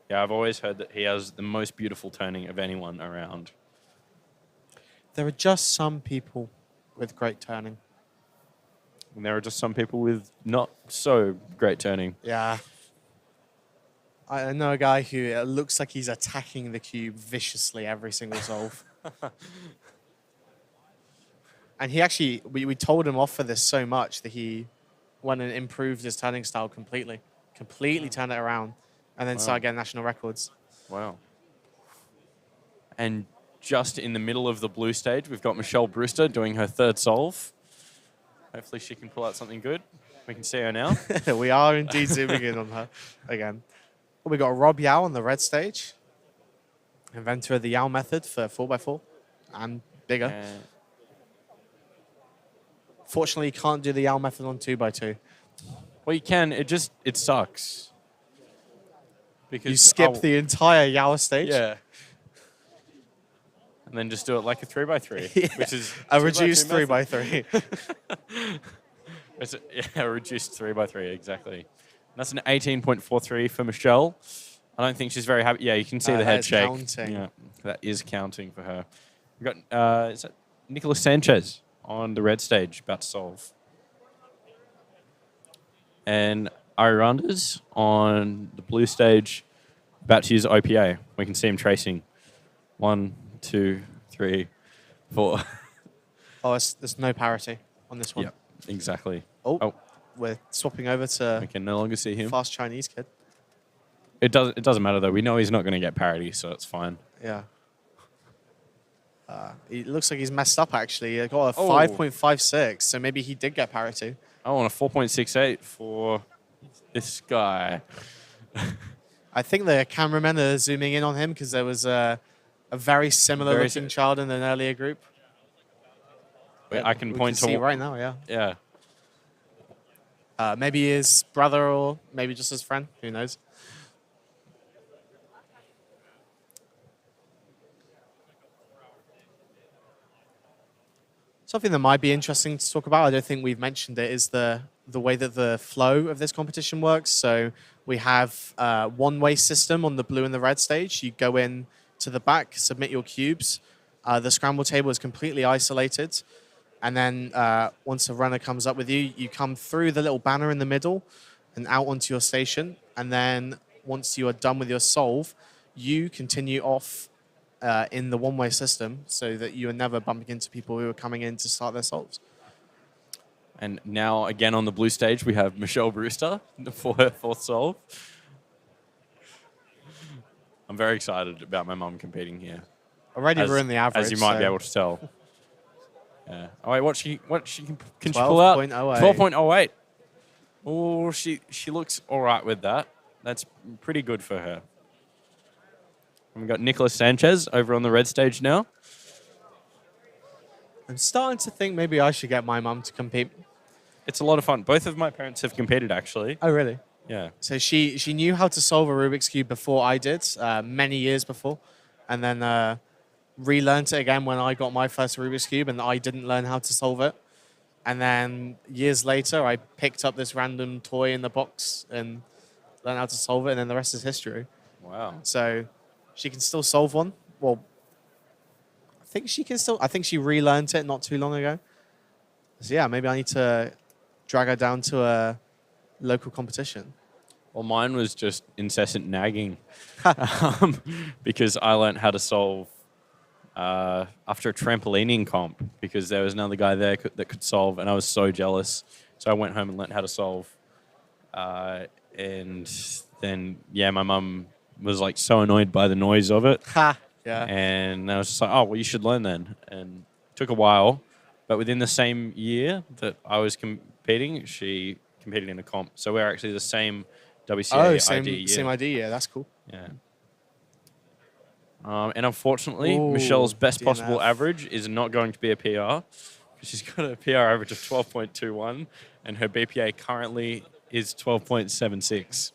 [SPEAKER 5] Yeah, I've always heard that he has the most beautiful turning of anyone around.
[SPEAKER 3] There are just some people with great turning.
[SPEAKER 5] And there are just some people with not so great turning.
[SPEAKER 3] Yeah. I know a guy who looks like he's attacking the cube viciously every single solve. And he actually, we told him off for this so much that he went and improved his turning style completely. Completely turned it around and then started getting national records.
[SPEAKER 5] Wow. And just in the middle of the blue stage, we've got Michelle Brewster doing her third solve. Hopefully she can pull out something good. We can see her now.
[SPEAKER 3] We are indeed zooming in on her again. Well, we got Rob Yao on the red stage. Inventor of the Yao method for 4x4 and bigger. Fortunately, you can't do the Yao method on 2x2.
[SPEAKER 5] Well, you can. It sucks. Because
[SPEAKER 3] You skip the entire Yao stage.
[SPEAKER 5] Yeah. And then just do it like a 3x3, which is
[SPEAKER 3] A
[SPEAKER 5] 2x2
[SPEAKER 3] reduced
[SPEAKER 5] method.
[SPEAKER 3] 3x3.
[SPEAKER 5] A reduced 3x3, exactly. And that's an 18.43 for Michelle. I don't think she's very happy. Yeah, you can see the
[SPEAKER 3] that
[SPEAKER 5] head
[SPEAKER 3] is
[SPEAKER 5] shake.
[SPEAKER 3] counting.
[SPEAKER 5] Yeah, that is counting for her. We've got is that Nicolas Sanchez on the red stage, about to solve. And Ari Randers on the blue stage, about to use OPA. We can see him tracing. 1, 2, 3, 4.
[SPEAKER 3] Oh, there's no parity on this one.
[SPEAKER 5] Yep, exactly.
[SPEAKER 3] Oh, we're swapping over to
[SPEAKER 5] We can no longer see him.
[SPEAKER 3] fast Chinese kid.
[SPEAKER 5] It doesn't matter though. We know he's not going to get parity, so it's fine.
[SPEAKER 3] Yeah. It looks like he's messed up, actually. He got a
[SPEAKER 5] Oh.
[SPEAKER 3] 5.56, so maybe he did get parity.
[SPEAKER 5] Oh, and a 4.68 for this guy.
[SPEAKER 3] I think the cameramen are zooming in on him because there was a very similar
[SPEAKER 5] Very
[SPEAKER 3] looking child in an earlier group.
[SPEAKER 5] Wait, I can
[SPEAKER 3] We
[SPEAKER 5] point
[SPEAKER 3] see
[SPEAKER 5] to
[SPEAKER 3] right now, yeah.
[SPEAKER 5] Yeah.
[SPEAKER 3] Maybe his brother or maybe just his friend. Who knows? Something that might be interesting to talk about, I don't think we've mentioned it, is the way that the flow of this competition works. So we have a one-way system on the blue and the red stage. You go in to the back, submit your cubes. The scramble table is completely isolated. And then once a runner comes up with you, you come through the little banner in the middle and out onto your station. And then once you are done with your solve, you continue off in the one-way system so that you are never bumping into people who are coming in to start their solves.
[SPEAKER 5] And now, again, on the blue stage, we have Michelle Brewster for her fourth solve. I'm very excited about my mum competing here.
[SPEAKER 3] Already ruined the average.
[SPEAKER 5] As you might
[SPEAKER 3] so
[SPEAKER 5] be able to tell. Yeah. Oh, wait, can she pull out?
[SPEAKER 3] 12.08.
[SPEAKER 5] 12.08. Oh, she looks all right with that. That's pretty good for her. And we've got Nicholas Sanchez over on the red stage now.
[SPEAKER 3] I'm starting to think maybe I should get my mum to compete.
[SPEAKER 5] It's a lot of fun. Both of my parents have competed, actually.
[SPEAKER 3] Oh, really?
[SPEAKER 5] Yeah.
[SPEAKER 3] So she knew how to solve a Rubik's Cube before I did, many years before. And then relearned it again when I got my first Rubik's Cube and I didn't learn how to solve it. And then years later, I picked up this random toy in the box and learned how to solve it. And then the rest is history.
[SPEAKER 5] Wow.
[SPEAKER 3] So she can still solve one. Well, I think she relearned it not too long ago. So yeah, maybe I need to drag her down to a local competition.
[SPEAKER 5] Well, mine was just incessant nagging because I learned how to solve after a trampolining comp because there was another guy there that could solve, and I was so jealous. So I went home and learned how to solve. And then, yeah, my mum was like so annoyed by the noise of it.
[SPEAKER 3] Ha! Yeah.
[SPEAKER 5] And I was just like, oh, well, you should learn then. And it took a while. But within the same year that I was competing, she competed in a comp. So we're actually the same WCA ID year.
[SPEAKER 3] Same ID, yeah, that's cool.
[SPEAKER 5] Yeah. And unfortunately,
[SPEAKER 3] Ooh,
[SPEAKER 5] Michelle's best possible
[SPEAKER 3] DNF.
[SPEAKER 5] average is not going to be a PR. She's got a PR average of 12.21, and her BPA currently is 12.76.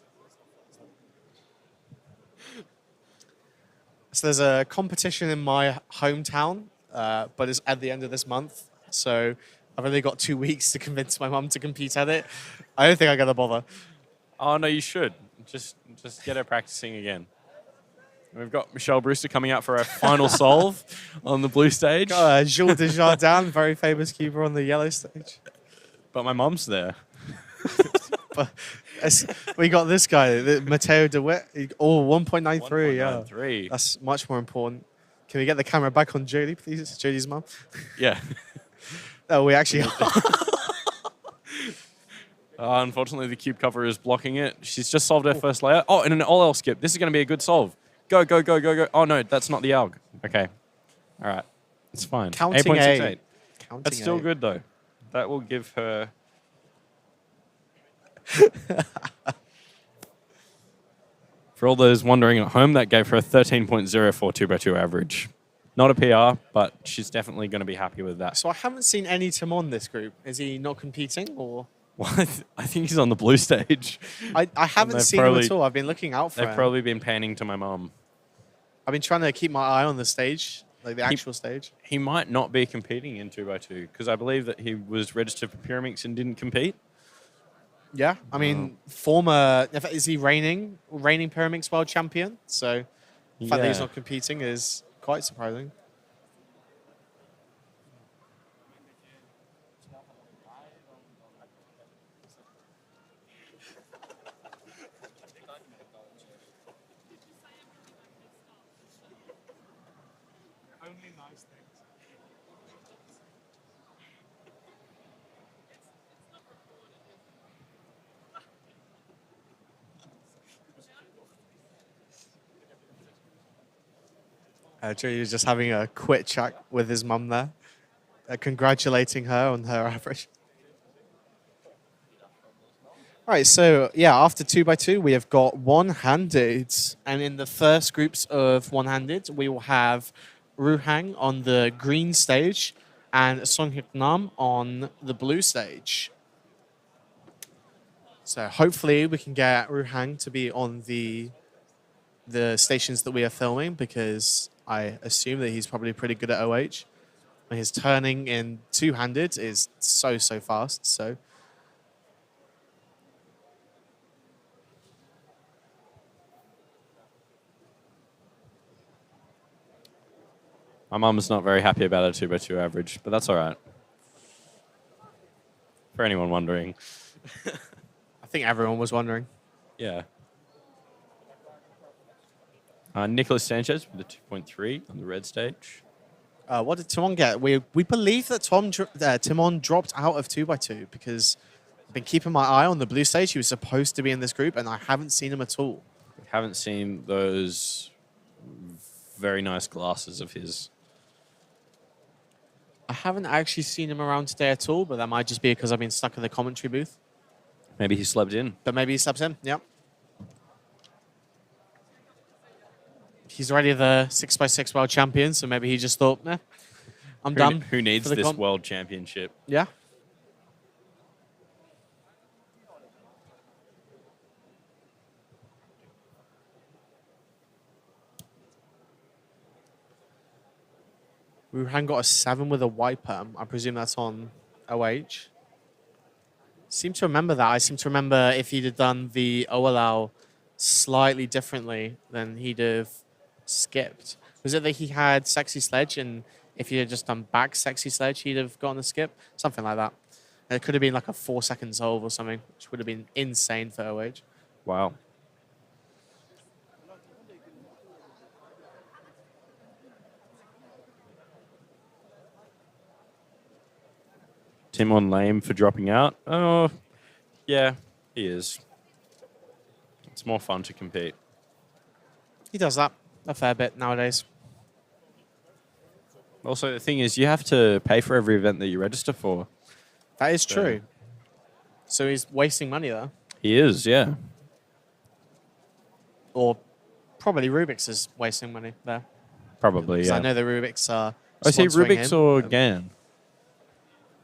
[SPEAKER 3] So there's a competition in my hometown, but it's at the end of this month. So I've only got 2 weeks to convince my mum to compete at it. I don't think I'm gonna bother.
[SPEAKER 5] Oh, no, you should. Just get her practicing again. We've got Michelle Brewster coming out for our final solve on the blue stage.
[SPEAKER 3] Got Jules Desjardins, very famous keeper on the yellow stage.
[SPEAKER 5] But my mum's there.
[SPEAKER 3] But we got this guy, Matteo DeWitt. 1.93, yeah.
[SPEAKER 5] 1.93.
[SPEAKER 3] That's much more important. Can we get the camera back on Jodie, please? Jodie's mum.
[SPEAKER 5] Yeah.
[SPEAKER 3] Oh, we actually are.
[SPEAKER 5] Unfortunately, the cube cover is blocking it. She's just solved her first layer. Oh, and an all-L skip. This is going to be a good solve. Go, go, go, go, go. Oh, no, that's not the ALG. Okay. All right. It's fine.
[SPEAKER 3] Counting
[SPEAKER 5] 8.68.
[SPEAKER 3] Counting
[SPEAKER 5] That's still
[SPEAKER 3] eight.
[SPEAKER 5] good, though. That will give her... For all those wondering at home, that gave her a 13.04 2x2 average. Not a PR, but she's definitely going to be happy with that.
[SPEAKER 3] So I haven't seen any Tim on this group. Is he not competing or?
[SPEAKER 5] Well, I think he's on the blue stage.
[SPEAKER 3] I haven't
[SPEAKER 5] they've
[SPEAKER 3] seen him
[SPEAKER 5] probably-
[SPEAKER 3] at all. I've been looking out for
[SPEAKER 5] They've
[SPEAKER 3] him.
[SPEAKER 5] probably been panning to my mum.
[SPEAKER 3] I've been trying to keep my eye on the stage, like the actual stage.
[SPEAKER 5] He might not be competing in 2x2 because I believe that he was registered for Pyramix and didn't compete.
[SPEAKER 3] Yeah, I mean, is he reigning Pyramix world champion? So the fact that he's
[SPEAKER 5] Yeah.
[SPEAKER 3] not competing is quite surprising. Joey was just having a quick chat with his mum there, congratulating her on her average. All right, so yeah, after 2x2, we have got one-handed. And in the first groups of one-handed, we will have Ruhang on the green stage and Songhyuk Nam on the blue stage. So hopefully we can get Ruhang to be on the stations that we are filming because I assume that he's probably pretty good at OH. And his turning in two-handed is so fast, so...
[SPEAKER 5] My mum's not very happy about a 2x2 average, but that's all right. For anyone wondering.
[SPEAKER 3] I think everyone was wondering.
[SPEAKER 5] Yeah. Nicholas Sanchez with a 2.3 on the red stage.
[SPEAKER 3] What did Timon get? We believe that Timon dropped out of 2x2 because I've been keeping my eye on the blue stage. He was supposed to be in this group, and I haven't seen him at all.
[SPEAKER 5] Haven't seen those very nice glasses of his.
[SPEAKER 3] I haven't actually seen him around today at all, but that might just be because I've been stuck in the commentary booth.
[SPEAKER 5] Maybe he slept in.
[SPEAKER 3] But maybe he slept in, yep. He's already the 6x6 world champion, so maybe he just thought, I'm done.
[SPEAKER 5] Who needs
[SPEAKER 3] for the
[SPEAKER 5] this world championship?
[SPEAKER 3] Yeah. Wuhan got a 7 with a white perm. I presume that's on OH. Seem to remember that. I seem to remember if he'd have done the OLL slightly differently, then he'd have skipped. Was it that he had Sexy Sledge, and if he had just done back Sexy Sledge, he'd have gotten a skip? Something like that. And it could have been like a 4-second solve or something, which would have been insane for OH.
[SPEAKER 5] Wow. Timon lame for dropping out. Oh, yeah, he is. It's more fun to compete.
[SPEAKER 3] He does that a fair bit nowadays.
[SPEAKER 5] Also, the thing is, you have to pay for every event that you register for.
[SPEAKER 3] That is true. So he's wasting money there.
[SPEAKER 5] He is, yeah.
[SPEAKER 3] Or probably Rubik's is wasting money there.
[SPEAKER 5] Probably,
[SPEAKER 3] Because
[SPEAKER 5] yeah.
[SPEAKER 3] I know the Rubik's are
[SPEAKER 5] I see
[SPEAKER 3] sponsoring
[SPEAKER 5] Rubik's
[SPEAKER 3] him.
[SPEAKER 5] or Gan.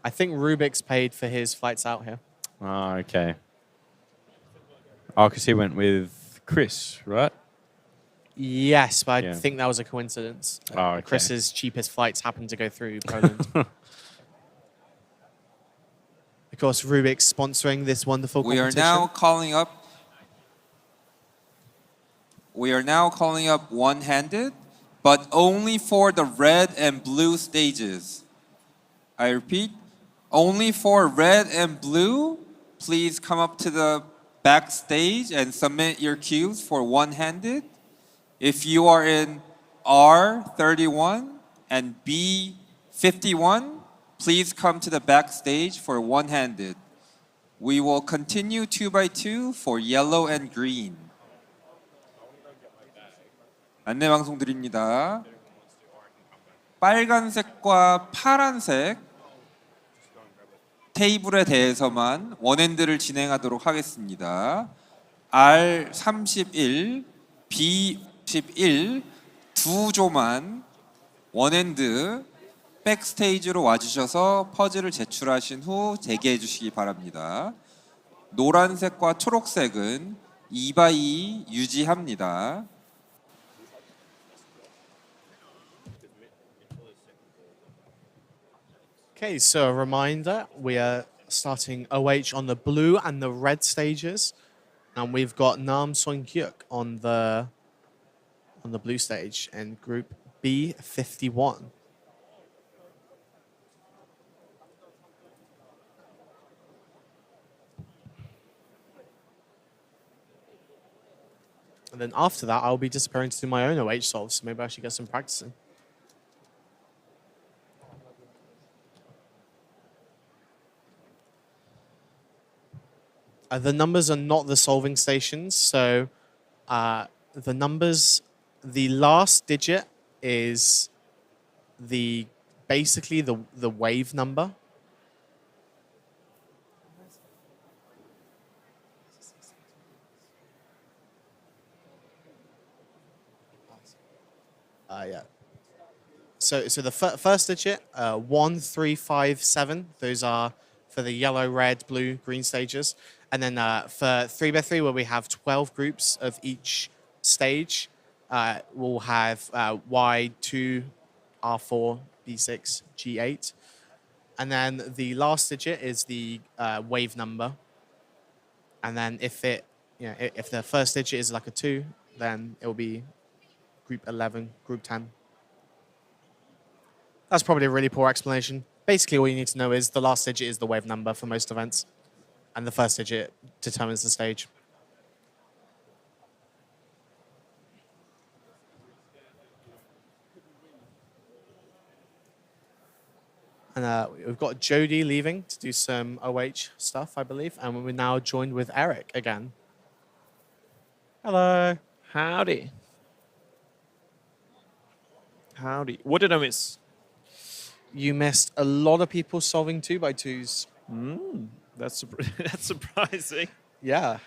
[SPEAKER 3] I think Rubik's paid for his flights out here.
[SPEAKER 5] Oh, okay. Oh, because he went with Chris, right?
[SPEAKER 3] Yes, but
[SPEAKER 5] Yeah.
[SPEAKER 3] I think that was a coincidence.
[SPEAKER 5] Oh, okay.
[SPEAKER 3] Chris's cheapest flights happened to go through Poland. Of course, Rubik's sponsoring this wonderful
[SPEAKER 1] We are
[SPEAKER 3] competition.
[SPEAKER 1] now calling up one-handed, but only for the red and blue stages. I repeat, only for red and blue, please come up to the backstage and submit your cues for one-handed. If you are in R31 and B51, please come to the backstage for one-handed. We will continue 2x2 for yellow and green. 안내 방송 드립니다. 빨간색과 파란색 테이블에 대해서만 원핸드를 진행하도록 하겠습니다. R31, B11 두 조만 원핸드 백스테이지로 와주셔서 퍼즐을 제출하신 후 재개해 주시기 바랍니다. 노란색과 초록색은 2x2 유지합니다.
[SPEAKER 3] Okay, so a reminder, we are starting OH on the blue and the red stages. And we've got Nam Song-kyuk on the blue stage and group B51. And then after that, I'll be disappearing to do my own OH solves, so maybe I should get some practicing. The numbers are not the solving stations, so the numbers, the last digit is basically the wave number. Yeah. So the first digit, 1, 3, 5, 7. Those are for the yellow, red, blue, green stages. And then for 3x3, where we have 12 groups of each stage, we'll have Y2, R4, B6, G8. And then the last digit is the wave number. And then if the first digit is like a 2, then it will be group 11, group 10. That's probably a really poor explanation. Basically, all you need to know is the last digit is the wave number for most events, and the first digit determines the stage. And we've got Jody leaving to do some OH stuff, I believe, and we're now joined with Eric again. Hello.
[SPEAKER 2] Howdy. Howdy. What did I miss?
[SPEAKER 3] You missed a lot of people solving 2x2s.
[SPEAKER 2] That's that's surprising.
[SPEAKER 3] Yeah.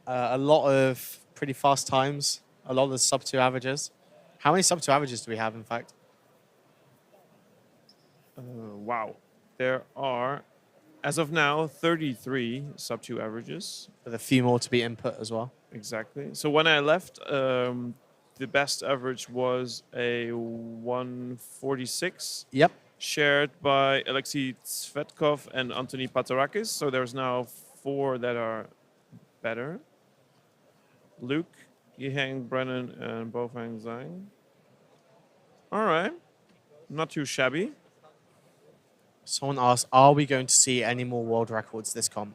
[SPEAKER 3] A lot of pretty fast times, a lot of the sub 2 averages. How many sub 2 averages do we have, in fact?
[SPEAKER 2] Wow. There are, as of now, 33 sub 2 averages.
[SPEAKER 3] With a few more to be input as well.
[SPEAKER 2] Exactly. So when I left, the best average was a 146,
[SPEAKER 3] Yep.
[SPEAKER 2] shared by Alexei Tsvetkov and Anthony Patarakis. So there's now 4 that are better. Luke, Yihang Brennan, and Bofang Zhang. All right. Not too shabby.
[SPEAKER 3] Someone asked, are we going to see any more world records this comp?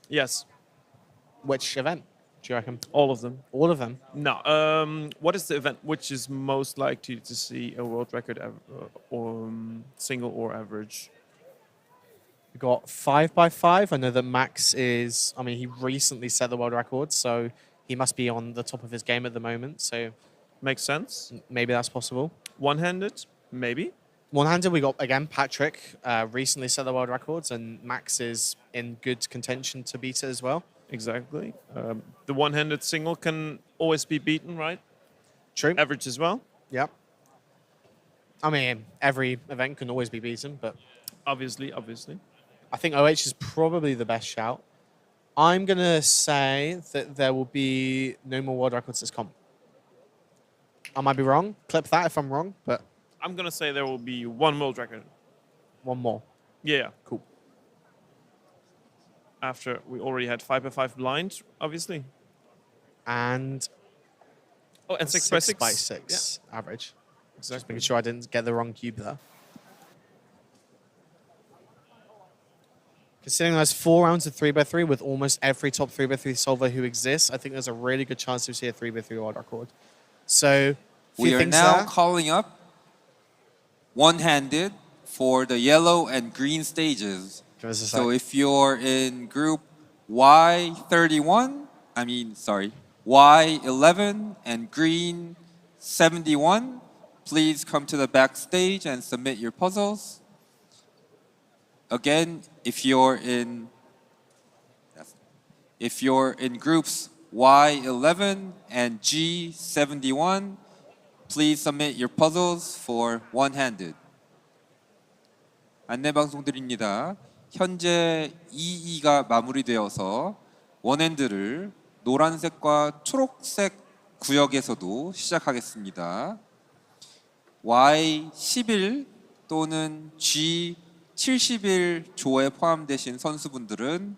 [SPEAKER 2] Yes,
[SPEAKER 3] Which event, do you reckon?
[SPEAKER 2] all of them.
[SPEAKER 3] All of them?
[SPEAKER 2] No. What is the event which is most likely to see a world record single or average?
[SPEAKER 3] We got 5x5. I know that Max is, I mean, he recently set the world record, so he must be on the top of his game at the moment. So
[SPEAKER 2] Makes sense.
[SPEAKER 3] maybe that's possible.
[SPEAKER 2] One-handed, maybe.
[SPEAKER 3] One-handed, we got, again, Patrick recently set the world records, and Max is in good contention to beat it as well.
[SPEAKER 2] Exactly. The one-handed single can always be beaten, right?
[SPEAKER 3] True.
[SPEAKER 2] Average as well.
[SPEAKER 3] Yep. I mean, every event can always be beaten, but
[SPEAKER 2] Obviously.
[SPEAKER 3] I think OH is probably the best shout. I'm going to say that there will be no more world records this comp. I might be wrong. Clip that if I'm wrong, but
[SPEAKER 2] I'm gonna say there will be one world record.
[SPEAKER 3] one more.
[SPEAKER 2] Yeah.
[SPEAKER 3] Cool.
[SPEAKER 2] After we already had 5x5 blind, obviously.
[SPEAKER 3] And
[SPEAKER 2] Oh, and 6x6.
[SPEAKER 3] 6x6 average.
[SPEAKER 2] Yeah,
[SPEAKER 3] Just
[SPEAKER 2] exactly.
[SPEAKER 3] making sure I didn't get the wrong cube there. Considering there's 4 rounds of 3x3 with almost every top 3x3 solver who exists, I think there's a really good chance to see a 3x3 world record. So,
[SPEAKER 1] We are now calling up one-handed for the yellow and green stages.
[SPEAKER 3] Give us a
[SPEAKER 1] So
[SPEAKER 3] sec.
[SPEAKER 1] if you're in group Y11 and green 71, please come to the backstage and submit your puzzles. Again, if you're in groups Y11 and G71, please submit your puzzles for one-handed. 안내 방송 드립니다. 현재 2가 마무리되어서 원핸드를 노란색과 초록색 구역에서도 시작하겠습니다. Y11 또는 G71 조에 포함되신 선수분들은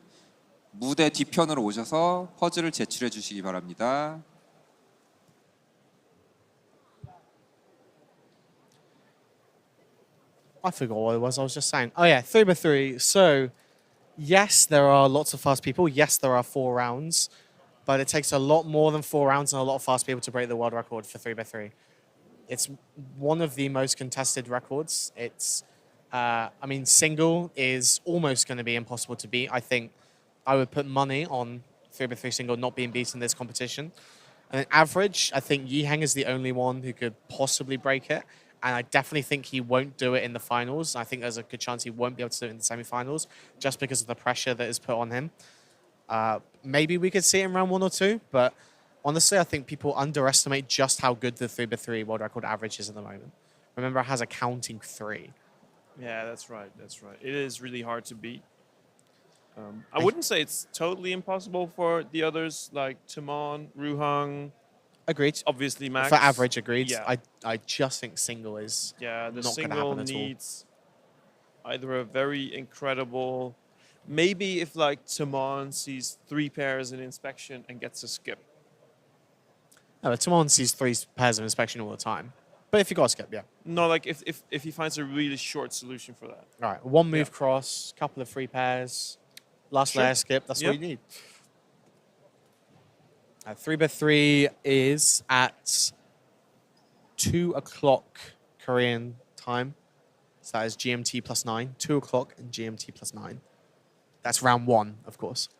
[SPEAKER 1] 무대 뒤편으로 오셔서 퍼즐을 제출해 주시기 바랍니다.
[SPEAKER 3] I forgot what it was. I was just saying. Oh, yeah, 3x3. So, yes, there are lots of fast people. Yes, there are 4 rounds. But it takes a lot more than 4 rounds and a lot of fast people to break the world record for 3x3. It's one of the most contested records. It's, I mean, single is almost going to be impossible to beat. I think I would put money on 3x3 single not being beaten in this competition. And then average, I think Yihang is the only one who could possibly break it. And I definitely think he won't do it in the finals. I think there's a good chance he won't be able to do it in the semifinals just because of the pressure that is put on him. Maybe we could see it in round 1 or 2, but honestly, I think people underestimate just how good the 3x3 world record average is at the moment. Remember, it has a counting 3.
[SPEAKER 2] Yeah, that's right. It is really hard to beat. I wouldn't say it's totally impossible for the others like Timon, Ruhang,
[SPEAKER 3] Agreed.
[SPEAKER 2] obviously Max.
[SPEAKER 3] For average, agreed.
[SPEAKER 2] Yeah.
[SPEAKER 3] I just think single is
[SPEAKER 2] Yeah, the
[SPEAKER 3] not going to
[SPEAKER 2] single
[SPEAKER 3] happen at all.
[SPEAKER 2] needs either a very incredible, maybe if like Timon sees 3 pairs in inspection and gets a skip.
[SPEAKER 3] No, but Timon sees 3 pairs of inspection all the time. But if you got to skip, yeah.
[SPEAKER 2] No, like if he finds a really short solution for that.
[SPEAKER 3] All right, one move
[SPEAKER 2] Yeah.
[SPEAKER 3] cross, couple of free pairs, last
[SPEAKER 2] Sure.
[SPEAKER 3] layer skip. That's all
[SPEAKER 2] Yep.
[SPEAKER 3] you need. 3x3 is at 2 o'clock Korean time. So that is GMT plus 9. 2 o'clock and GMT plus 9. That's round 1, of course.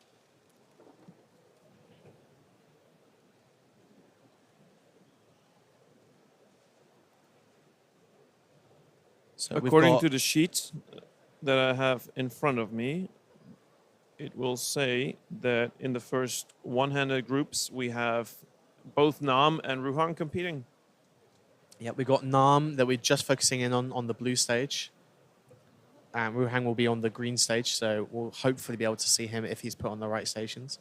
[SPEAKER 3] So we've
[SPEAKER 2] According
[SPEAKER 3] got-
[SPEAKER 2] to the sheet that I have in front of me, it will say that in the first one-handed groups we have both Nam and Ruhan competing.
[SPEAKER 3] Yeah, we got Nam that we're just focusing in on the blue stage. And Ruhang will be on the green stage, so we'll hopefully be able to see him if he's put on the right stations.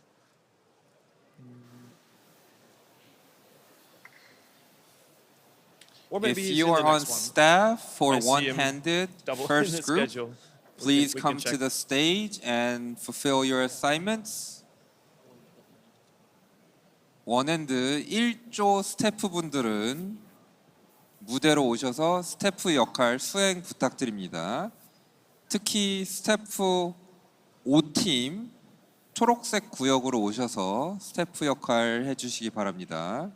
[SPEAKER 2] Or
[SPEAKER 1] If
[SPEAKER 2] maybe he's
[SPEAKER 1] you
[SPEAKER 2] in
[SPEAKER 1] are
[SPEAKER 2] the
[SPEAKER 1] on
[SPEAKER 2] next one.
[SPEAKER 1] staff for
[SPEAKER 2] I see him
[SPEAKER 1] one-handed
[SPEAKER 2] Double in
[SPEAKER 1] first
[SPEAKER 2] the
[SPEAKER 1] group,
[SPEAKER 2] schedule.
[SPEAKER 1] please
[SPEAKER 2] we
[SPEAKER 1] come
[SPEAKER 2] can
[SPEAKER 1] to
[SPEAKER 2] check.
[SPEAKER 1] the stage and fulfill your assignments. 원핸드 1조 스태프분들은 무대로 오셔서 스태프 역할 수행 부탁드립니다. 특히 스태프 5팀 초록색 구역으로 오셔서 스태프 역할 해주시기 바랍니다.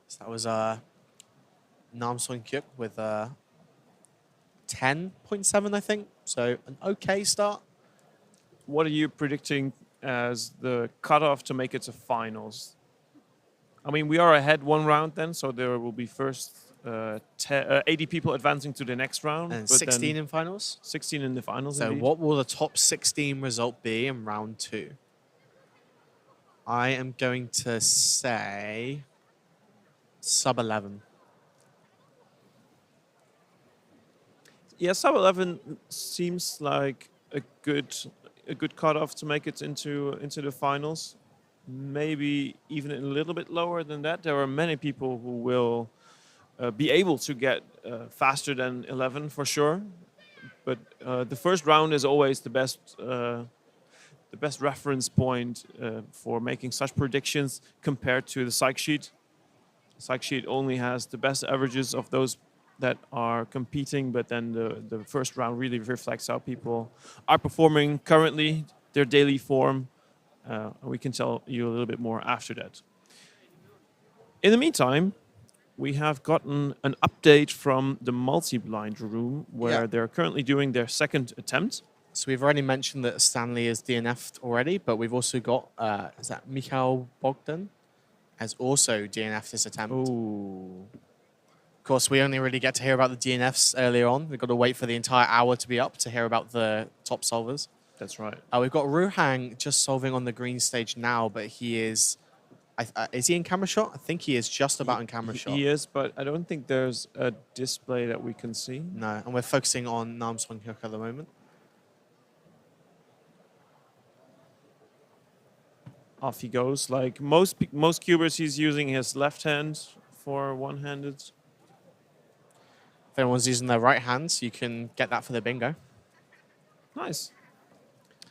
[SPEAKER 3] So that was Nam Song Kyuk with 10.7, I think. So an okay start.
[SPEAKER 2] What are you predicting as the cutoff to make it to finals? I mean, we are ahead one round then, so there will be first 80 people advancing to the next round.
[SPEAKER 3] And
[SPEAKER 2] but
[SPEAKER 3] 16
[SPEAKER 2] then
[SPEAKER 3] in finals.
[SPEAKER 2] 16 in the finals.
[SPEAKER 3] So
[SPEAKER 2] indeed.
[SPEAKER 3] what will the top 16 result be in round 2? I am going to say sub 11.
[SPEAKER 2] Yeah, sub 11 seems like a good cutoff to make it into the finals. Maybe even a little bit lower than that. There are many people who will be able to get faster than 11 for sure. But the first round is always the best reference point for making such predictions compared to the psych sheet. The psych sheet only has the best averages of those that are competing, but then the first round really reflects how people are performing currently, their daily form. We can tell you a little bit more after that. In the meantime, we have gotten an update from the multi-blind room where
[SPEAKER 3] Yeah.
[SPEAKER 2] they're currently doing their second attempt.
[SPEAKER 3] So we've already mentioned that Stanley is DNF'd already, but we've also got, is that Mikhail Bogdan has also DNF'd this attempt.
[SPEAKER 2] Oh,
[SPEAKER 3] Of course, we only really get to hear about the DNFs earlier on. We've got to wait for the entire hour to be up to hear about the top solvers.
[SPEAKER 2] that's right.
[SPEAKER 3] We've got Ruhang just solving on the green stage now, but he is... is he in camera shot? I think he is just about in camera shot.
[SPEAKER 2] He is, but I don't think there's a display that we can see.
[SPEAKER 3] No, and we're focusing on Nam Song Hyuk at the moment.
[SPEAKER 2] Off he goes. Like most cubers, he's using his left hand for one-handed.
[SPEAKER 3] If anyone's using their right hands, you can get that for the bingo.
[SPEAKER 2] Nice.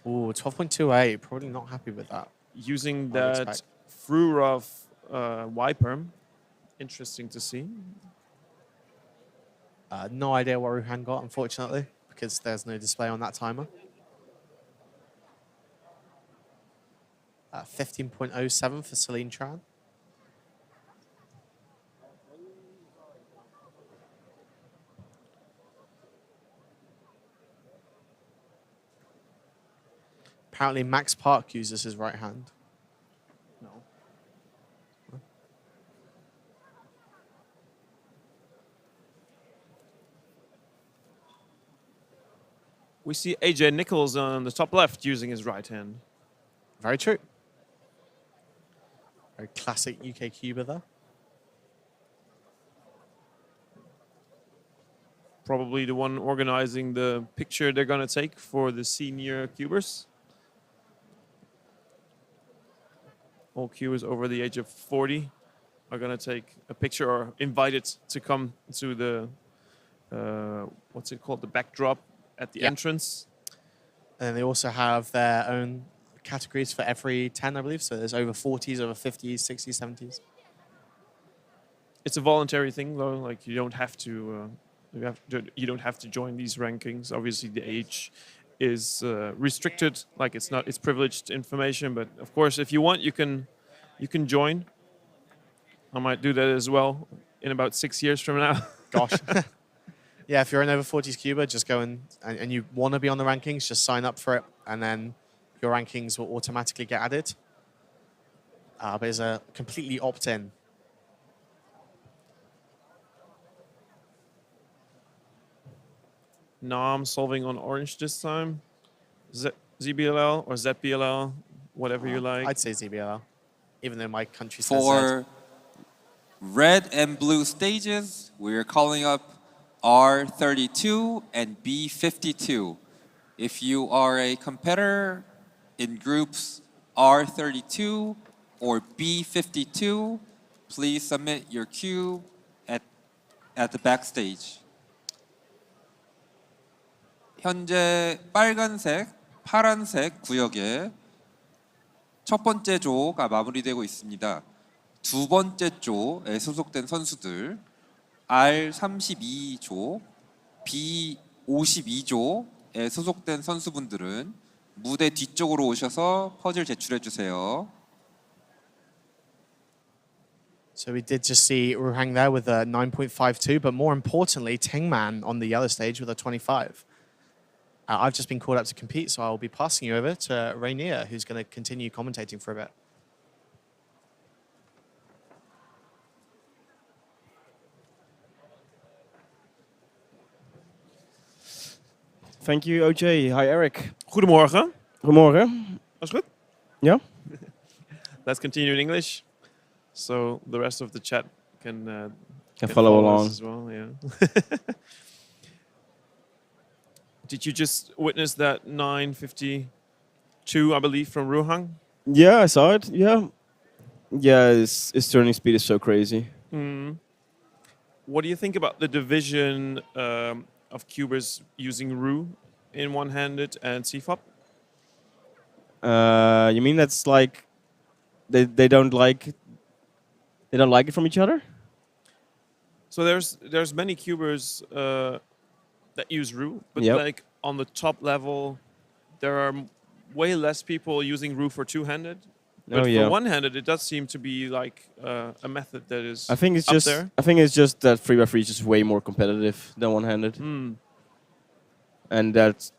[SPEAKER 3] Ooh, 12.28. Probably not happy with that.
[SPEAKER 2] Using
[SPEAKER 3] I would
[SPEAKER 2] that
[SPEAKER 3] expect.
[SPEAKER 2] Frurov Y-perm. Interesting to see.
[SPEAKER 3] No idea what Ruhan got, unfortunately, because there's no display on that timer. 15.07 for Celine Tran. Apparently, Max Park uses his right hand.
[SPEAKER 2] No. We see AJ Nichols on the top left using his right hand.
[SPEAKER 3] Very true. Very classic UK cuber there.
[SPEAKER 2] Probably the one organizing the picture they're going to take for the senior cubers. All cubers over the age of 40 are going to take a picture or invited to come to the, what's it called, the backdrop at the
[SPEAKER 3] Yeah.
[SPEAKER 2] entrance.
[SPEAKER 3] And they also have their own categories for every 10, I believe. So there's over 40s, over 50s, 60s, 70s.
[SPEAKER 2] It's a voluntary thing, though. Like you don't have to. You don't have to join these rankings. Obviously, the age is restricted. Like it's privileged information. But of course, if you want, you can join. I might do that as well in about 6 years from now.
[SPEAKER 3] Gosh. Yeah, if you're an over 40s Cuber, just go and you want to be on the rankings, just sign up for it, and then your rankings will automatically get added. But it's a completely opt-in.
[SPEAKER 2] Now I'm solving on orange this time. ZBLL or ZBLL, whatever you like.
[SPEAKER 3] I'd say ZBLL, even though my country says Z.
[SPEAKER 1] For red and blue stages, we're calling up R32 and B52. If you are a competitor in groups R32 or B52, please submit your cube at the backstage. 현재 빨간색, 파란색 구역에 첫 번째 조가 마무리되고 있습니다. 두 번째 조에 소속된 선수들 R32조, B52조에 소속된 선수분들은 무대 뒤쪽으로 오셔서 퍼즐 제출해 주세요.
[SPEAKER 3] So we did just see Ruhang there with a 9.52, but more importantly, Tengman on the yellow stage with a 25. I've just been called up to compete, so I'll be passing you over to Rainier, who's going to continue commentating for a bit.
[SPEAKER 8] Thank you, OJ. Hi, Eric.
[SPEAKER 2] Goedemorgen.
[SPEAKER 8] Goedemorgen.
[SPEAKER 2] Alles goed?
[SPEAKER 8] Yeah?
[SPEAKER 2] Let's continue in English, so the rest of the chat can
[SPEAKER 8] follow
[SPEAKER 2] us
[SPEAKER 8] along.
[SPEAKER 2] as well. Yeah. Did you just witness that 9:52, I believe, from Ruhang?
[SPEAKER 8] Yeah, I saw it. Yeah. Yeah, his turning speed is so crazy.
[SPEAKER 2] What do you think about the division of cubers using Ru in one-handed and CFOP?
[SPEAKER 8] You mean that's like they don't like it from each other?
[SPEAKER 2] So there's many cubers that use Ru, but
[SPEAKER 8] Yep.
[SPEAKER 2] like on the top level, there are way less people using Ru for two-handed. But
[SPEAKER 8] Oh, yeah.
[SPEAKER 2] for one-handed, it does seem to be like a method that is
[SPEAKER 8] I think it's
[SPEAKER 2] up
[SPEAKER 8] just
[SPEAKER 2] there.
[SPEAKER 8] I think it's just that 3x3 is just way more competitive than one-handed, and that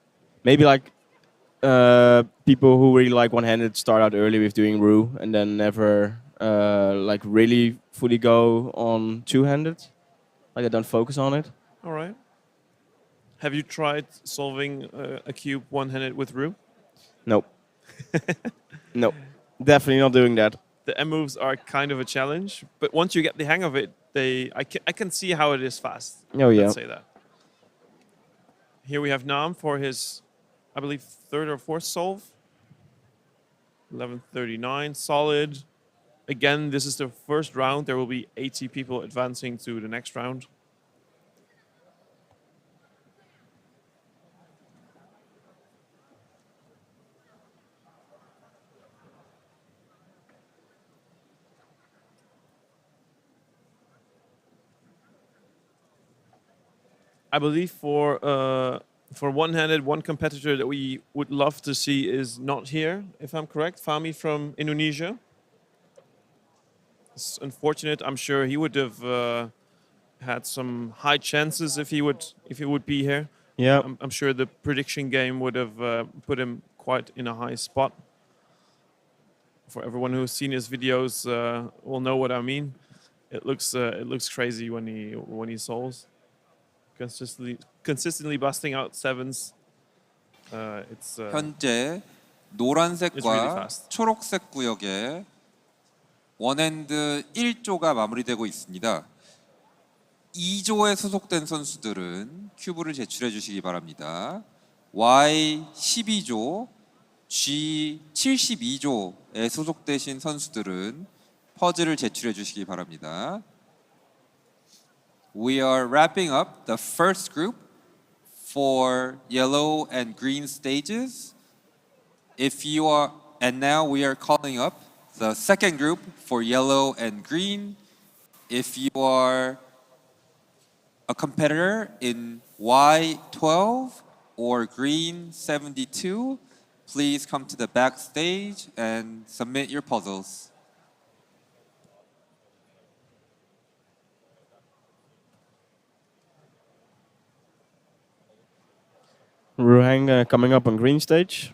[SPEAKER 8] maybe like people who really like one-handed start out early with doing Ru and then never like really fully go on two-handed. Like they don't focus on it.
[SPEAKER 2] All right. Have you tried solving a cube one-handed with Ru?
[SPEAKER 8] Nope. Nope. Definitely not doing that.
[SPEAKER 2] The M moves are kind of a challenge, but once you get the hang of it, I can see how it is fast.
[SPEAKER 8] Oh, yeah.
[SPEAKER 2] Let's say that. Here we have Nam for his, I believe, third or fourth solve. 11:39, solid. Again, this is the first round. There will be 80 people advancing to the next round. I believe for one-handed, one competitor that we would love to see is not here, if I'm correct. Fahmi from Indonesia. It's unfortunate. I'm sure he would have had some high chances if he would be here.
[SPEAKER 8] Yeah.
[SPEAKER 2] I'm sure the prediction game would have put him quite in a high spot. For everyone who's seen his videos, will know what I mean. It looks crazy when he solves. Consistently busting out sevens. It's
[SPEAKER 1] 현재
[SPEAKER 2] It's really
[SPEAKER 1] 노란색과
[SPEAKER 2] fast.
[SPEAKER 1] 초록색 구역에 원핸드 1조가 마무리되고 있습니다. 2조에 소속된 선수들은 큐브를 제출해 주시기 바랍니다. Y12조, G72조에 소속되신 선수들은 퍼즐을 제출해 주시기 바랍니다. We are wrapping up the first group for yellow and green stages. If you And now we are calling up the second group for yellow and green. If you are a competitor in Y12 or green 72, please come to the backstage and submit your puzzles.
[SPEAKER 8] Ruhang coming up on green stage.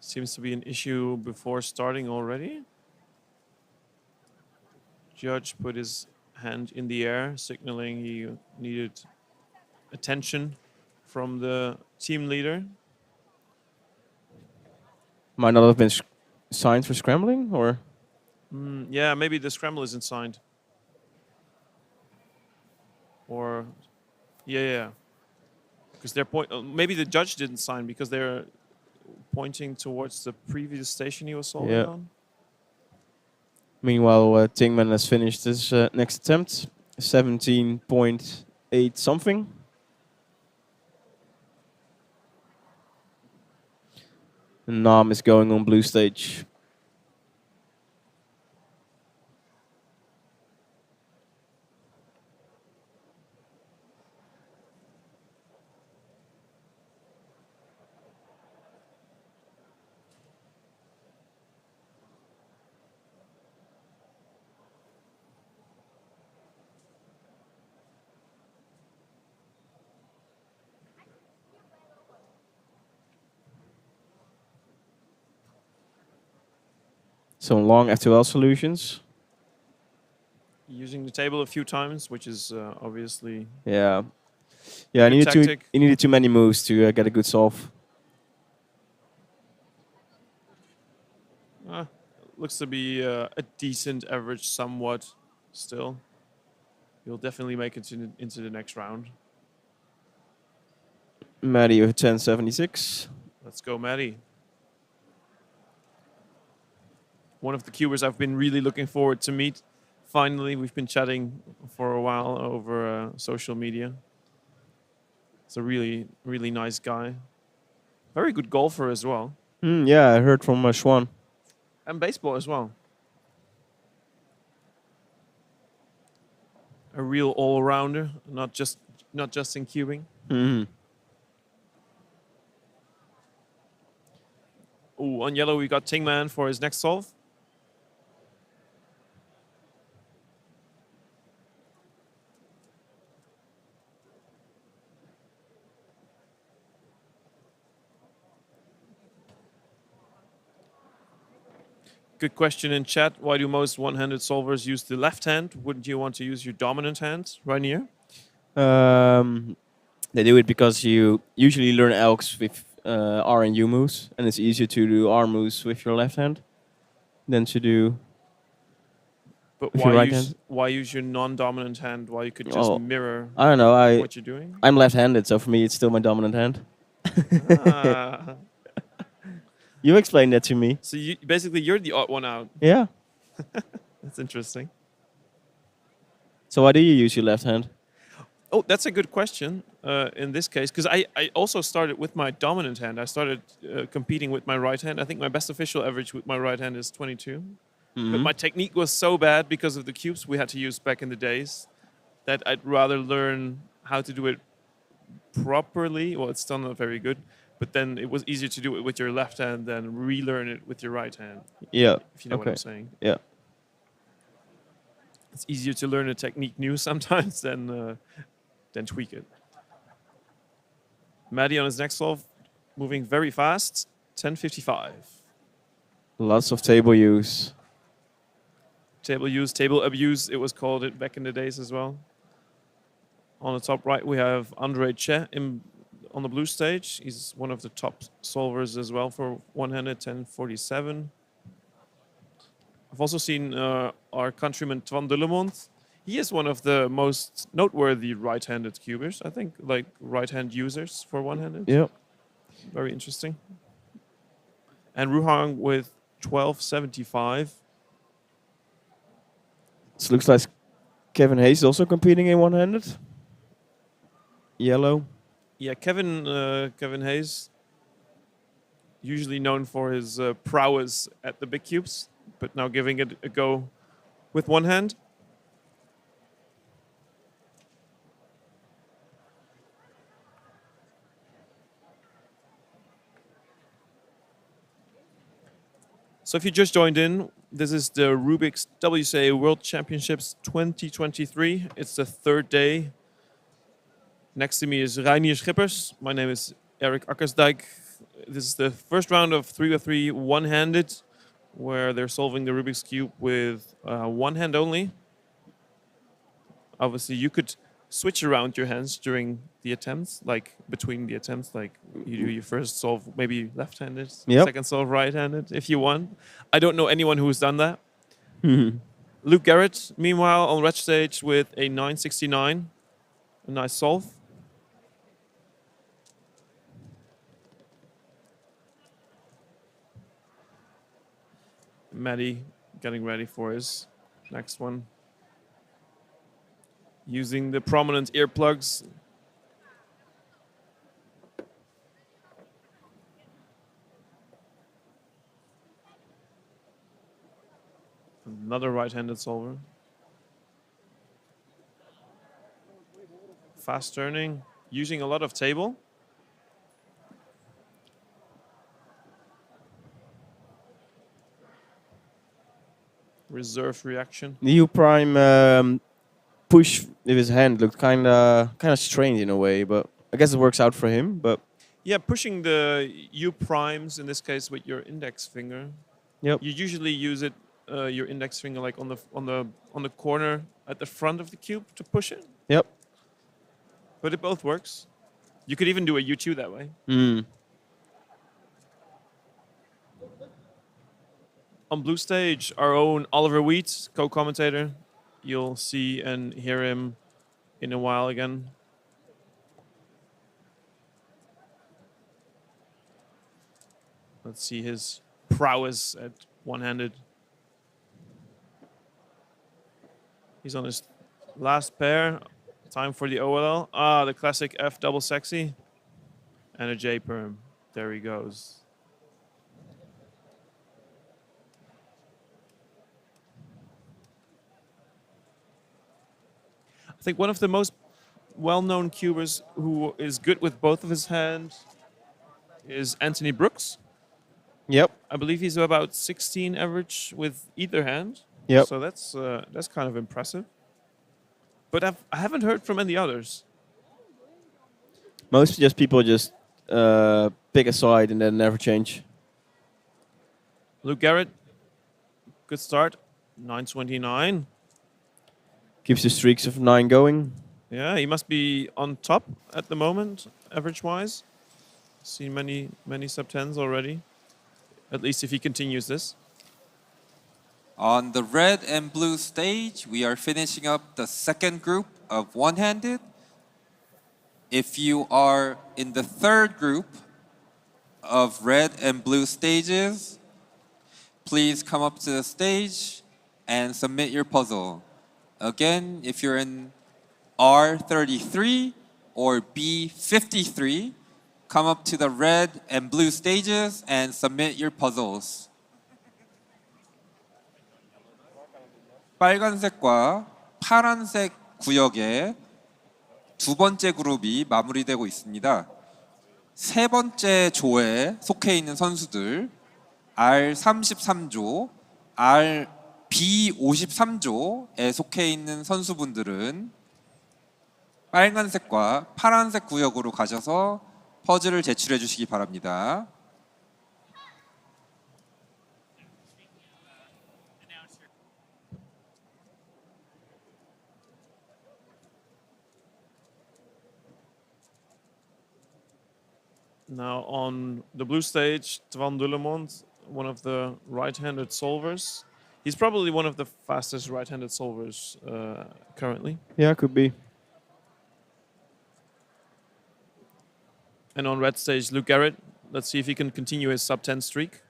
[SPEAKER 2] Seems to be an issue before starting already. Judge put his hand in the air, signaling he needed attention from the team leader.
[SPEAKER 8] Might not have been signed for scrambling, or?
[SPEAKER 2] Yeah, maybe the scramble isn't signed. Or, yeah. Because they're maybe the judge didn't sign because they're pointing towards the previous station he was solving on.
[SPEAKER 8] Meanwhile, Tingman has finished his next attempt, 17.8 something. And Nam is going on blue stage. Some long F2L solutions.
[SPEAKER 2] Using the table a few times, which is obviously
[SPEAKER 8] Yeah,
[SPEAKER 2] good
[SPEAKER 8] he needed too many moves to get a good solve.
[SPEAKER 2] Looks to be a decent average somewhat still. He'll definitely make it into the next round.
[SPEAKER 8] Maddie with 10.76.
[SPEAKER 2] Let's go, Maddie. One of the cubers I've been really looking forward to meet. Finally, we've been chatting for a while over social media. It's a really, really nice guy. Very good golfer as well.
[SPEAKER 8] Yeah, I heard from Schwan.
[SPEAKER 2] And baseball as well. A real all-rounder, not just in cubing. Ooh, on yellow we got Tingman for his next solve. Good question in chat. Why do most one-handed solvers use the left hand? Wouldn't you want to use your dominant hand, Rainier?
[SPEAKER 8] They do it because you usually learn Elks with R and U moves, and it's easier to do R moves with your left hand than to do
[SPEAKER 2] But
[SPEAKER 8] with your right hand.
[SPEAKER 2] why use your non-dominant hand while you could just mirror
[SPEAKER 8] I don't know.
[SPEAKER 2] what you're doing?
[SPEAKER 8] I'm left-handed, so for me it's still my dominant hand. You explained that to me.
[SPEAKER 2] So basically you're the odd one out.
[SPEAKER 8] Yeah.
[SPEAKER 2] That's interesting.
[SPEAKER 8] So why do you use your left hand?
[SPEAKER 2] Oh, that's a good question in this case, because I also started with my dominant hand. I started competing with my right hand. I think my best official average with my right hand is 22. But my technique was so bad because of the cubes we had to use back in the days that I'd rather learn how to do it properly. Well, it's still not very good, but then it was easier to do it with your left hand than relearn it with your right hand.
[SPEAKER 8] Yeah.
[SPEAKER 2] If you know what I'm saying.
[SPEAKER 8] Yeah.
[SPEAKER 2] It's easier to learn a technique new sometimes than tweak it. Maddie on his next solve, moving very fast, 10.55.
[SPEAKER 8] Lots of table use.
[SPEAKER 2] Table use, table abuse, it was called it back in the days as well. On the top right, we have Andre Che on the blue stage. He's one of the top solvers as well for one-handed, 10.47. I've also seen our countryman Twan Dullemont. He is one of the most noteworthy right-handed cubers, I think, like right-hand users for one-handed.
[SPEAKER 8] Yeah.
[SPEAKER 2] Very interesting. And Ruhang with 12.75.
[SPEAKER 8] It looks like Kevin Hayes is also competing in one-handed. Yellow.
[SPEAKER 2] Yeah, Kevin Hayes, usually known for his prowess at the big cubes, but now giving it a go with one hand. So if you just joined in, this is the Rubik's WCA World Championships 2023. It's the third day. Next to me is Reinier Schippers. My name is Eric Akkersdijk. This is the first round of 3x3 one-handed, where they're solving the Rubik's Cube with one hand only. Obviously, you could switch around your hands during the attempts, like between the attempts, like you do your first solve maybe left-handed,
[SPEAKER 8] Yep.
[SPEAKER 2] second solve right-handed, if you want. I don't know anyone who's done that. Luke Garrett, meanwhile, on red stage with a 969, a nice solve. Maddie getting ready for his next one. Using the prominent earplugs. Another right-handed solver. Fast turning, using a lot of table. Reserved reaction.
[SPEAKER 8] The U prime push with his hand looked kind of strange in a way, but I guess it works out for him. But
[SPEAKER 2] Yeah, pushing the U primes in this case with your index finger.
[SPEAKER 8] Yep.
[SPEAKER 2] You usually use it, your index finger, like on the corner at the front of the cube to push it.
[SPEAKER 8] Yep.
[SPEAKER 2] But it both works. You could even do a U2 that way. On blue stage, our own Oliver Wheat, co-commentator. You'll see and hear him in a while again. Let's see his prowess at one-handed. He's on his last pair. Time for the OLL. Ah, the classic F double sexy. And a J perm. There he goes. I think one of the most well-known cubers who is good with both of his hands is Anthony Brooks.
[SPEAKER 8] Yep.
[SPEAKER 2] I believe he's about 16 average with either hand.
[SPEAKER 8] Yep.
[SPEAKER 2] So that's kind of impressive. But I haven't heard from any others.
[SPEAKER 8] Most just people just pick a side and then never change.
[SPEAKER 2] Luke Garrett, good start, 929.
[SPEAKER 8] Keeps the streaks of 9 going.
[SPEAKER 2] Yeah, he must be on top at the moment, average-wise. Seen many sub-10s already. At least if he continues this.
[SPEAKER 1] On the red and blue stage, we are finishing up the second group of one-handed. If you are in the third group of red and blue stages, please come up to the stage and submit your puzzle. Again, if you're in R33 or B53, come up to the red and blue stages and submit your puzzles. 빨간색과 파란색 구역의 두 번째 그룹이 마무리되고 있습니다. 세 번째 조에 속해 있는 선수들 R33조, B53조에 속해 있는 선수분들은 빨간색과 파란색 구역으로 가셔서 퍼즐을 제출해 주시기 바랍니다.
[SPEAKER 2] Now on the blue stage, Twan Dullemont, one of the right-handed solvers. He's probably one of the fastest right-handed solvers currently.
[SPEAKER 8] Yeah, could be.
[SPEAKER 2] And on red stage, Luke Garrett. Let's see if he can continue his sub-10 streak.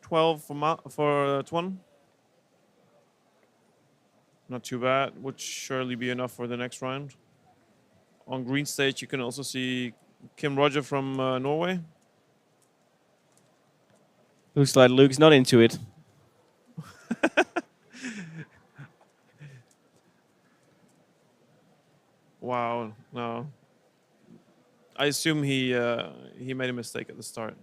[SPEAKER 2] 12 for Twon. Not too bad. Would surely be enough for the next round. On green stage, you can also see Kim Roger from Norway.
[SPEAKER 8] Looks like Luke's not into it.
[SPEAKER 2] Wow, no. I assume he made a mistake at the start.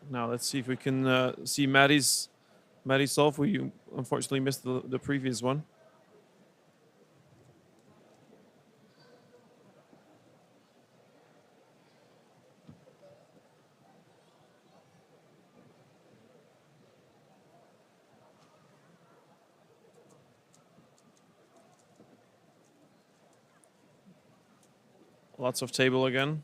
[SPEAKER 2] Now let's see if we can see Maddie's solve. We unfortunately missed the previous one. Lots of table again.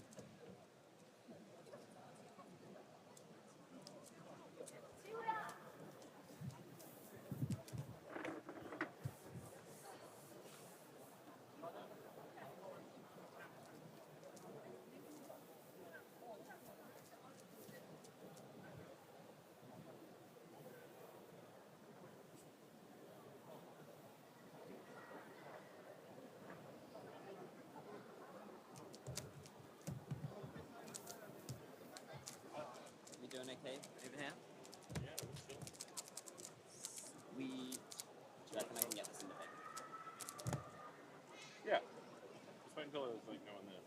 [SPEAKER 4] We doing okay over here? Do you reckon I can get this in the bin?
[SPEAKER 2] Yeah. The phone color is like no one there.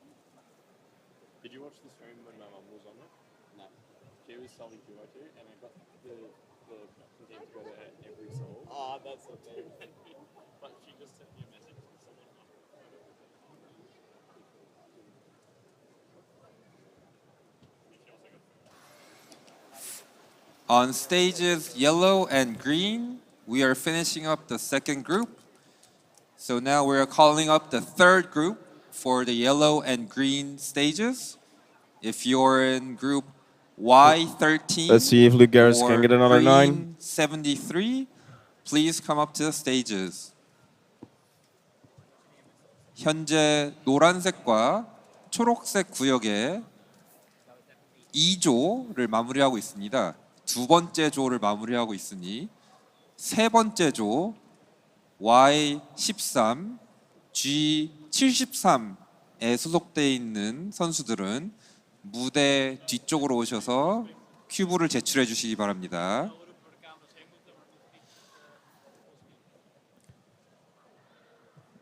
[SPEAKER 2] Did you watch the stream when my mom was on it?
[SPEAKER 4] No.
[SPEAKER 2] She was selling 202 and I got the production team to go there every soul.
[SPEAKER 4] Oh, that's okay.
[SPEAKER 2] But she just sent me a message to someone.
[SPEAKER 1] On stages yellow and green, we are finishing up the second group. So now we're calling up the third group for the yellow and green stages. If you're in group Y13
[SPEAKER 8] Let's see if Luke Garris
[SPEAKER 1] or
[SPEAKER 8] can get another
[SPEAKER 1] green
[SPEAKER 8] 9.
[SPEAKER 1] 73, please come up to the stages. 현재 노란색과 초록색 구역에 2조를 마무리하고 있습니다. 두 번째 조를 마무리하고 있으니 세 번째 조 Y13, G73에 소속되어 있는 선수들은 무대 뒤쪽으로 오셔서 큐브를 제출해 주시기 바랍니다.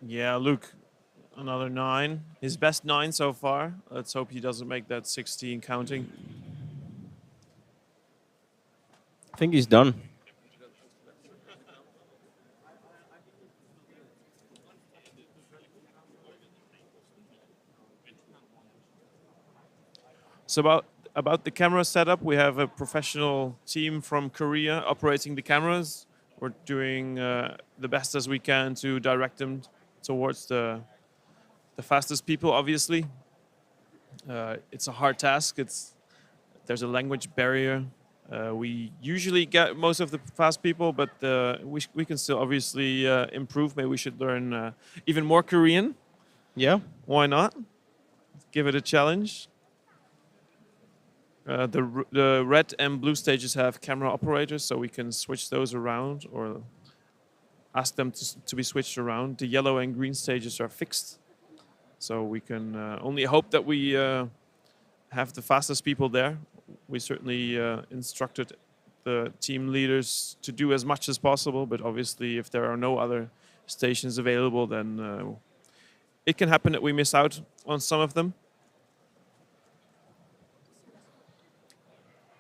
[SPEAKER 2] Yeah, Luke, another 9. His best 9 so far. Let's hope he doesn't make that 16 counting.
[SPEAKER 8] I think he's done.
[SPEAKER 2] So about the camera setup, we have a professional team from Korea operating the cameras. We're doing the best as we can to direct them towards the fastest people, obviously. It's a hard task. There's a language barrier. We usually get most of the fast people, but we can still obviously improve. Maybe we should learn even more Korean.
[SPEAKER 8] Yeah.
[SPEAKER 2] Why not? Give it a challenge. The red and blue stages have camera operators, so we can switch those around or ask them to be switched around. The yellow and green stages are fixed, so we can only hope that we have the fastest people there. We certainly instructed the team leaders to do as much as possible, but obviously if there are no other stations available, then it can happen that we miss out on some of them.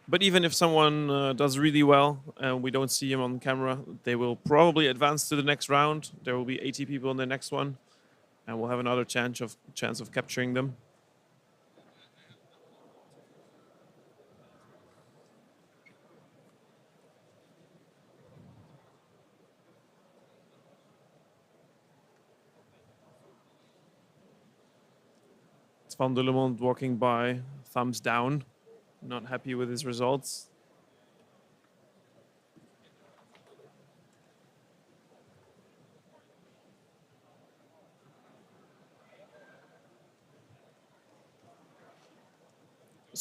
[SPEAKER 2] But even if someone does really well and we don't see him on camera, they will probably advance to the next round. There will be 80 people in the next one, and we'll have another chance of capturing them. It's Van der Lemond walking by, thumbs down. Not happy with his results.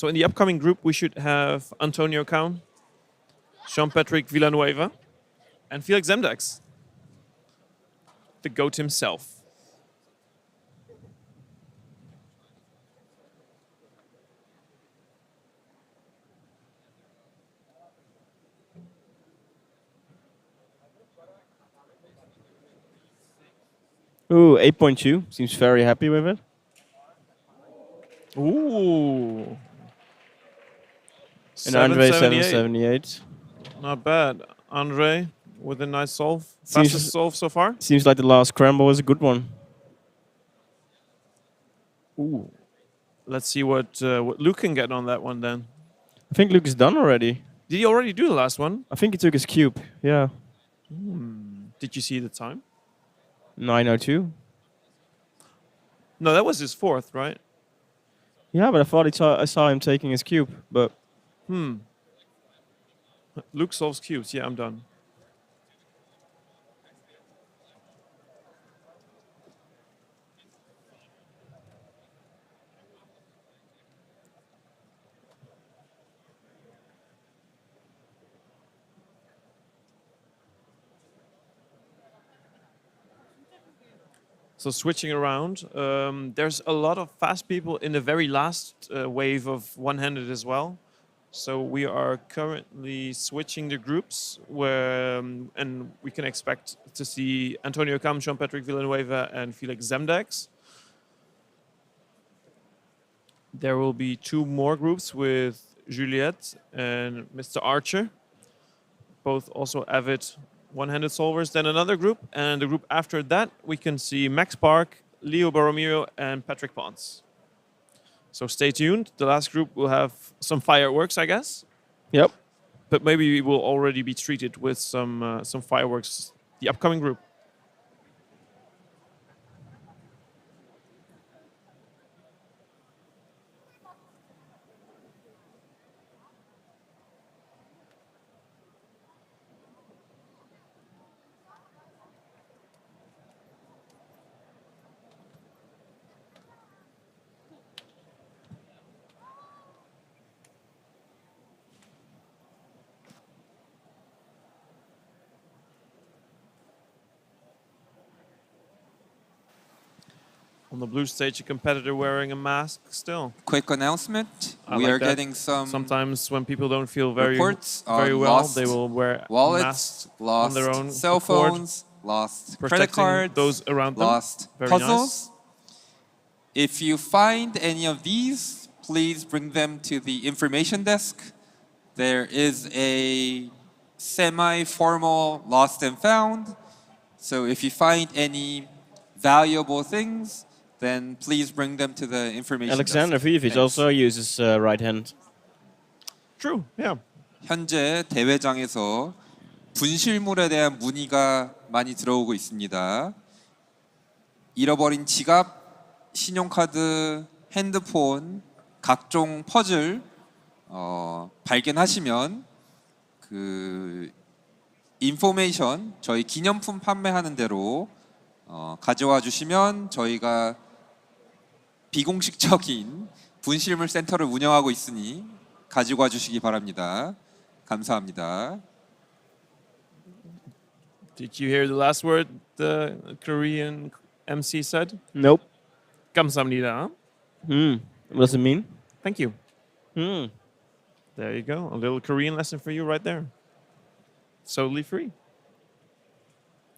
[SPEAKER 2] So in the upcoming group, we should have Antonio Kaun, Jean-Patrick Villanueva, and Felix Zemdex, the GOAT himself.
[SPEAKER 8] Ooh, 8.2. Seems very happy with it.
[SPEAKER 2] Ooh.
[SPEAKER 8] And Andre
[SPEAKER 2] 778.
[SPEAKER 8] 778.
[SPEAKER 2] Not bad. Andre with a nice solve.
[SPEAKER 8] Seems-
[SPEAKER 2] Fastest solve so far.
[SPEAKER 8] Seems like the last scramble was a good one.
[SPEAKER 2] Ooh. Let's see what Luke can get on that one then.
[SPEAKER 8] I think Luke is done already.
[SPEAKER 2] Did he already do the last one?
[SPEAKER 8] I think he took his cube. Yeah.
[SPEAKER 2] Did you see the time?
[SPEAKER 8] 9:02.
[SPEAKER 2] No, that was his fourth, right?
[SPEAKER 8] Yeah, but I thought I saw him taking his cube. But
[SPEAKER 2] Luke solves cubes. Yeah, I'm done. So switching around, there's a lot of fast people in the very last wave of one-handed as well. So we are currently switching the groups where, and we can expect to see Antonio Kaun, Jean-Patrick Villanueva, and Felix Zemdex. There will be two more groups with Juliette and Mr. Archer, both also avid one-handed solvers. Then another group, and the group after that, we can see Max Park, Leo Borromeo, and Patrick Pons. So stay tuned. The last group will have some fireworks, I guess.
[SPEAKER 8] yep.
[SPEAKER 2] But maybe we will already be treated with some fireworks. The upcoming group. On the blue stage, a competitor wearing a mask still.
[SPEAKER 1] Quick announcement.
[SPEAKER 2] I
[SPEAKER 1] We
[SPEAKER 2] like
[SPEAKER 1] are
[SPEAKER 2] that.
[SPEAKER 1] getting some
[SPEAKER 2] Sometimes when people don't feel very
[SPEAKER 1] reports on
[SPEAKER 2] very well,
[SPEAKER 1] lost
[SPEAKER 2] they will wear
[SPEAKER 1] wallets,
[SPEAKER 2] masks
[SPEAKER 1] lost
[SPEAKER 2] on their own
[SPEAKER 1] cell
[SPEAKER 2] accord,
[SPEAKER 1] phones, lost credit
[SPEAKER 2] protecting
[SPEAKER 1] cards,
[SPEAKER 2] those around them.
[SPEAKER 1] lost
[SPEAKER 2] Very
[SPEAKER 1] puzzles. If you find any of these, please bring them to the information desk. There is a semi-formal lost and found. So if you find any valuable things, then please bring them to the information
[SPEAKER 8] Alexander
[SPEAKER 1] desk.
[SPEAKER 8] Vivic
[SPEAKER 1] Thanks.
[SPEAKER 8] also uses right hand.
[SPEAKER 2] True, yeah.
[SPEAKER 1] 현재 대회장에서 분실물에 대한 문의가 많이 들어오고 있습니다. 잃어버린 지갑, 신용카드, 핸드폰, 각종 퍼즐 발견하시면 그 인포메이션 저희 기념품 판매하는 대로 가져와 주시면 저희가 비공식적인 분실물 센터를 운영하고 있으니 가지고 와 주시기 바랍니다. 감사합니다.
[SPEAKER 2] Did you hear the last word the Korean MC said?
[SPEAKER 8] Nope.
[SPEAKER 2] 감사합니다.
[SPEAKER 8] What does it mean?
[SPEAKER 2] Thank you.
[SPEAKER 8] Hmm.
[SPEAKER 2] There you go. A little Korean lesson for you right there. Solely free.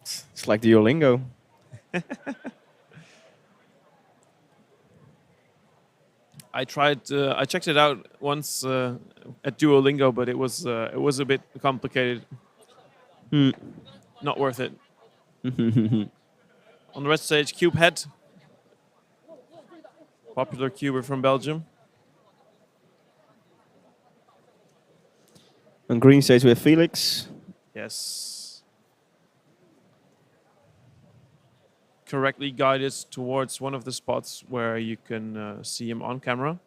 [SPEAKER 8] It's like the Duolingo.
[SPEAKER 2] I checked it out once at Duolingo, but it was a bit complicated. Not worth it. On the red stage, Cube Head. Popular cuber from Belgium.
[SPEAKER 8] On green stage with Felix.
[SPEAKER 2] Yes. Correctly guided towards one of the spots where you can see him on camera.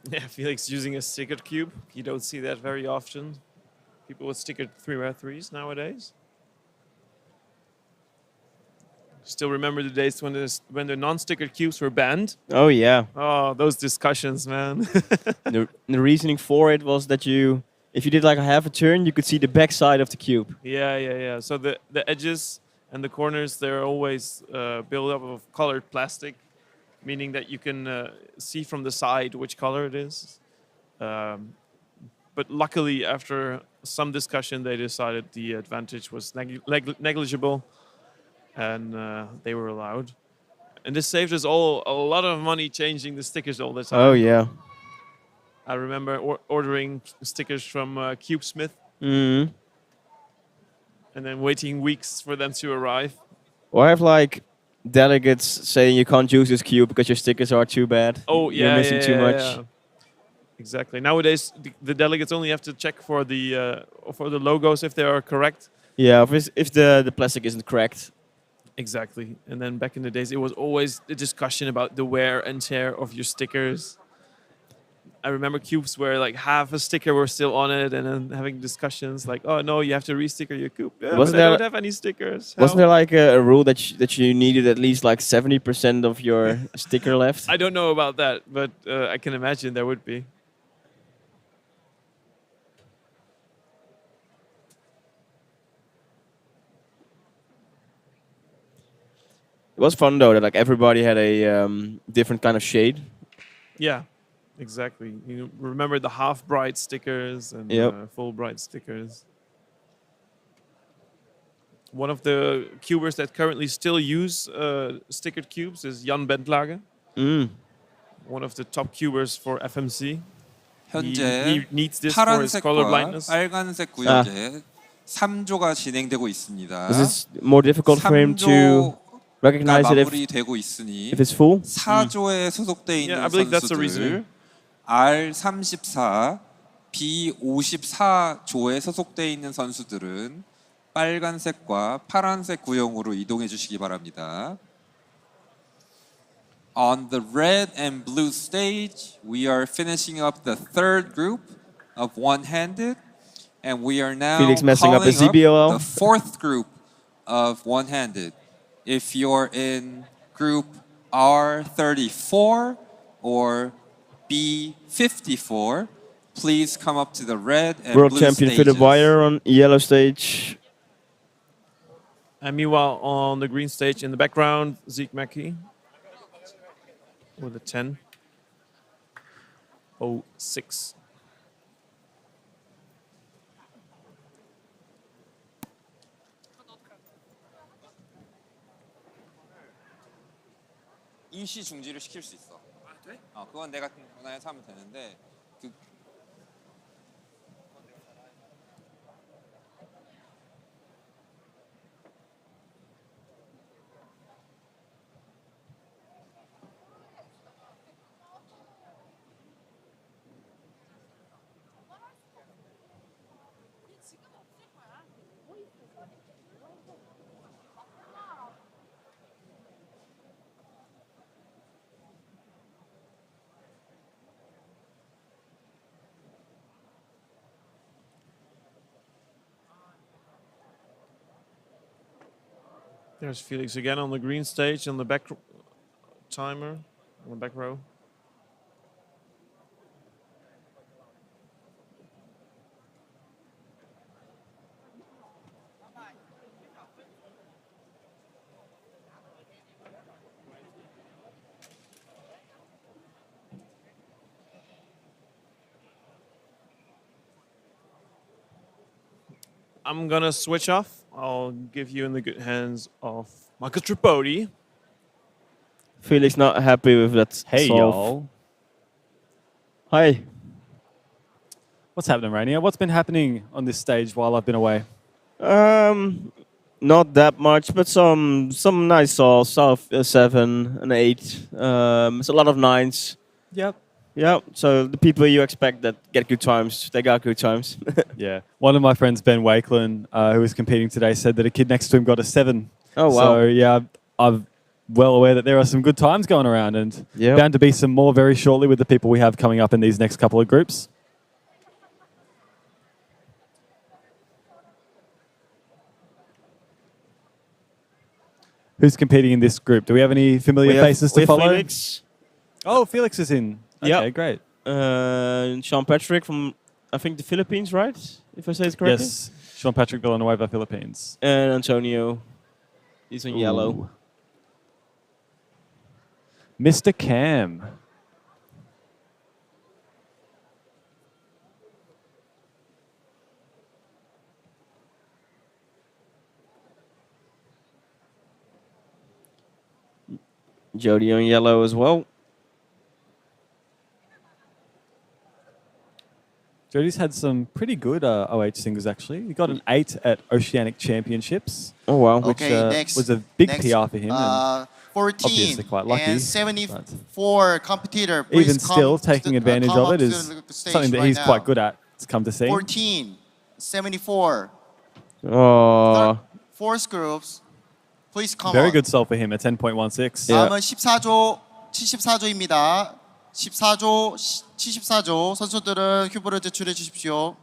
[SPEAKER 2] Yeah, Felix using a stickered cube. You don't see that very often. People with stickered 3x3s nowadays. Still remember the days when the non-stickered cubes were banned?
[SPEAKER 8] Oh yeah.
[SPEAKER 2] Oh, those discussions, man.
[SPEAKER 8] The reasoning for it was that if you did like a half a turn, you could see the back side of the cube.
[SPEAKER 2] Yeah. So the edges and the corners, they're always built up of colored plastic, meaning that you can see from the side which color it is. But luckily, after some discussion, they decided the advantage was negligible, and they were allowed. And this saved us all a lot of money changing the stickers all the time.
[SPEAKER 8] Oh yeah.
[SPEAKER 2] I remember ordering stickers from CubeSmith
[SPEAKER 8] Mm.
[SPEAKER 2] and then waiting weeks for them to arrive.
[SPEAKER 8] Or I have like delegates saying you can't use this cube because your stickers are too bad.
[SPEAKER 2] Oh, yeah,
[SPEAKER 8] You're missing too much.
[SPEAKER 2] yeah. Exactly. Nowadays, the delegates only have to check for the logos if they are correct.
[SPEAKER 8] Yeah, if the plastic isn't cracked.
[SPEAKER 2] Exactly. And then back in the days, it was always the discussion about the wear and tear of your stickers. I remember cubes where like half a sticker were still on it, and then having discussions like, "Oh no, you have to re-sticker your cube." Yeah,
[SPEAKER 8] Wasn't
[SPEAKER 2] but I
[SPEAKER 8] there-
[SPEAKER 2] don't have any stickers.
[SPEAKER 8] Wasn't
[SPEAKER 2] How?
[SPEAKER 8] there like a rule that you needed at least like 70% of your sticker left?
[SPEAKER 2] I don't know about that, but I can imagine there would be.
[SPEAKER 8] It was fun though that like everybody had a different kind of shade.
[SPEAKER 2] Yeah, exactly. You remember the half bright stickers and
[SPEAKER 8] Yep.
[SPEAKER 2] full bright stickers. One of the cubers that currently still use stickered cubes is Jan Bentlage,
[SPEAKER 8] Mm.
[SPEAKER 2] one of the top cubers for FMC.
[SPEAKER 1] 현재
[SPEAKER 2] he needs this for his color
[SPEAKER 1] 파란색과
[SPEAKER 2] blindness.
[SPEAKER 1] 빨간색 구역에 3조가 진행되고 있습니다.
[SPEAKER 8] Is this more difficult for him to
[SPEAKER 1] 3조가
[SPEAKER 8] recognize it
[SPEAKER 1] 마무리되고 있으니
[SPEAKER 8] if it's full?
[SPEAKER 1] 4조에 소속돼 있는
[SPEAKER 2] Yeah, I believe that's the
[SPEAKER 1] 선수들
[SPEAKER 2] reason.
[SPEAKER 1] R34, B54조에 소속돼 있는 선수들은 빨간색과 파란색 구역으로 이동해 주시기 바랍니다. On the red and blue stage, we are finishing up the third group of one-handed, and we are now
[SPEAKER 8] Felix messing up
[SPEAKER 1] calling
[SPEAKER 8] his ZBOL.
[SPEAKER 1] the fourth group of one-handed. If you're in group R34 or B54, please come up to the red and
[SPEAKER 8] World
[SPEAKER 1] blue
[SPEAKER 8] champion
[SPEAKER 1] stages.
[SPEAKER 8] Philip Wire on yellow stage.
[SPEAKER 2] And meanwhile, on the green stage in the background, Zeke Mackey with a 10.06.
[SPEAKER 1] 일시 중지를 시킬 수 있어. 아 돼? 그건 내가 전화해서 하면 되는데
[SPEAKER 2] There's Felix again on the green stage on the back timer, on the back row. I'm gonna switch off. I'll give you in the good hands of Marcus Tripodi.
[SPEAKER 8] Felix not happy with that
[SPEAKER 9] Hey,
[SPEAKER 8] solve.
[SPEAKER 9] y'all.
[SPEAKER 8] Hi.
[SPEAKER 9] What's happening, Rainier? What's been happening on this stage while I've been away?
[SPEAKER 8] Not that much, but some nice solves. 7 and 8. It's a lot of 9s.
[SPEAKER 9] Yep.
[SPEAKER 8] Yeah, so the people you expect that get good times, they got good times.
[SPEAKER 9] Yeah. One of my friends, Ben Wakelin, who was competing today, said that a kid next to him got a 7.
[SPEAKER 8] Oh, wow.
[SPEAKER 9] So, yeah, I've well aware that there are some good times going around, and
[SPEAKER 8] Yep.
[SPEAKER 9] bound to be some more very shortly with the people we have coming up in these next couple of groups. Who's competing in this group? Do we have any familiar faces to follow?
[SPEAKER 8] Felix,
[SPEAKER 9] Oh, Felix is in.
[SPEAKER 8] Yep.
[SPEAKER 9] Okay, great.
[SPEAKER 8] Sean Patrick from, I think, the Philippines, right? If I say it correctly.
[SPEAKER 9] Yes, Sean Patrick Villanueva, Philippines.
[SPEAKER 8] And Antonio, he's in yellow.
[SPEAKER 9] Ooh. Mr. Cam.
[SPEAKER 8] Jody on yellow as well.
[SPEAKER 9] Jody's had some pretty good OH singles, actually. He got an 8 at Oceanic Championships,
[SPEAKER 8] Oh wow.
[SPEAKER 9] which
[SPEAKER 7] Okay, next.
[SPEAKER 9] was a big
[SPEAKER 7] Next,
[SPEAKER 9] PR for him. And
[SPEAKER 7] 14
[SPEAKER 9] obviously quite lucky,
[SPEAKER 7] and 74 competitor. Please
[SPEAKER 9] even
[SPEAKER 7] come
[SPEAKER 9] still,
[SPEAKER 7] to
[SPEAKER 9] taking
[SPEAKER 7] the-
[SPEAKER 9] advantage
[SPEAKER 7] come
[SPEAKER 9] of
[SPEAKER 7] up
[SPEAKER 9] it
[SPEAKER 7] to
[SPEAKER 9] is
[SPEAKER 7] the stage
[SPEAKER 9] something that
[SPEAKER 7] right
[SPEAKER 9] he's
[SPEAKER 7] now.
[SPEAKER 9] quite good at. It's come to see.
[SPEAKER 7] 14, 74.
[SPEAKER 8] Oh.
[SPEAKER 7] Fourth groups. Please come
[SPEAKER 9] Very
[SPEAKER 7] on.
[SPEAKER 9] good soul for him at 10.16.
[SPEAKER 8] Yeah.
[SPEAKER 7] 다음은 14조 74조입니다. 14조 74조 선수들은 큐브를 제출해 주십시오.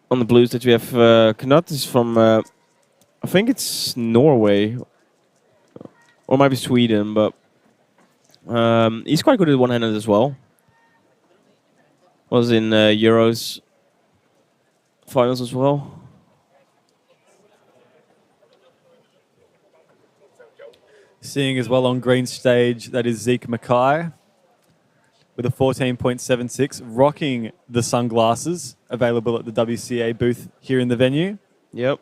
[SPEAKER 8] On the blue stage we have Knut is from, I think it's Norway, or maybe Sweden, but he's quite good at one-handed as well. Was in Euros finals as well.
[SPEAKER 9] Seeing as well on green stage, that is Zeke Mackay with a 14.76, rocking the sunglasses available at the WCA booth here in the venue.
[SPEAKER 8] Yep.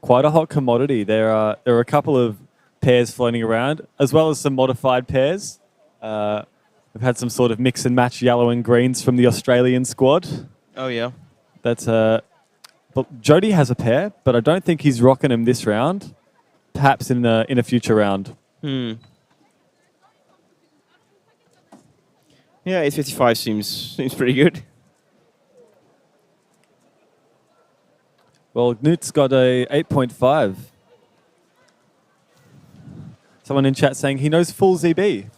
[SPEAKER 9] Quite a hot commodity. There are a couple of pairs floating around, as well as some modified pairs. We've had some sort of mix and match yellow and greens from the Australian squad.
[SPEAKER 8] Oh yeah.
[SPEAKER 9] That's but Jody has a pair, but I don't think he's rocking them this round. Perhaps in a future round.
[SPEAKER 8] Yeah, 855 seems pretty good.
[SPEAKER 9] Well, Knut's got a 8.5. Someone in chat saying he knows full ZB.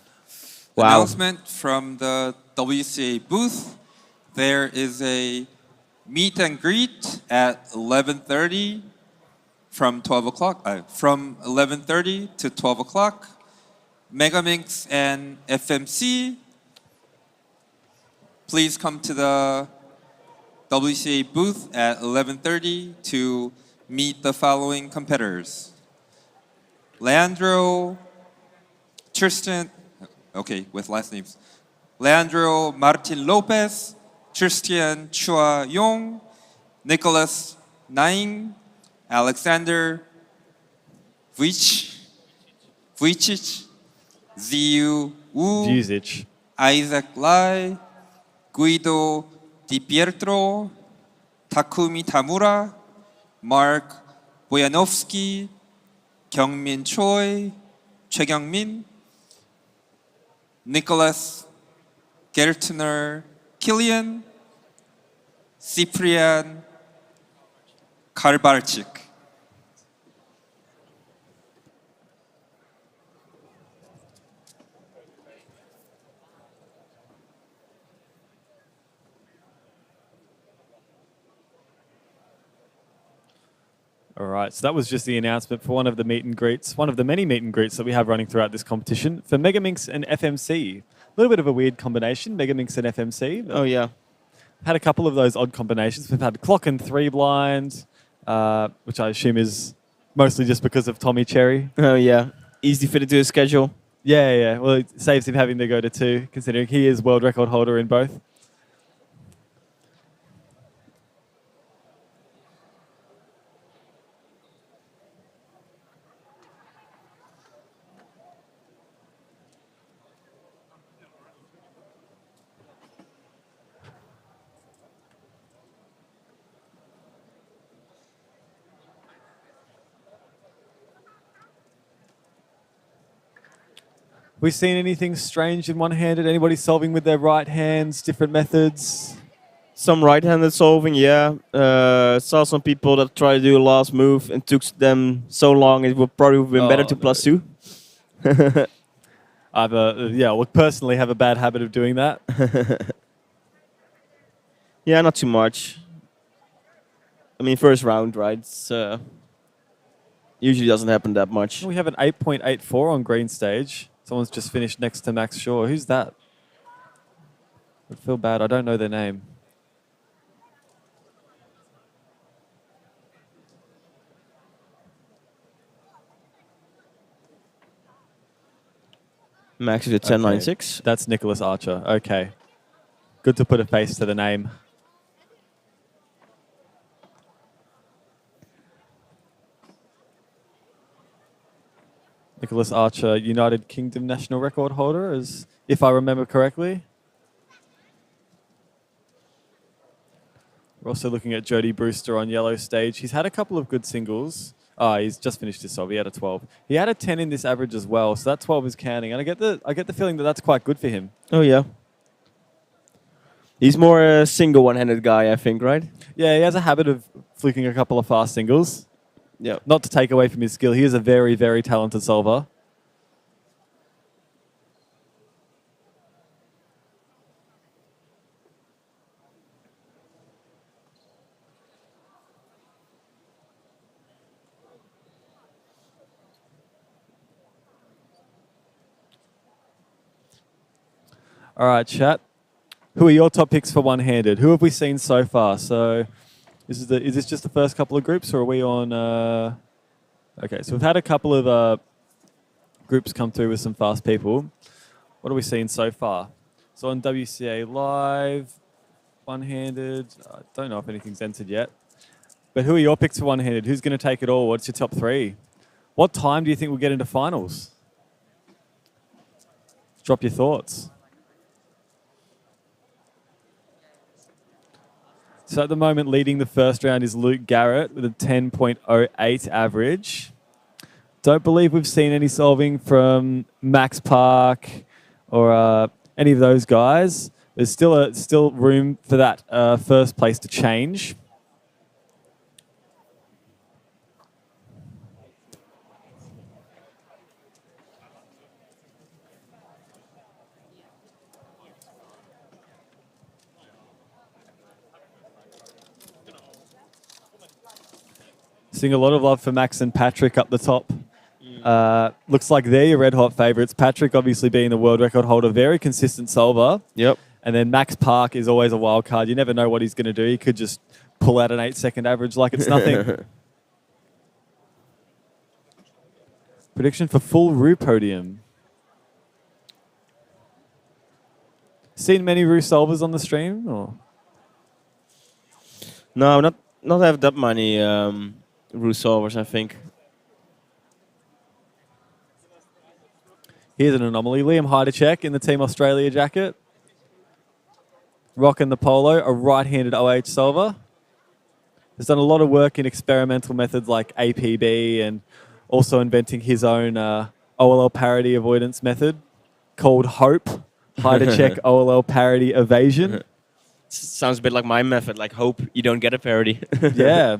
[SPEAKER 8] Wow.
[SPEAKER 1] Announcement from the WCA booth. There is a meet and greet at 11:30 from 12 o'clock. From 11:30 to 12 o'clock. Megaminx and FMC. Please come to the WCA booth at 11:30 to meet the following competitors. Leandro, Tristan, okay, with last names. Leandro Martin Lopez, Tristan Chua Yong, Nicholas Naing, Alexander Vujicic, Ziyu Wu,
[SPEAKER 9] Vujic.
[SPEAKER 1] Isaac Lai, Guido Di Pietro, Takumi Tamura, Mark Boyanovsky, Kyungmin Choi, 최경민, Nicholas Gertner Killian, Cyprian Karbarczyk.
[SPEAKER 9] All right, so that was just the announcement for one of the meet and greets, one of the many meet and greets that we have running throughout this competition for Megaminx and FMC. A little bit of a weird combination, Megaminx and FMC.
[SPEAKER 8] Oh yeah.
[SPEAKER 9] Had a couple of those odd combinations. We've had clock and 3 blind, which I assume is mostly just because of Tommy Cherry.
[SPEAKER 8] Oh yeah. Easy fitted to his schedule.
[SPEAKER 9] Yeah. Well, it saves him having to go to 2, considering he is world record holder in both. We seen anything strange in one-handed? Anybody solving with their right hands, different methods?
[SPEAKER 8] Some right-handed solving, yeah. Saw some people that try to do a last move and took them so long it would probably have been better to +2.
[SPEAKER 9] Personally have a bad habit of doing that.
[SPEAKER 8] Yeah, not too much. I mean, first round, right? It's, usually doesn't happen that much.
[SPEAKER 9] We have an 8.84 on green stage. Someone's just finished next to Max Shaw. Who's that? I feel bad. I don't know their name.
[SPEAKER 8] Max is at 10.96.
[SPEAKER 9] That's Nicholas Archer. Okay. Good to put a face to the name. Nicholas Archer, United Kingdom national record holder, as if I remember correctly. We're also looking at Jody Brewster on yellow stage. He's had a couple of good singles. He's just finished his solve. He had a 12. He had a 10 in this average as well, so that 12 is counting. And I get the feeling that that's quite good for him.
[SPEAKER 8] Oh yeah. He's more a single one-handed guy, I think, right?
[SPEAKER 9] Yeah, he has a habit of flicking a couple of fast singles.
[SPEAKER 8] Yeah.
[SPEAKER 9] Not to take away from his skill. He is a very, very talented solver. All right, chat. Who are your top picks for one-handed? Who have we seen so far? So is this just the first couple of groups, or are we on... Okay, so we've had a couple of groups come through with some fast people. What have we seen so far? So on WCA Live, one-handed. I don't know if anything's entered yet. But who are your picks for one-handed? Who's going to take it all? What's your top 3? What time do you think we'll get into finals? Drop your thoughts. So at the moment, leading the first round is Luke Garrett with a 10.08 average. Don't believe we've seen any solving from Max Park or any of those guys. There's still room for that first place to change. Seeing a lot of love for Max and Patrick up the top. Looks like they're your red-hot favourites. Patrick obviously being the world record holder, very consistent solver.
[SPEAKER 8] Yep.
[SPEAKER 9] And then Max Park is always a wild card. You never know what he's going to do. He could just pull out an 8-second average like it's nothing. Prediction for full Roo podium. Seen many Roo solvers on the stream? Or?
[SPEAKER 8] No, not have that many Roo solvers, I think.
[SPEAKER 9] Here's an anomaly. Liam Heidercheck in the Team Australia jacket. Rocking the polo, a right-handed OH solver. Has done a lot of work in experimental methods like APB and also inventing his own OLL parity avoidance method called HOPE, Heidercheck OLL parity evasion.
[SPEAKER 8] Sounds a bit like my method, like hope you don't get a parity.
[SPEAKER 9] Yeah.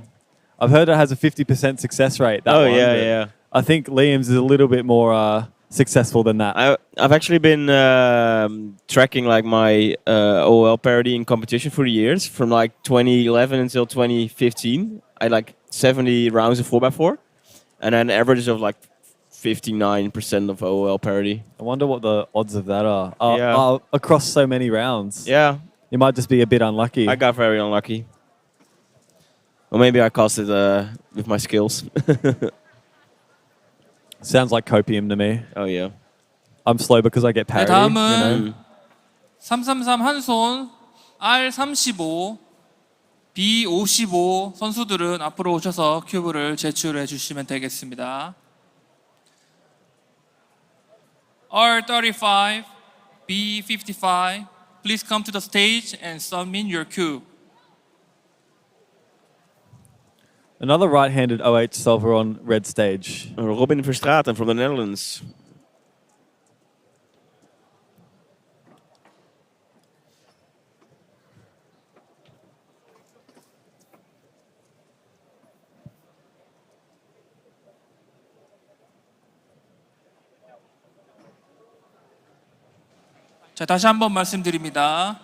[SPEAKER 9] I've heard it has a 50% success rate. That one,
[SPEAKER 8] yeah.
[SPEAKER 9] I think Liam's is a little bit more successful than that.
[SPEAKER 8] I've actually been tracking like my OL parity in competition for years, from like 2011 until 2015. I had like 70 rounds of 4x4, and an average of like 59% of OL parity.
[SPEAKER 9] I wonder what the odds of that are across so many rounds.
[SPEAKER 8] Yeah.
[SPEAKER 9] You might just be a bit unlucky.
[SPEAKER 8] I got very unlucky. Or maybe I caused it with my skills.
[SPEAKER 9] Sounds like copium to me.
[SPEAKER 8] Oh yeah.
[SPEAKER 9] I'm slow because I get
[SPEAKER 6] 네,
[SPEAKER 9] parity.
[SPEAKER 6] 다음은 333 한 손, R35, B55 선수들은 앞으로 오셔서 큐브를 제출해 주시면 되겠습니다. R35, B55, please come to the stage and submit your cube.
[SPEAKER 9] Another right-handed OH solver on red stage.
[SPEAKER 8] Robin Verstraeten from the Netherlands.
[SPEAKER 6] 자, 다시 한번 말씀드립니다.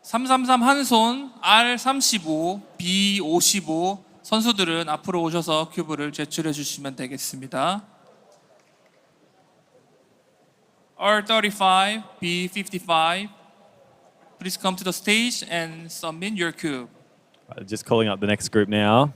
[SPEAKER 6] 333 한손, R35, B55 선수들은 앞으로 오셔서 큐브를 제출해 주시면 되겠습니다. R35, B55, please come to the stage and submit your cube.
[SPEAKER 9] Just calling up the next group now.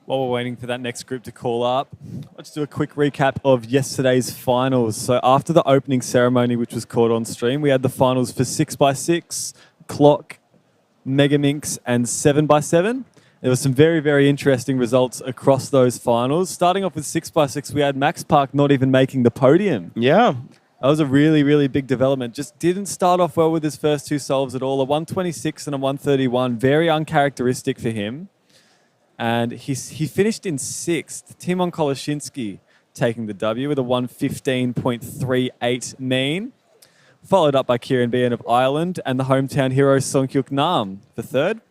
[SPEAKER 9] While we're waiting for that next group to call up, let's do a quick recap of yesterday's finals. So after the opening ceremony, which was caught on stream, we had the finals for 6x6, Clock, Megaminx, and 7x7. There were some very, very interesting results across those finals. Starting off with 6x6, we had Max Park not even making the podium.
[SPEAKER 8] Yeah.
[SPEAKER 9] That was a really, really big development. Just didn't start off well with his first two solves at all. A 126 and a 131, very uncharacteristic for him. And he finished in sixth. Timon Koloshinsky taking the W with a 115.38 mean. Followed up by Kieran Behan of Ireland and the hometown hero Songkyuk Nam for third.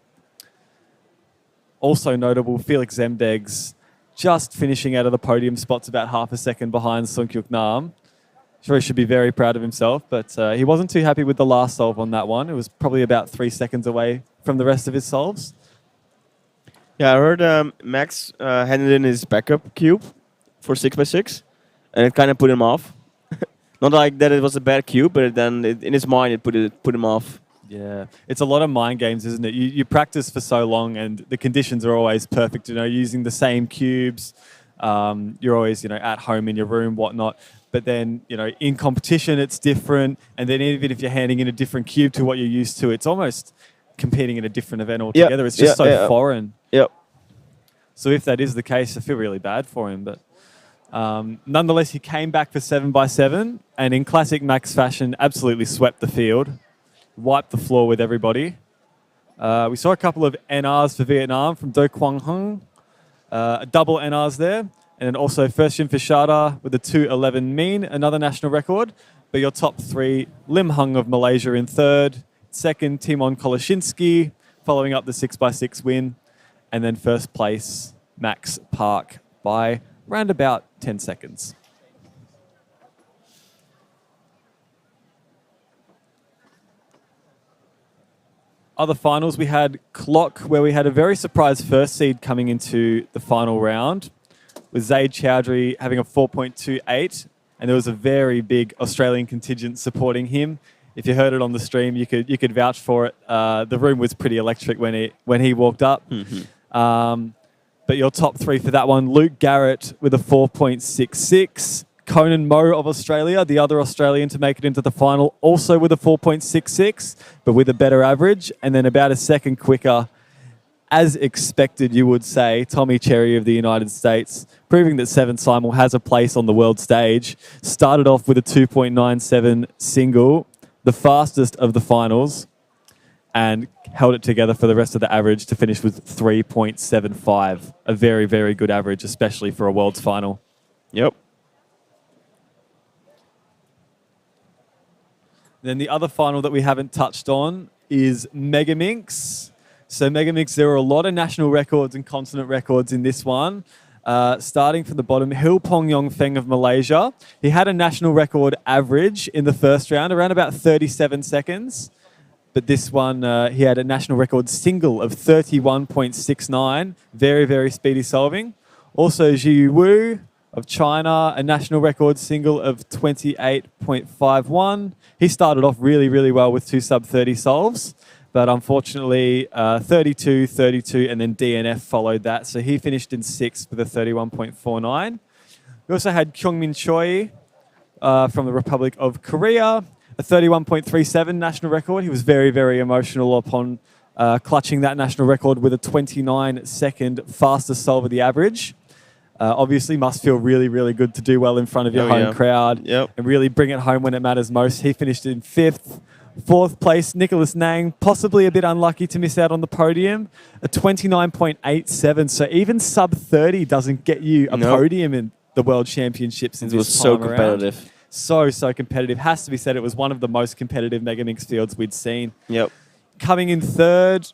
[SPEAKER 9] Also notable, Felix Zemdegs just finishing out of the podium spots about half a second behind Songkyuk Nam. Sure, he should be very proud of himself, but he wasn't too happy with the last solve on that one. It was probably about 3 seconds away from the rest of his solves.
[SPEAKER 8] Yeah, I heard Max handed in his backup cube for 6x6, and it kind of put him off. Not like that it was a bad cube, but then in his mind it put him off.
[SPEAKER 9] Yeah, it's a lot of mind games, isn't it? You practice for so long, and the conditions are always perfect. You know, using the same cubes. You're always, at home in your room, whatnot. But then, in competition, it's different. And then even if you're handing in a different cube to what you're used to, it's almost competing in a different event altogether. It's just so foreign.
[SPEAKER 8] Yep.
[SPEAKER 9] So if that is the case, I feel really bad for him. But nonetheless, he came back for 7x7, and in classic Max fashion, absolutely swept the field, wiped the floor with everybody. We saw a couple of NRs for Vietnam from Do Quang Hung, a double NRs there, and then also first Shin for Shada with a 211 mean, another national record. But your top three, Lim Hung of Malaysia in third, second Timon Koloshinsky, following up the 6x6 win, and then first place Max Park by around about 10 seconds. Other finals, we had Clock, where we had a very surprise first seed coming into the final round, with Zaid Chowdhury having a 4.28, and there was a very big Australian contingent supporting him. If you heard it on the stream, you could vouch for it. The room was pretty electric when he walked up.
[SPEAKER 8] Mm-hmm.
[SPEAKER 9] But your top three for that one, Luke Garrett with a 4.66, Conan Moe of Australia, the other Australian to make it into the final, also with a 4.66, but with a better average, and then about a second quicker, as expected, you would say, Tommy Cherry of the United States, proving that Seven Simul has a place on the world stage, started off with a 2.97 single, the fastest of the finals, and held it together for the rest of the average to finish with 3.75. A very, very good average, especially for a world's final.
[SPEAKER 8] Yep.
[SPEAKER 9] Then the other final that we haven't touched on is Megaminx. So Megaminx, there were a lot of national records and continent records in this one. Starting from the bottom, Hill Pong Yong Feng of Malaysia. He had a national record average in the first round, around about 37 seconds. But this one, he had a national record single of 31.69. Very, very speedy solving. Also, Zhi Wu of China, a national record single of 28.51. He started off really, really well with two sub-30 solves. But unfortunately, 32, 32, and then DNF followed that. So he finished in sixth with a 31.49. We also had Kyungmin Choi from the Republic of Korea, a 31.37 national record. He was very, very emotional upon clutching that national record with a 29-second fastest solve of the average. Obviously, must feel really, really good to do well in front of your home crowd and really bring it home when it matters most. He finished in fifth. Fourth place, Nicholas Nang, possibly a bit unlucky to miss out on the podium, a 29.87. So even sub-30 doesn't get you a podium in the World Championships in this time around. It was
[SPEAKER 8] so competitive.
[SPEAKER 9] So competitive. Has to be said, it was one of the most competitive Megaminx fields we'd seen.
[SPEAKER 8] Yep.
[SPEAKER 9] Coming in third,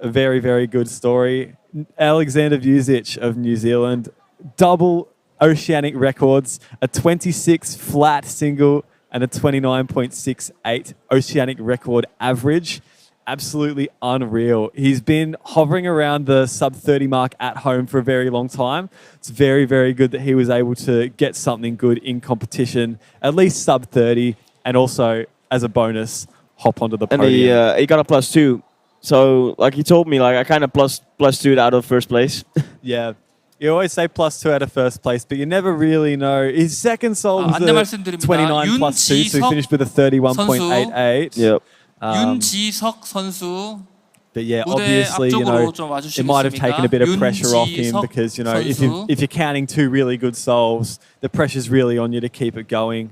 [SPEAKER 9] a very, very good story. Alexander Vucic of New Zealand, double oceanic records, a 26 flat single and a 29.68 oceanic record average. Absolutely unreal. He's been hovering around the sub 30 mark at home for a very long time. It's very, very good that he was able to get something good in competition, at least sub 30, and also as a bonus, hop onto the
[SPEAKER 8] And
[SPEAKER 9] podium.
[SPEAKER 8] he got a +2. So like he told me, like I kind of +2 out of first place.
[SPEAKER 9] Yeah. You always say +2 out of first place, but you never really know. His second solve was
[SPEAKER 6] 안내
[SPEAKER 9] a
[SPEAKER 6] 말씀드립니다.
[SPEAKER 9] 29 +2, so he
[SPEAKER 6] 윤지석
[SPEAKER 9] finished with a 31.88.
[SPEAKER 8] Yep.
[SPEAKER 6] 윤지석 선수
[SPEAKER 9] But yeah,
[SPEAKER 6] 무대
[SPEAKER 9] obviously, you
[SPEAKER 6] 앞쪽으로
[SPEAKER 9] know,
[SPEAKER 6] 좀
[SPEAKER 9] it might have taken a bit of pressure off him
[SPEAKER 6] 윤지석
[SPEAKER 9] because, you know,
[SPEAKER 6] 선수.
[SPEAKER 9] if you're counting two really good solves, the pressure's really on you to keep it going.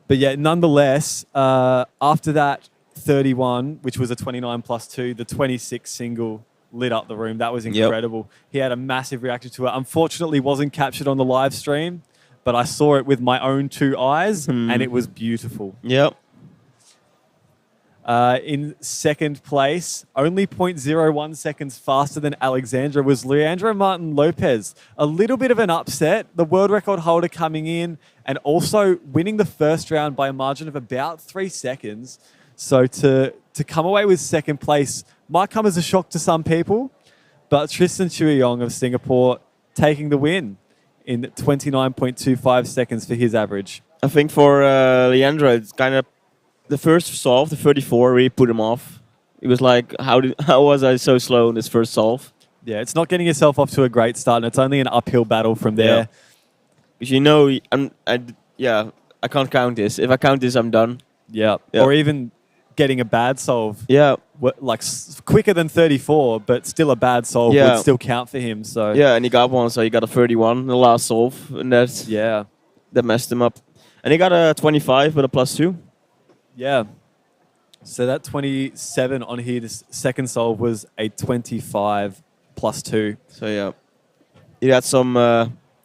[SPEAKER 9] But yeah, nonetheless, after that 31, which was a 29 +2, the 26 single lit up the room. That was incredible. He had a massive reaction to it. Unfortunately, wasn't captured on the live stream, but I saw it with my own two eyes, and it was beautiful.
[SPEAKER 8] Yep.
[SPEAKER 9] In second place, only 0.01 seconds faster than Alexandra, was Leandro Martin Lopez. A little bit of an upset. The world record holder coming in and also winning the first round by a margin of about 3 seconds. So to come away with second place might come as a shock to some people, but Tristan Chuiyong of Singapore taking the win in 29.25 seconds for his average.
[SPEAKER 8] I think for Leandro, it's kind of the first solve, the 34, really put him off. He was like, how was I so slow in this first solve?
[SPEAKER 9] Yeah, it's not getting yourself off to a great start, and it's only an uphill battle from there.
[SPEAKER 8] Because you know, I can't count this. If I count this, I'm done.
[SPEAKER 9] Yeah.
[SPEAKER 8] Yeah.
[SPEAKER 9] Or even getting a bad solve,
[SPEAKER 8] Yeah.
[SPEAKER 9] like quicker than 34, but still a bad solve
[SPEAKER 8] Yeah.
[SPEAKER 9] would still count for him. So
[SPEAKER 8] Yeah, and he got one, so he got a 31 in the last solve, and that messed him up. And he got a 25 with a +2.
[SPEAKER 9] Yeah. So that 27 on his second solve was a 25 +2.
[SPEAKER 8] So yeah, he had some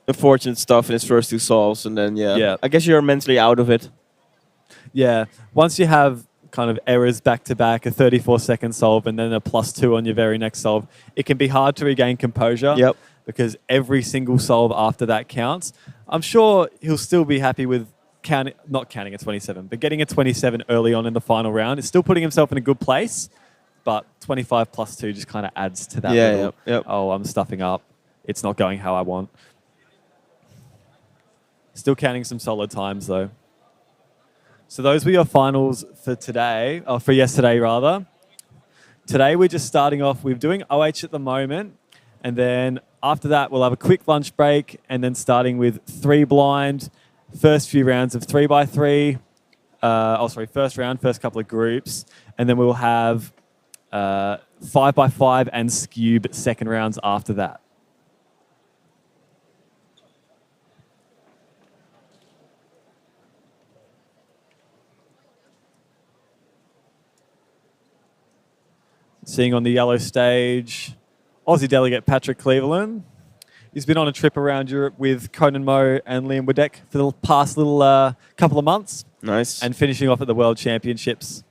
[SPEAKER 8] unfortunate stuff in his first two solves, and then
[SPEAKER 9] Yeah.
[SPEAKER 8] I guess you're mentally out of it.
[SPEAKER 9] Yeah. Once you have kind of errors back to back, a 34-second solve and then a +2 on your very next solve, it can be hard to regain composure.
[SPEAKER 8] Yep.
[SPEAKER 9] Because every single solve after that counts. I'm sure he'll still be happy with not counting a 27, but getting a 27 early on in the final round. Is still putting himself in a good place, but 25 +2 just kind of adds to that.
[SPEAKER 8] Yeah, yep.
[SPEAKER 9] Oh, I'm stuffing up. It's not going how I want. Still counting some solid times though. So those were your finals for today, or for yesterday rather. Today we're just starting off with doing OH at the moment, and then after that we'll have a quick lunch break, and then starting with 3 blind, first few rounds of 3x3. First round, first couple of groups, and then we'll have 5x5 and Scube second rounds after that. Seeing on the yellow stage, Aussie delegate Patrick Cleveland. He's been on a trip around Europe with Conan Mo and Liam Wadek for the past little couple of months.
[SPEAKER 8] Nice.
[SPEAKER 9] And finishing off at the World Championships.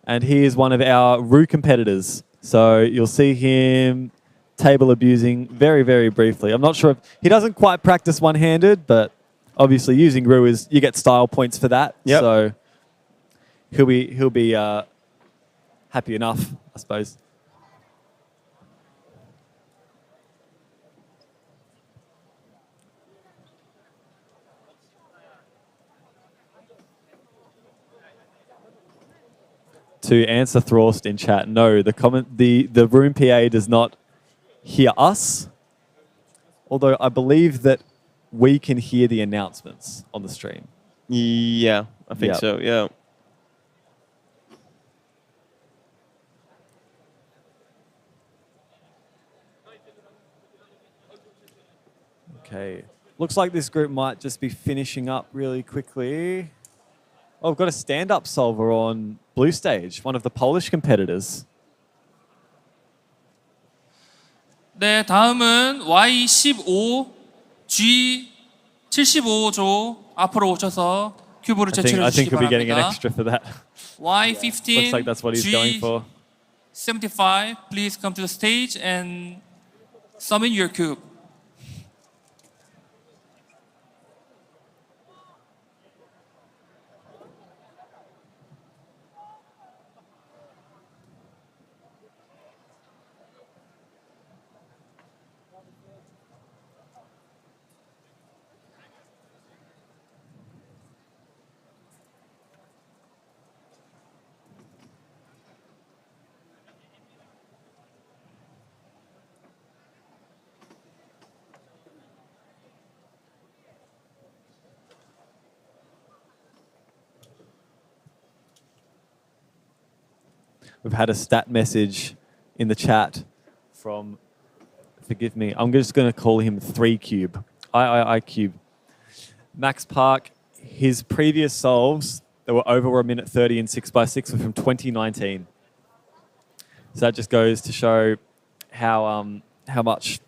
[SPEAKER 9] And he is one of our Ru competitors. So you'll see him table abusing very, very briefly. I'm not sure if he doesn't quite practice one-handed, but obviously using Ru is you get style points for that.
[SPEAKER 8] Yep.
[SPEAKER 9] So he'll be happy enough, I suppose. To answer Thorst in chat, no, the room PA does not hear us, although I believe that we can hear the announcements on the stream.
[SPEAKER 8] Yeah, I think
[SPEAKER 9] Yep.
[SPEAKER 8] so. Yeah.
[SPEAKER 9] Okay, looks like this group might just be finishing up really quickly. Oh, we've got a stand-up solver on blue stage, one of the Polish competitors.
[SPEAKER 6] 네, 다음은 Y15, G75조 앞으로 오셔서 큐브를
[SPEAKER 9] I think
[SPEAKER 6] 제출해 주시기
[SPEAKER 9] he'll be getting an
[SPEAKER 6] 바랍니다.
[SPEAKER 9] extra for that.
[SPEAKER 6] Y15,
[SPEAKER 9] Looks like that's what he's going for.
[SPEAKER 6] G75, please come to the stage and summon your cube.
[SPEAKER 9] We've had a stat message in the chat from, forgive me, I'm just going to call him 3Cube. I Cube. Max Park, his previous solves that were over 1:30 in 6x6 were from 2019. So that just goes to show how much,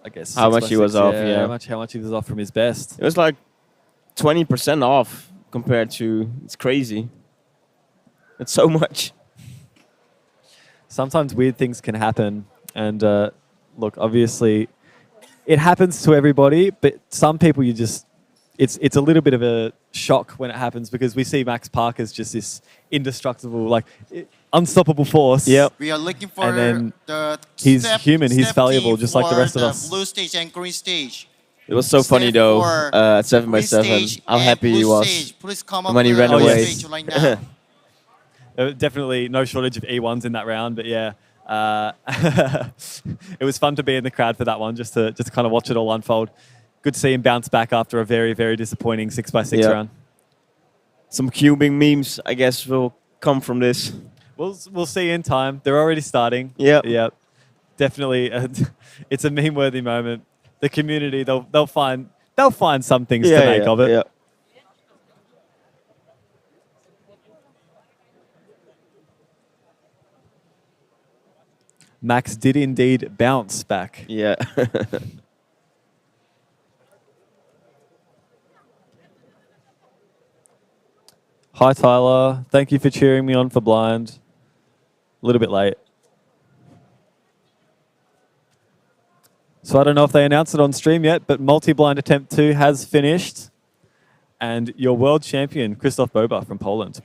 [SPEAKER 9] I guess,
[SPEAKER 8] How much he
[SPEAKER 9] 6x6,
[SPEAKER 8] was off, yeah.
[SPEAKER 9] how much he was off from his best.
[SPEAKER 8] It was like 20% off compared to. It's crazy. It's so much.
[SPEAKER 9] Sometimes weird things can happen, and look, obviously, it happens to everybody. But some people, it's a little bit of a shock when it happens because we see Max Park as just this indestructible, like unstoppable force.
[SPEAKER 8] Yep.
[SPEAKER 7] We are looking for
[SPEAKER 9] And then
[SPEAKER 7] the
[SPEAKER 9] he's human, he's
[SPEAKER 7] step
[SPEAKER 9] fallible,
[SPEAKER 7] team
[SPEAKER 9] just like the
[SPEAKER 7] for
[SPEAKER 9] rest of us.
[SPEAKER 7] Blue stage and green stage.
[SPEAKER 8] It was so funny
[SPEAKER 7] Step
[SPEAKER 8] though.
[SPEAKER 7] for
[SPEAKER 8] At 7x7,
[SPEAKER 7] green stage
[SPEAKER 8] how
[SPEAKER 7] and
[SPEAKER 8] happy he
[SPEAKER 7] blue
[SPEAKER 8] was
[SPEAKER 7] stage. Please come up
[SPEAKER 8] when he
[SPEAKER 7] to
[SPEAKER 8] ran
[SPEAKER 7] the
[SPEAKER 8] away.
[SPEAKER 7] stage right now.
[SPEAKER 9] Definitely no shortage of E1s in that round, but yeah. It was fun to be in the crowd for that one, just to kind of watch it all unfold. Good to see him bounce back after a very, very disappointing 6x6
[SPEAKER 8] Yeah.
[SPEAKER 9] round.
[SPEAKER 8] Some cubing memes, I guess, will come from this.
[SPEAKER 9] We'll see in time. They're already starting.
[SPEAKER 8] Yeah.
[SPEAKER 9] Yeah. Definitely, it's a meme-worthy moment. The community, they'll find some things to make of it.
[SPEAKER 8] Yeah.
[SPEAKER 9] Max did indeed bounce back.
[SPEAKER 8] Yeah.
[SPEAKER 9] Hi, Tyler. Thank you for cheering me on for blind. A little bit late. So I don't know if they announced it on stream yet, but multi-blind attempt 2 has finished. And your world champion, Krzysztof Boba from Poland.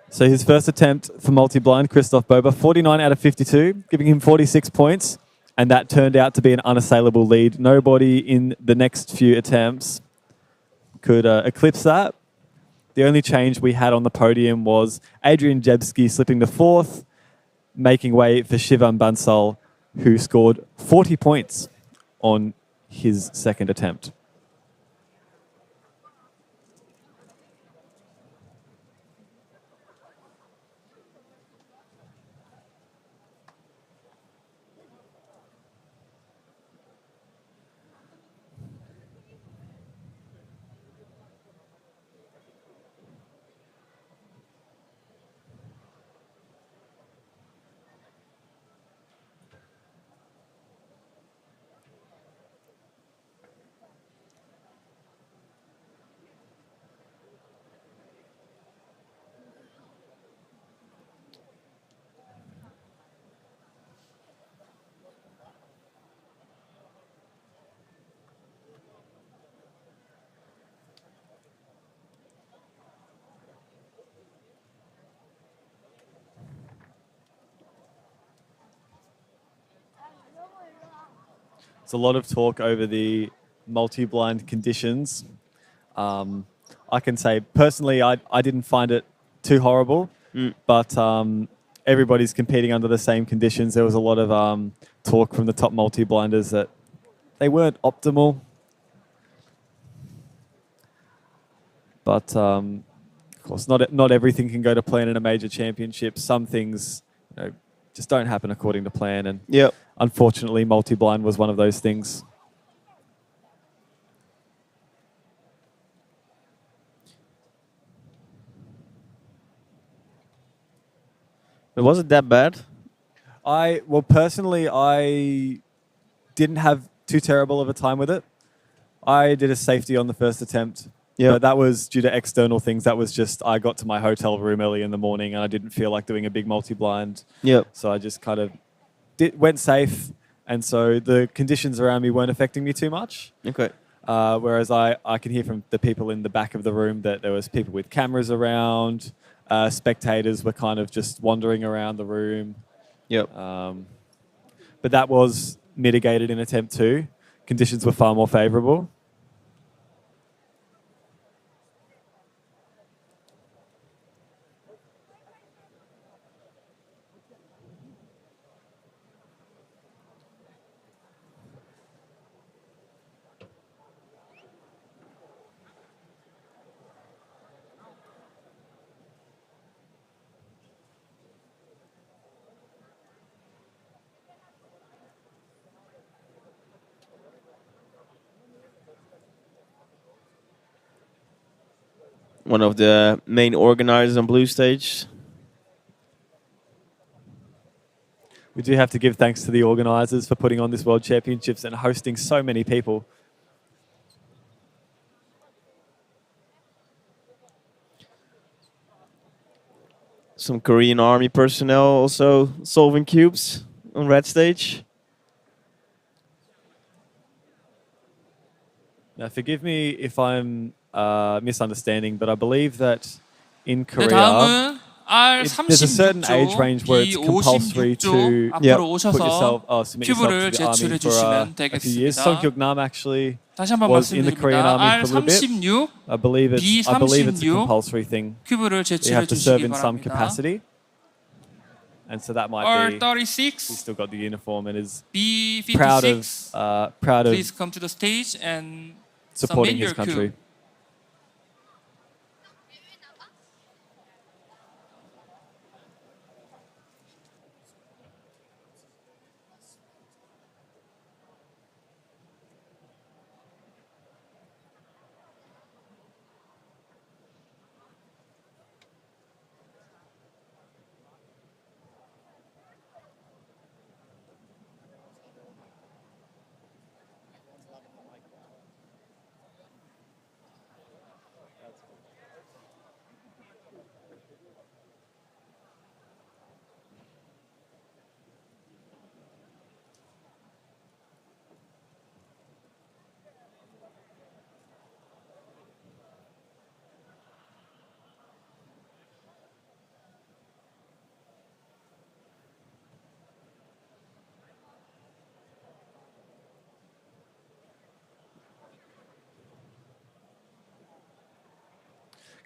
[SPEAKER 9] So his first attempt for multi-blind, Krzysztof Boba, 49 out of 52, giving him 46 points. And that turned out to be an unassailable lead. Nobody in the next few attempts could eclipse that. The only change we had on the podium was Adrian Jebski slipping to 4th, making way for Shivam Bansal, who scored 40 points on his second attempt. There's a lot of talk over the multi-blind conditions. I can say personally, I didn't find it too horrible, but everybody's competing under the same conditions. There was a lot of talk from the top multi-blinders that they weren't optimal. But of course, not everything can go to plan in a major championship. Some things, just don't happen according to plan, and
[SPEAKER 8] Yep.
[SPEAKER 9] unfortunately, multi-blind was one of those things.
[SPEAKER 8] But was it that bad?
[SPEAKER 9] Well, personally, I didn't have too terrible of a time with it. I did a safety on the first attempt.
[SPEAKER 8] Yeah.
[SPEAKER 9] But that was due to external things. That was just I got to my hotel room early in the morning and I didn't feel like doing a big multi-blind.
[SPEAKER 8] Yeah.
[SPEAKER 9] So I just kind of went safe. And so the conditions around me weren't affecting me too much.
[SPEAKER 8] Okay.
[SPEAKER 9] Whereas I can hear from the people in the back of the room that there was people with cameras around. Spectators were kind of just wandering around the room.
[SPEAKER 8] Yep.
[SPEAKER 9] But that was mitigated in attempt 2. Conditions were far more favourable.
[SPEAKER 8] One of the main organizers on Blue Stage.
[SPEAKER 9] We do have to give thanks to the organisers for putting on this World Championships and hosting so many people.
[SPEAKER 8] Some Korean army personnel also solving cubes on red stage.
[SPEAKER 9] Now, forgive me if I'm misunderstanding, but I believe that in
[SPEAKER 6] 네,
[SPEAKER 9] Korea,
[SPEAKER 6] 다음은
[SPEAKER 9] there's a certain age
[SPEAKER 6] R36조,
[SPEAKER 9] range where it's compulsory to
[SPEAKER 6] 앞으로
[SPEAKER 9] put
[SPEAKER 6] 오셔서
[SPEAKER 9] yourself, submit yourself
[SPEAKER 6] 큐브를
[SPEAKER 9] to the army
[SPEAKER 6] 제출해
[SPEAKER 9] for
[SPEAKER 6] 주시면
[SPEAKER 9] a few years.
[SPEAKER 6] 되겠습니다.
[SPEAKER 9] Songkyuk Nam actually
[SPEAKER 6] 다시 한번
[SPEAKER 9] was in the Korean
[SPEAKER 6] 말씀드립니다.
[SPEAKER 9] army for a little bit.
[SPEAKER 6] R36
[SPEAKER 9] I believe it's a
[SPEAKER 6] B36
[SPEAKER 9] compulsory thing.
[SPEAKER 6] 큐브를
[SPEAKER 9] You
[SPEAKER 6] 제출해
[SPEAKER 9] have to serve
[SPEAKER 6] 주시기
[SPEAKER 9] in some
[SPEAKER 6] 바랍니다.
[SPEAKER 9] capacity, and so that might be. He's
[SPEAKER 6] R36
[SPEAKER 9] still got the uniform and is
[SPEAKER 6] B56
[SPEAKER 9] proud of
[SPEAKER 6] please come to the stage and
[SPEAKER 9] supporting
[SPEAKER 6] submit
[SPEAKER 9] his
[SPEAKER 6] your
[SPEAKER 9] country.
[SPEAKER 6] cube.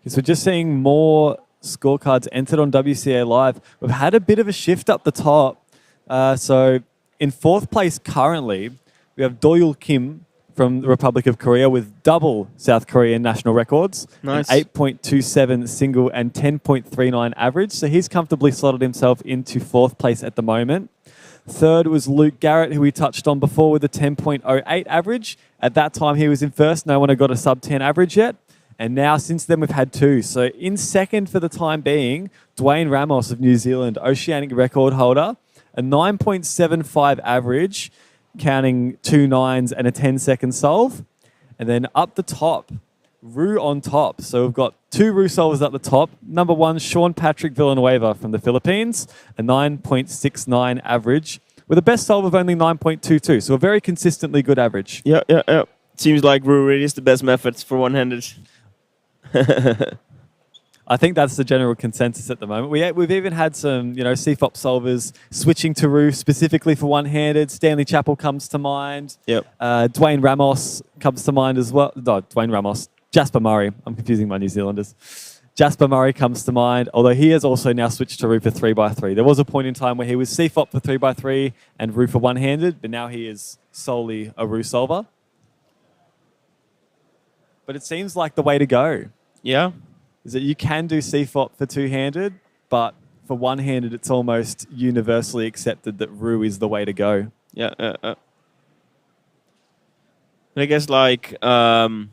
[SPEAKER 9] So just seeing more scorecards entered on WCA Live. We've had a bit of a shift up the top. So in 4th place currently, we have Doyul Kim from the Republic of Korea with double South Korean national records.
[SPEAKER 8] Nice.
[SPEAKER 9] 8.27 single and 10.39 average. So he's comfortably slotted himself into 4th place at the moment. 3rd was Luke Garrett, who we touched on before with a 10.08 average. At that time, he was in 1st. No one had got a sub-10 average yet. And now, since then, we've had 2. So in 2nd for the time being, Dwayne Ramos of New Zealand, Oceanic record holder, a 9.75 average, counting 2 9s and a 10-second solve. And then up the top, Ru on top. So we've got 2 Ru solvers up the top. Number 1, Sean Patrick Villanueva from the Philippines, a 9.69 average, with a best solve of only 9.22. So a very consistently good average.
[SPEAKER 8] Yeah. Seems like Ru really is the best method for one-handed.
[SPEAKER 9] I think that's the general consensus at the moment. We've even had some, CFOP solvers switching to Ru specifically for one-handed. Stanley Chappell comes to mind.
[SPEAKER 8] Yep.
[SPEAKER 9] Dwayne Ramos comes to mind as well. No, Dwayne Ramos. Jasper Murray. I'm confusing my New Zealanders. Jasper Murray comes to mind, although he has also now switched to Ru for 3x3. There was a point in time where he was CFOP for 3x3 and Ru for one-handed, but now he is solely a Ru solver. But it seems like the way to go.
[SPEAKER 8] Yeah.
[SPEAKER 9] Is that you can do CFOP for two-handed, but for one-handed, it's almost universally accepted that Ru is the way to go.
[SPEAKER 8] Yeah. I guess like the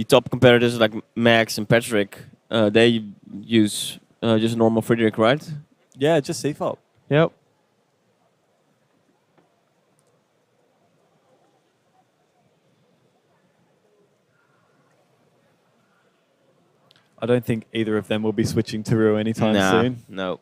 [SPEAKER 8] top competitors like Max and Patrick, they use just a normal Friedrich, right?
[SPEAKER 9] Yeah, just CFOP.
[SPEAKER 8] Yep.
[SPEAKER 9] I don't think either of them will be switching to Ru anytime soon.
[SPEAKER 8] No.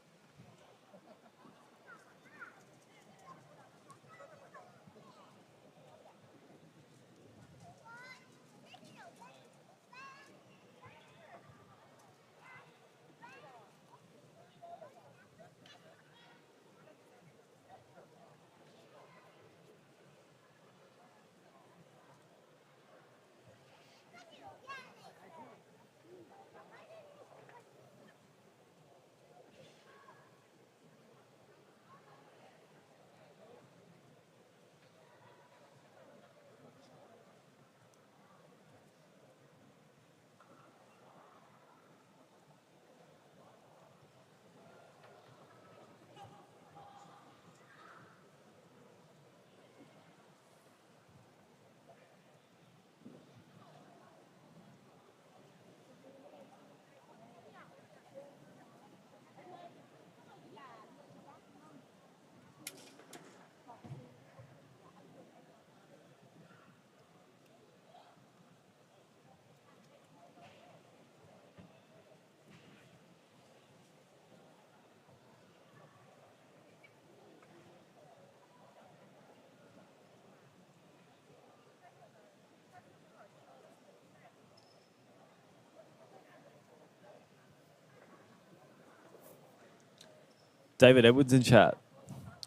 [SPEAKER 9] David Edwards in chat.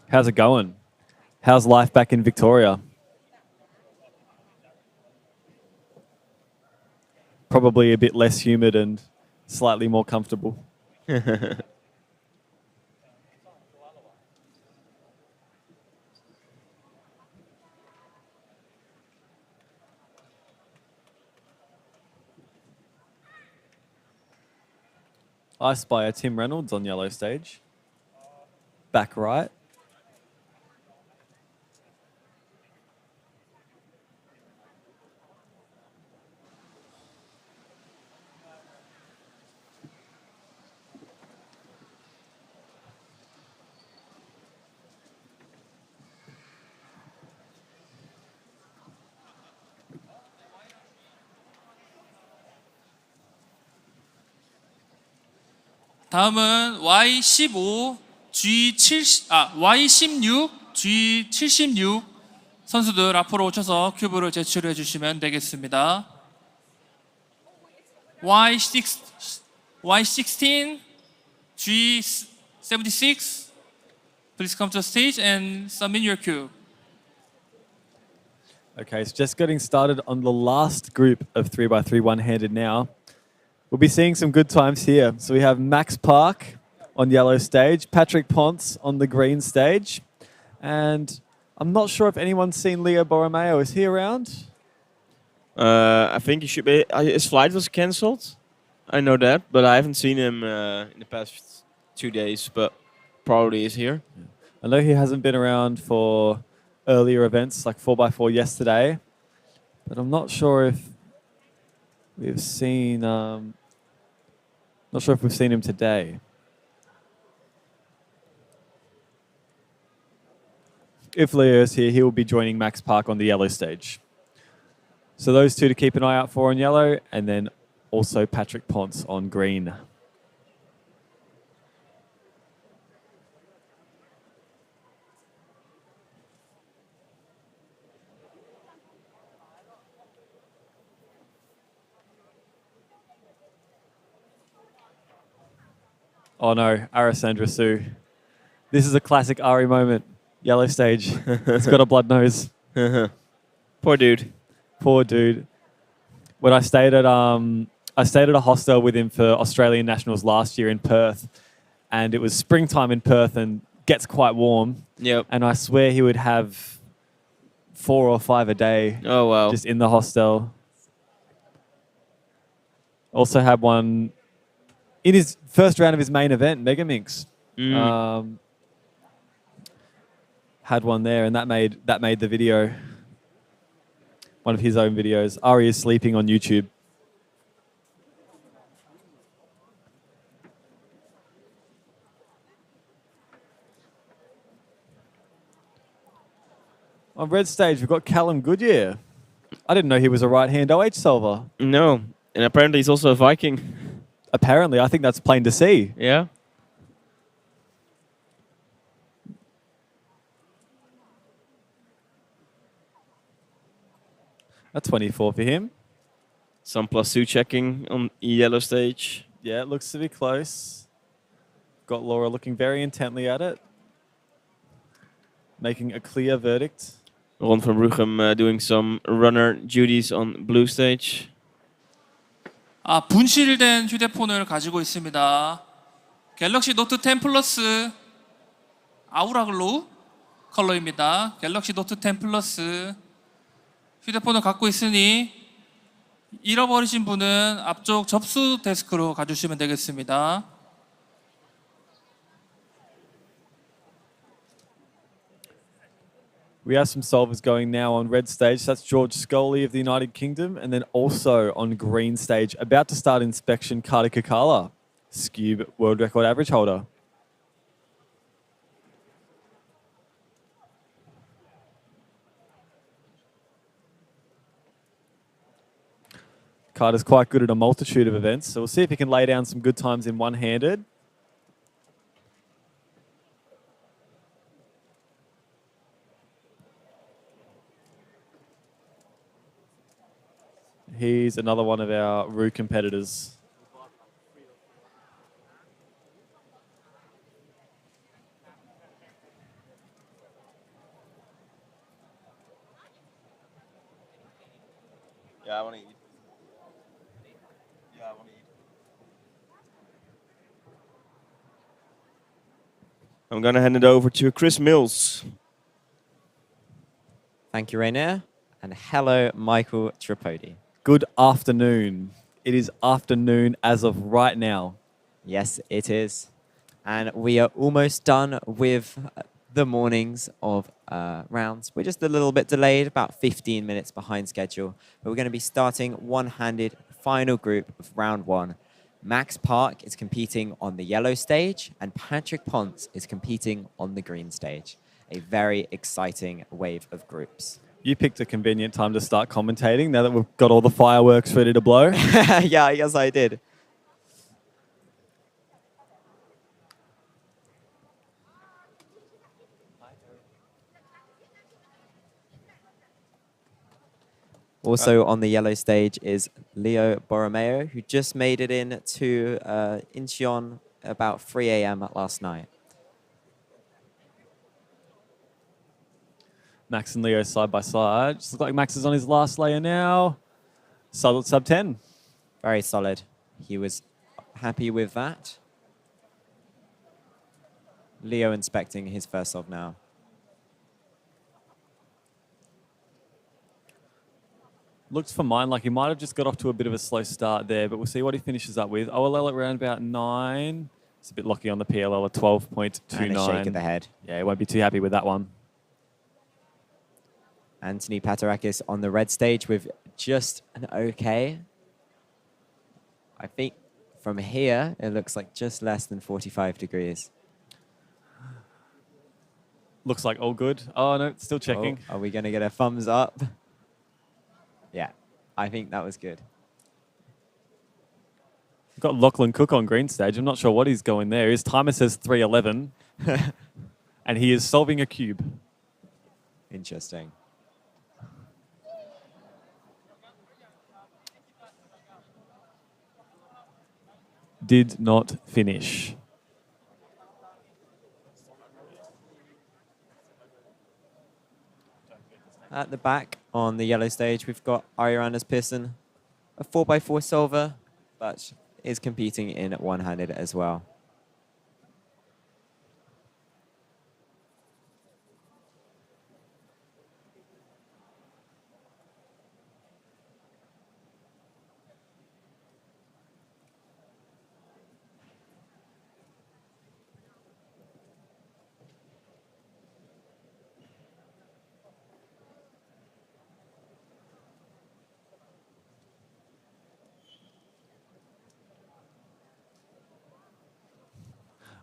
[SPEAKER 9] How's it going? How's life back in Victoria? Probably a bit less humid and slightly more comfortable. I spy a Tim Reynolds on yellow stage. Back right.
[SPEAKER 6] 다음은 Y15, Y16, G76 선수들 앞으로 오셔서 큐브를 제출해 주시면 되겠습니다. Y16, G76, please come to the stage and submit your cube.
[SPEAKER 9] Okay, so just getting started on the last group of 3x3 one-handed now. We'll be seeing some good times here. So we have Max Park on yellow stage, Patrick Ponce on the green stage, and I'm not sure if anyone's seen Leo Borromeo. Is he around?
[SPEAKER 8] I think he should be. His flight was cancelled. I know that, but I haven't seen him in the past 2 days, but probably is here.
[SPEAKER 9] I know he hasn't been around for earlier events like 4x4 yesterday, but I'm not sure if we've seen him today. If Leo's here, he will be joining Max Park on the yellow stage. So those two to keep an eye out for on yellow, and then also Patrick Ponce on green. Oh no, Arasandra Sue. This is a classic Ari moment. Yellow stage. It's got a blood nose.
[SPEAKER 8] Poor dude.
[SPEAKER 9] Poor dude. When I stayed at a hostel with him for Australian Nationals last year in Perth, and it was springtime in Perth and gets quite warm.
[SPEAKER 8] Yep.
[SPEAKER 9] And I swear he would have 4 or 5 a day.
[SPEAKER 8] Oh wow.
[SPEAKER 9] Just in the hostel. Also had one in his first round of his main event, Mega Minx. Had one there, and that made the video. One of his own videos. Ari is sleeping on YouTube. On red stage, we've got Callum Goodyear. I didn't know he was a right-hand OH solver.
[SPEAKER 8] No, and apparently he's also a Viking.
[SPEAKER 9] Apparently, I think that's plain to see.
[SPEAKER 8] Yeah.
[SPEAKER 9] A 24 for him.
[SPEAKER 8] Some +2 checking on yellow stage.
[SPEAKER 9] Yeah, it looks to be close. Got Laura looking very intently at it. Making a clear verdict.
[SPEAKER 8] Ron van Brughem doing some runner duties on blue stage.
[SPEAKER 6] 분실된 휴대폰을 가지고 있습니다. 갤럭시 노트 10 플러스 아우라 글로우 컬러입니다. 갤럭시 노트 10 플러스 휴대폰을 갖고 있으니 잃어버리신 분은 앞쪽 접수 데스크로 가주시면 되겠습니다.
[SPEAKER 9] We have some solvers going now on red stage. That's George Scully of the United Kingdom. And then also on green stage, about to start inspection, Carter Kakala, Scube world record average holder. Carter's quite good at a multitude of events, so we'll see if he can lay down some good times in one-handed. He's another one of our Roo competitors.
[SPEAKER 8] Yeah, I want to eat. Yeah, I want to eat. I'm going to hand it over to Chris Mills.
[SPEAKER 4] Thank you, Rainier. And hello, Michael Tripodi.
[SPEAKER 9] Good afternoon. It is afternoon as of right now.
[SPEAKER 4] Yes, it is. And we are almost done with the mornings of rounds. We're just a little bit delayed, about 15 minutes behind schedule. But we're going to be starting one-handed final group of round one. Max Park is competing on the yellow stage, and Patrick Ponce is competing on the green stage. A very exciting wave of groups.
[SPEAKER 9] You picked a convenient time to start commentating now that we've got all the fireworks ready to blow.
[SPEAKER 4] Yeah, I guess I did. Also on the yellow stage is Leo Borromeo, who just made it in to Incheon about 3 a.m. last night.
[SPEAKER 9] Max and Leo side by side. Just looks like Max is on his last layer now. Solid sub 10.
[SPEAKER 4] Very solid. He was happy with that. Leo inspecting his first solve now.
[SPEAKER 9] Looks for mine like he might have just got off to a bit of a slow start there, but we'll see what he finishes up with. OLL at around about 9. It's a bit lucky on the PLL at 12.29.
[SPEAKER 4] And a shake of the head.
[SPEAKER 9] Yeah, he won't be too happy with that one.
[SPEAKER 4] Anthony Patarakis on the red stage with just an okay. I think from here, it looks like just less than 45 degrees.
[SPEAKER 9] Looks like all good. Oh, no, still checking.
[SPEAKER 4] Oh, are we going to get a thumbs up? Yeah, I think that was good.
[SPEAKER 9] We've got Lachlan Cook on green stage. I'm not sure what he's going there. His timer says 3:11, and he is solving a cube.
[SPEAKER 4] Interesting.
[SPEAKER 9] Did not finish.
[SPEAKER 4] At the back on the yellow stage, we've got Arianas Pearson, a 4x4 solver, but is competing in one-handed as well.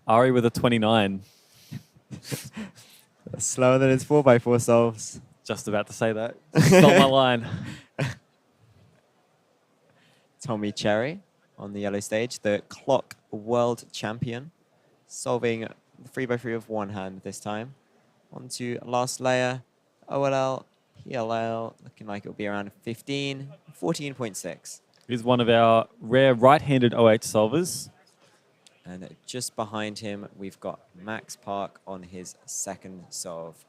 [SPEAKER 9] Ari with a 29.
[SPEAKER 4] Slower than his 4x4 solves.
[SPEAKER 9] Just about to say that. Stole my line.
[SPEAKER 4] Tommy Cherry on the yellow stage, the clock world champion, solving the 3x3 of one hand this time. On to last layer, OLL, PLL, looking like it'll be around 15, 14.6.
[SPEAKER 9] He's one of our rare right-handed OH solvers.
[SPEAKER 4] And just behind him, we've got Max Park on his second solve.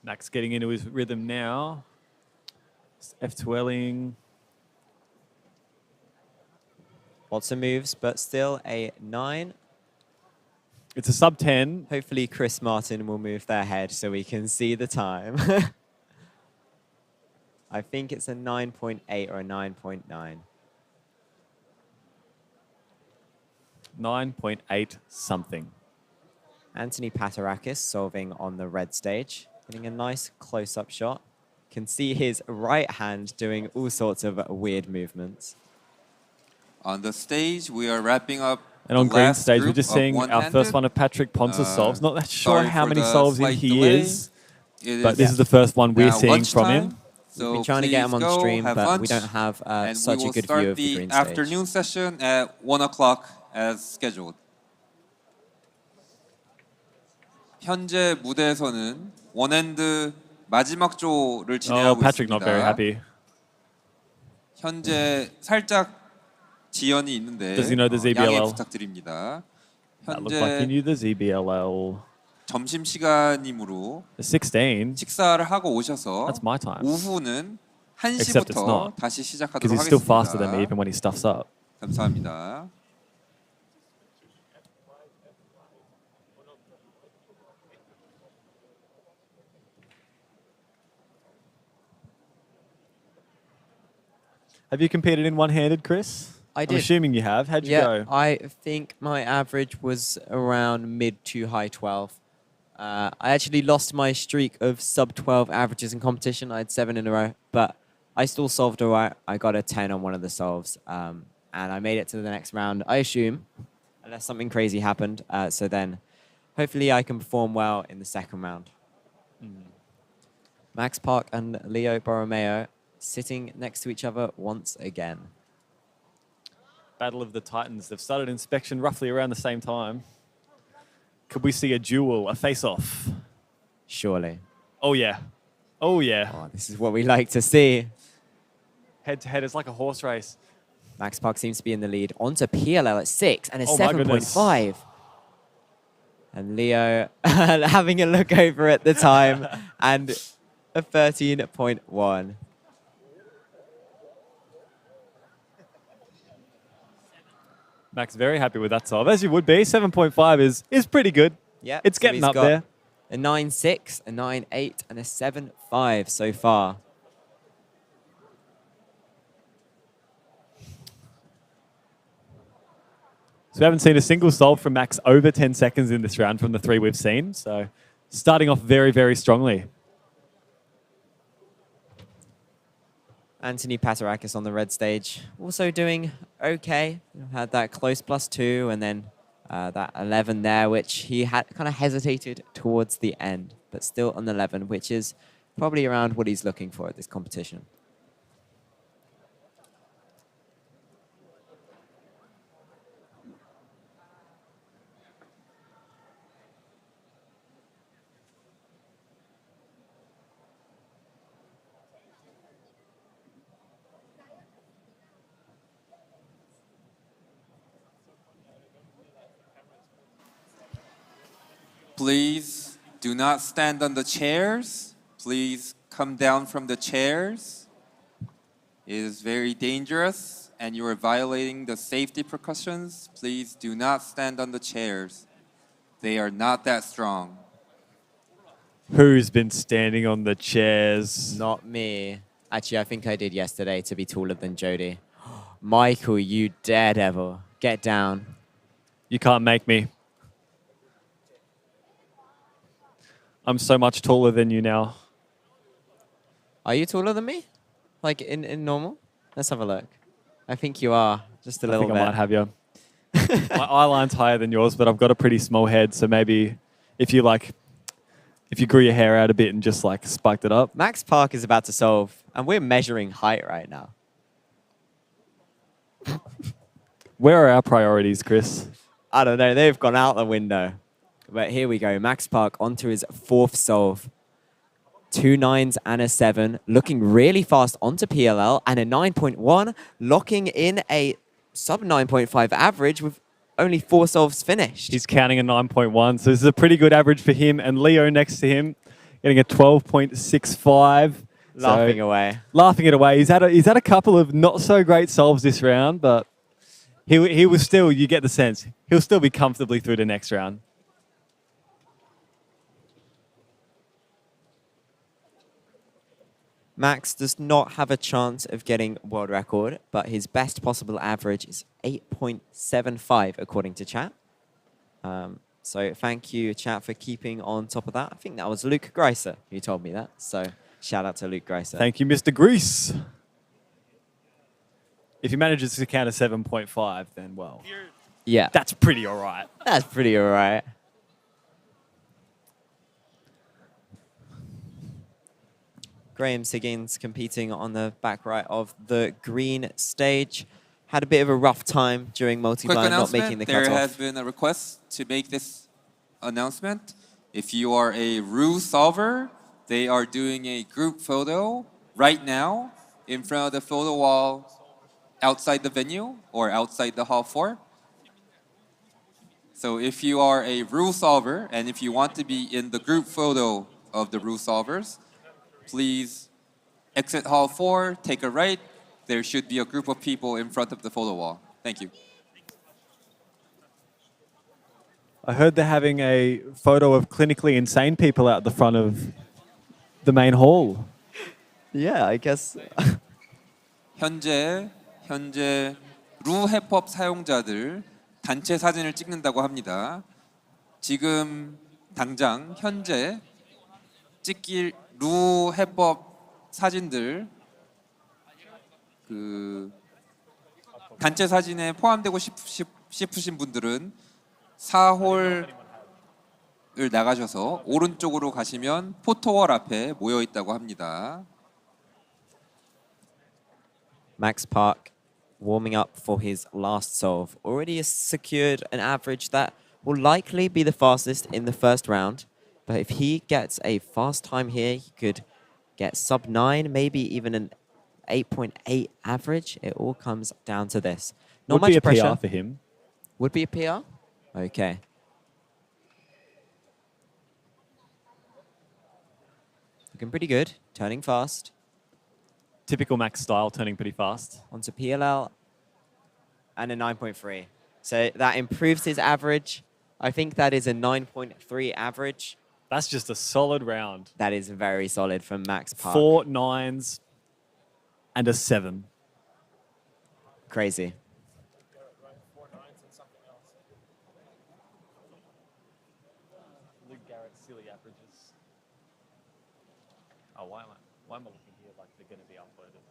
[SPEAKER 9] Max getting into his rhythm now. F2Ling.
[SPEAKER 4] Lots of moves, but still a 9.
[SPEAKER 9] It's a sub 10.
[SPEAKER 4] Hopefully Chris Martin will move their head so we can see the time. I think it's a 9.8 or a 9.9.
[SPEAKER 9] 9.8 something.
[SPEAKER 4] Anthony Patarakis solving on the red stage, getting a nice close-up shot. Can see his right hand doing all sorts of weird movements.
[SPEAKER 1] On the stage, we are wrapping up.
[SPEAKER 9] And on
[SPEAKER 1] the
[SPEAKER 9] green
[SPEAKER 1] last
[SPEAKER 9] stage, we're
[SPEAKER 1] group
[SPEAKER 9] just
[SPEAKER 1] of
[SPEAKER 9] seeing our
[SPEAKER 1] one-handed.
[SPEAKER 9] first one of Patrick Ponce's solves. Not that sure
[SPEAKER 1] Sorry
[SPEAKER 9] how
[SPEAKER 1] for
[SPEAKER 9] many
[SPEAKER 1] the
[SPEAKER 9] solves in
[SPEAKER 1] slight
[SPEAKER 9] he
[SPEAKER 1] delay.
[SPEAKER 9] is,
[SPEAKER 1] It
[SPEAKER 9] but this is the first one we're seeing from him.
[SPEAKER 1] So
[SPEAKER 4] We've been trying to get him
[SPEAKER 1] please
[SPEAKER 4] on
[SPEAKER 1] go,
[SPEAKER 4] stream,
[SPEAKER 1] have
[SPEAKER 4] but
[SPEAKER 1] lunch,
[SPEAKER 4] we don't have
[SPEAKER 1] and
[SPEAKER 4] such
[SPEAKER 1] we
[SPEAKER 4] a
[SPEAKER 1] will
[SPEAKER 4] good
[SPEAKER 1] start
[SPEAKER 4] view of the
[SPEAKER 1] the
[SPEAKER 4] green stage.
[SPEAKER 1] afternoon session at 1 o'clock as scheduled. 현재 무대에서는 원핸드 마지막 조를
[SPEAKER 9] Oh,
[SPEAKER 1] 진행하고
[SPEAKER 9] Patrick not very
[SPEAKER 1] 있습니다.
[SPEAKER 9] happy.
[SPEAKER 1] 현재 살짝 지연이 있는데
[SPEAKER 9] Does he know the
[SPEAKER 1] 양해
[SPEAKER 9] ZBLL?
[SPEAKER 1] 부탁드립니다.
[SPEAKER 9] That looked like he
[SPEAKER 1] 현재
[SPEAKER 9] knew the ZBLL.
[SPEAKER 1] 점심 시간이므로
[SPEAKER 9] The 16,
[SPEAKER 1] 식사를 하고 오셔서
[SPEAKER 9] that's my time.
[SPEAKER 1] 오후는
[SPEAKER 9] Except it's
[SPEAKER 1] 1시부터
[SPEAKER 9] not.
[SPEAKER 1] 다시
[SPEAKER 9] Because
[SPEAKER 1] 시작하도록
[SPEAKER 9] he's still faster than me
[SPEAKER 1] 하겠습니다.
[SPEAKER 9] even when he stuffs up.
[SPEAKER 1] 감사합니다.
[SPEAKER 9] Have you competed in one-handed, Chris?
[SPEAKER 4] I
[SPEAKER 9] I'm
[SPEAKER 4] did.
[SPEAKER 9] assuming you have. How'd you go?
[SPEAKER 4] I think my average was around mid to high 12. I actually lost my streak of sub 12 averages in competition. I had 7 in a row, but I still solved all right. I got a 10 on one of the solves, and I made it to the next round, I assume, unless something crazy happened. So then hopefully I can perform well in the second round. Max Park and Leo Borromeo sitting next to each other once again.
[SPEAKER 9] Battle of the Titans. They've started inspection roughly around the same time. Could we see a duel, a face-off?
[SPEAKER 4] Surely.
[SPEAKER 9] Oh, yeah. Oh, yeah.
[SPEAKER 4] Oh, this is what we like to see.
[SPEAKER 9] Head-to-head, it's like a horse race.
[SPEAKER 4] Max Park seems to be in the lead. Onto PLL at 6 and a
[SPEAKER 9] Oh my goodness.
[SPEAKER 4] 7.5. And Leo having a look over at the time and a 13.1.
[SPEAKER 9] Max very happy with that solve, as you would be. 7.5 is pretty good.
[SPEAKER 4] Yeah,
[SPEAKER 9] It's
[SPEAKER 4] so
[SPEAKER 9] getting
[SPEAKER 4] he's
[SPEAKER 9] up
[SPEAKER 4] got
[SPEAKER 9] there.
[SPEAKER 4] A 9.6, a 9.8, and a 7.5 so far.
[SPEAKER 9] So we haven't seen a single solve from Max over 10 seconds in this round from the 3 we've seen. So starting off very, very strongly.
[SPEAKER 4] Anthony Patarakis on the red stage, also doing okay. Had that close +2 and then that 11 there, which he had kind of hesitated towards the end, but still on 11, which is probably around what he's looking for at this competition.
[SPEAKER 1] Please do not stand on the chairs. Please come down from the chairs. It is very dangerous and you are violating the safety precautions. Please do not stand on the chairs. They are not that strong.
[SPEAKER 9] Who's been standing on the chairs?
[SPEAKER 4] Not me. Actually, I think I did yesterday to be taller than Jody. Michael, you daredevil. Get down.
[SPEAKER 9] You can't make me. I'm so much taller than you now.
[SPEAKER 4] Are you taller than me? Like in normal? Let's have a look. I think you are just a little
[SPEAKER 9] I
[SPEAKER 4] bit.
[SPEAKER 9] think I might have you. My eye line's higher than yours, but I've got a pretty small head, so maybe if you grew your hair out a bit and just like spiked it up.
[SPEAKER 4] Max Park is about to solve, and we're measuring height right now.
[SPEAKER 9] Where are our priorities, Chris?
[SPEAKER 4] I don't know. They've gone out the window. But here we go. Max Park onto his fourth solve. 2 9s and a 7. Looking really fast onto PLL and a 9.1. Locking in a sub 9.5 average with only 4 solves finished.
[SPEAKER 9] He's counting a 9.1, so this is a pretty good average for him. And Leo next to him getting a 12.65.
[SPEAKER 4] Laughing away.
[SPEAKER 9] Laughing it away. He's had a couple of not so great solves this round, but he was still, you get the sense, he'll still be comfortably through the next round.
[SPEAKER 4] Max does not have a chance of getting world record, but his best possible average is 8.75 according to chat. So thank you, chat, for keeping on top of that. I think that was Luke Greiser who told me that. So shout out to Luke Greiser.
[SPEAKER 9] Thank you, Mr. Grease. If he manages to count a 7.5, then well,
[SPEAKER 4] Yeah,
[SPEAKER 9] that's pretty all right.
[SPEAKER 4] that's pretty all right. Graham Siggins competing on the back right of the green stage. Had a bit of a rough time during
[SPEAKER 1] Quick
[SPEAKER 4] multi-blind, not making the
[SPEAKER 1] announcement. There
[SPEAKER 4] cutoff.
[SPEAKER 1] has been a request to make this announcement. If you are a rule solver, they are doing a group photo right now in front of the photo wall outside the venue or outside the hall 4. So if you are a rule solver and if you want to be in the group photo of the rule solvers, please exit hall 4, take a right. There should be a group of people in front of the photo wall. Thank you.
[SPEAKER 9] I heard they're having a photo of clinically insane people out the front of the main hall.
[SPEAKER 4] Yeah, I guess.
[SPEAKER 1] 현재 루 해법 사용자들 단체 사진을 찍는다고 합니다. 지금 당장 현재 찍길 루 해법 사진들 그 단체 사진에 포함되고 싶으신 분들은 4홀을 나가셔서 오른쪽으로 가시면 포토월 앞에 모여 있다고 합니다.
[SPEAKER 4] Max Park warming up for his last solve. Already has secured an average that will likely be the fastest in the first round. But if he gets a fast time here, he could get sub 9, maybe even an 8.8 average. It all comes down to this. Not
[SPEAKER 9] Would
[SPEAKER 4] much
[SPEAKER 9] be a
[SPEAKER 4] pressure.
[SPEAKER 9] PR for him.
[SPEAKER 4] Would be a PR? Okay. Looking pretty good. Turning fast.
[SPEAKER 9] Typical Max style, turning pretty fast.
[SPEAKER 4] Onto PLL. And a 9.3. So that improves his average. I think that is a 9.3 average.
[SPEAKER 9] That's just a solid round.
[SPEAKER 4] That is very solid from Max Park.
[SPEAKER 9] 4 9s and a 7.
[SPEAKER 4] Crazy.
[SPEAKER 9] Luke Garrett's silly averages. Oh, why am I looking here like they're going to be uploaded?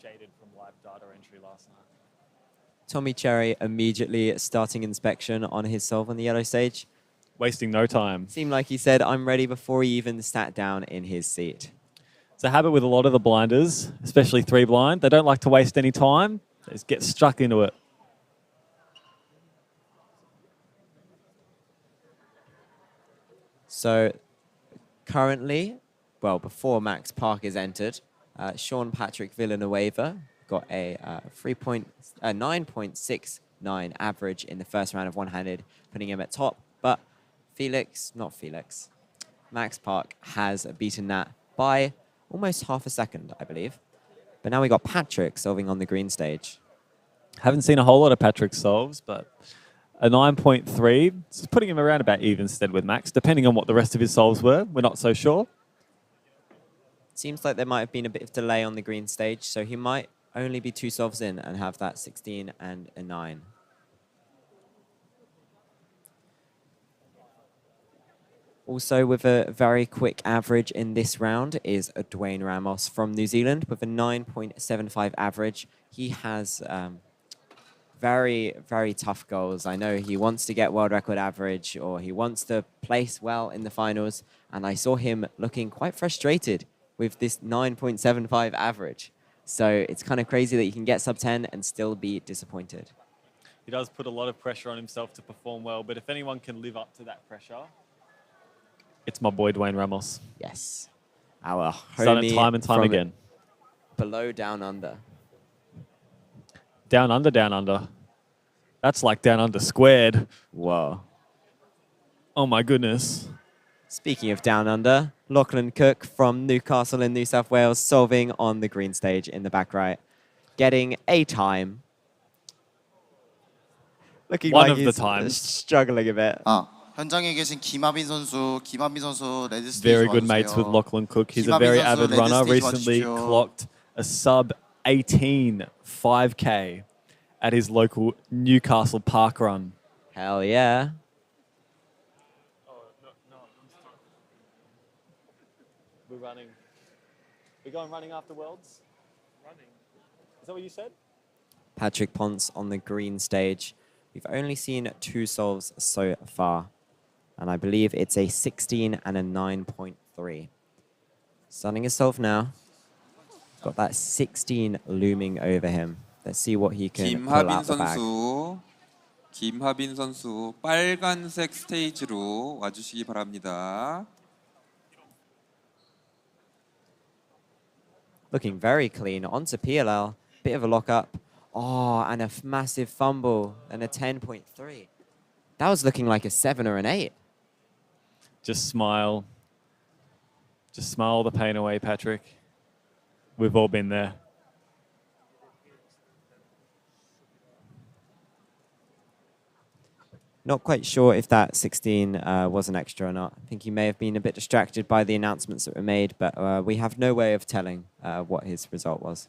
[SPEAKER 9] Jaded from live data entry last night.
[SPEAKER 4] Tommy Cherry immediately starting inspection on his solve on the yellow stage.
[SPEAKER 9] Wasting no time.
[SPEAKER 4] Seemed like he said, I'm ready before he even sat down in his seat.
[SPEAKER 9] It's a habit with a lot of the blinders, especially 3 blind. They don't like to waste any time. They just get stuck into it.
[SPEAKER 4] So currently, well, before Max Park is entered, Sean Patrick Villanueva got a 9.69 average in the first round of one-handed, putting him at top. But Max Park has beaten that by almost half a second, I believe. But now we got Patrick solving on the green stage.
[SPEAKER 9] Haven't seen a whole lot of Patrick solves, but a 9.3 is putting him around about even stead with Max, depending on what the rest of his solves were. We're not so sure.
[SPEAKER 4] Seems like there might have been a bit of delay on the green stage, so he might only be 2 solves in and have that 16 and a 9. Also, with a very quick average in this round is Dwayne Ramos from New Zealand with a 9.75 average. He has very, very tough goals. I know he wants to get world record average or he wants to place well in the finals. And I saw him looking quite frustrated with this 9.75 average. So it's kind of crazy that you can get sub 10 and still be disappointed.
[SPEAKER 9] He does put a lot of pressure on himself to perform well, but if anyone can live up to that pressure, it's my boy Dwayne Ramos.
[SPEAKER 4] Yes. Our
[SPEAKER 9] He's done it
[SPEAKER 4] homie
[SPEAKER 9] time and time
[SPEAKER 4] from
[SPEAKER 9] again.
[SPEAKER 4] below down under.
[SPEAKER 9] Down under, down under. That's like down under squared.
[SPEAKER 4] Whoa.
[SPEAKER 9] Oh my goodness.
[SPEAKER 4] Speaking of down under, Lachlan Cook from Newcastle in New South Wales solving on the green stage in the back right. Getting a time. Looking
[SPEAKER 9] One
[SPEAKER 4] like
[SPEAKER 9] of the
[SPEAKER 4] he's
[SPEAKER 9] times.
[SPEAKER 4] struggling a bit.
[SPEAKER 7] 현장에 계신 김하빈 선수 레드 스테이지
[SPEAKER 9] Very good
[SPEAKER 7] 와주세요.
[SPEAKER 9] mates with Lachlan Cook. He's a
[SPEAKER 7] 김하빈
[SPEAKER 9] very
[SPEAKER 7] 선수
[SPEAKER 9] avid
[SPEAKER 7] 레드
[SPEAKER 9] runner.
[SPEAKER 7] 스테이지
[SPEAKER 9] Recently
[SPEAKER 7] 와주십시오.
[SPEAKER 9] clocked a sub 18 5K at his local Newcastle park run.
[SPEAKER 4] Hell yeah.
[SPEAKER 9] We're running. We're going running after Worlds? Running. Is that what you said?
[SPEAKER 4] Patrick Ponce on the green stage. We've only seen 2 solves so far. And I believe it's a 16 and a 9.3. Starting his solve now. Got that 16 looming over him. Let's see what he can pull
[SPEAKER 1] 김하빈
[SPEAKER 4] out the bag.
[SPEAKER 1] 김하빈 선수 빨간색 스테이지로 와주시기 바랍니다.
[SPEAKER 4] Looking very clean. Onto PLL. Bit of a lock-up. Oh, and a massive fumble. And a 10.3. That was looking like a 7 or an 8.
[SPEAKER 9] Just smile. Just smile the pain away, Patrick. We've all been there.
[SPEAKER 4] Not quite sure if that 16 was an extra or not. I think he may have been a bit distracted by the announcements that were made, but we have no way of telling what his result was.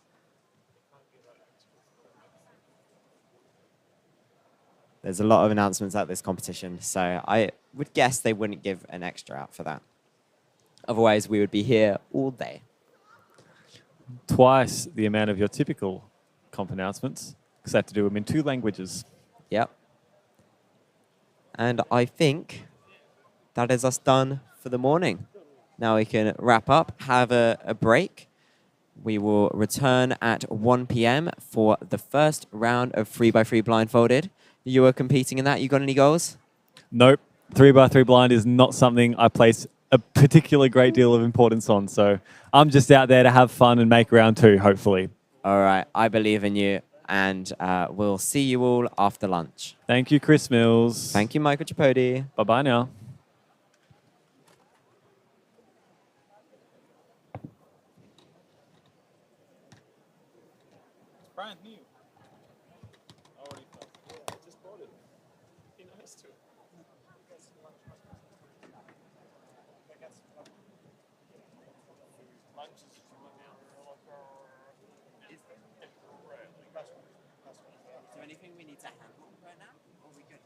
[SPEAKER 4] There's a lot of announcements at this competition, so I would guess they wouldn't give an extra out for that. Otherwise, we would be here all day.
[SPEAKER 9] Twice the amount of your typical comp announcements, because I have to do them in 2 languages.
[SPEAKER 4] Yep. And I think that is us done for the morning. Now we can wrap up, have a break. We will return at 1 p.m. for the first round of 3x3 blindfolded. You were competing in that. You got any goals?
[SPEAKER 9] Nope. 3x3 blind is not something I place a particular great deal of importance on. So I'm just out there to have fun and make round 2, hopefully.
[SPEAKER 4] All right. I believe in you. And we'll see you all after lunch.
[SPEAKER 9] Thank you, Chris Mills.
[SPEAKER 4] Thank you, Michael Chapodi.
[SPEAKER 9] Bye-bye now.
[SPEAKER 2] It's brand new. Already I just bought it. Be nice to it. Lunch is
[SPEAKER 4] Is there anything we need to handle right now? Or are we good?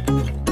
[SPEAKER 2] Bye.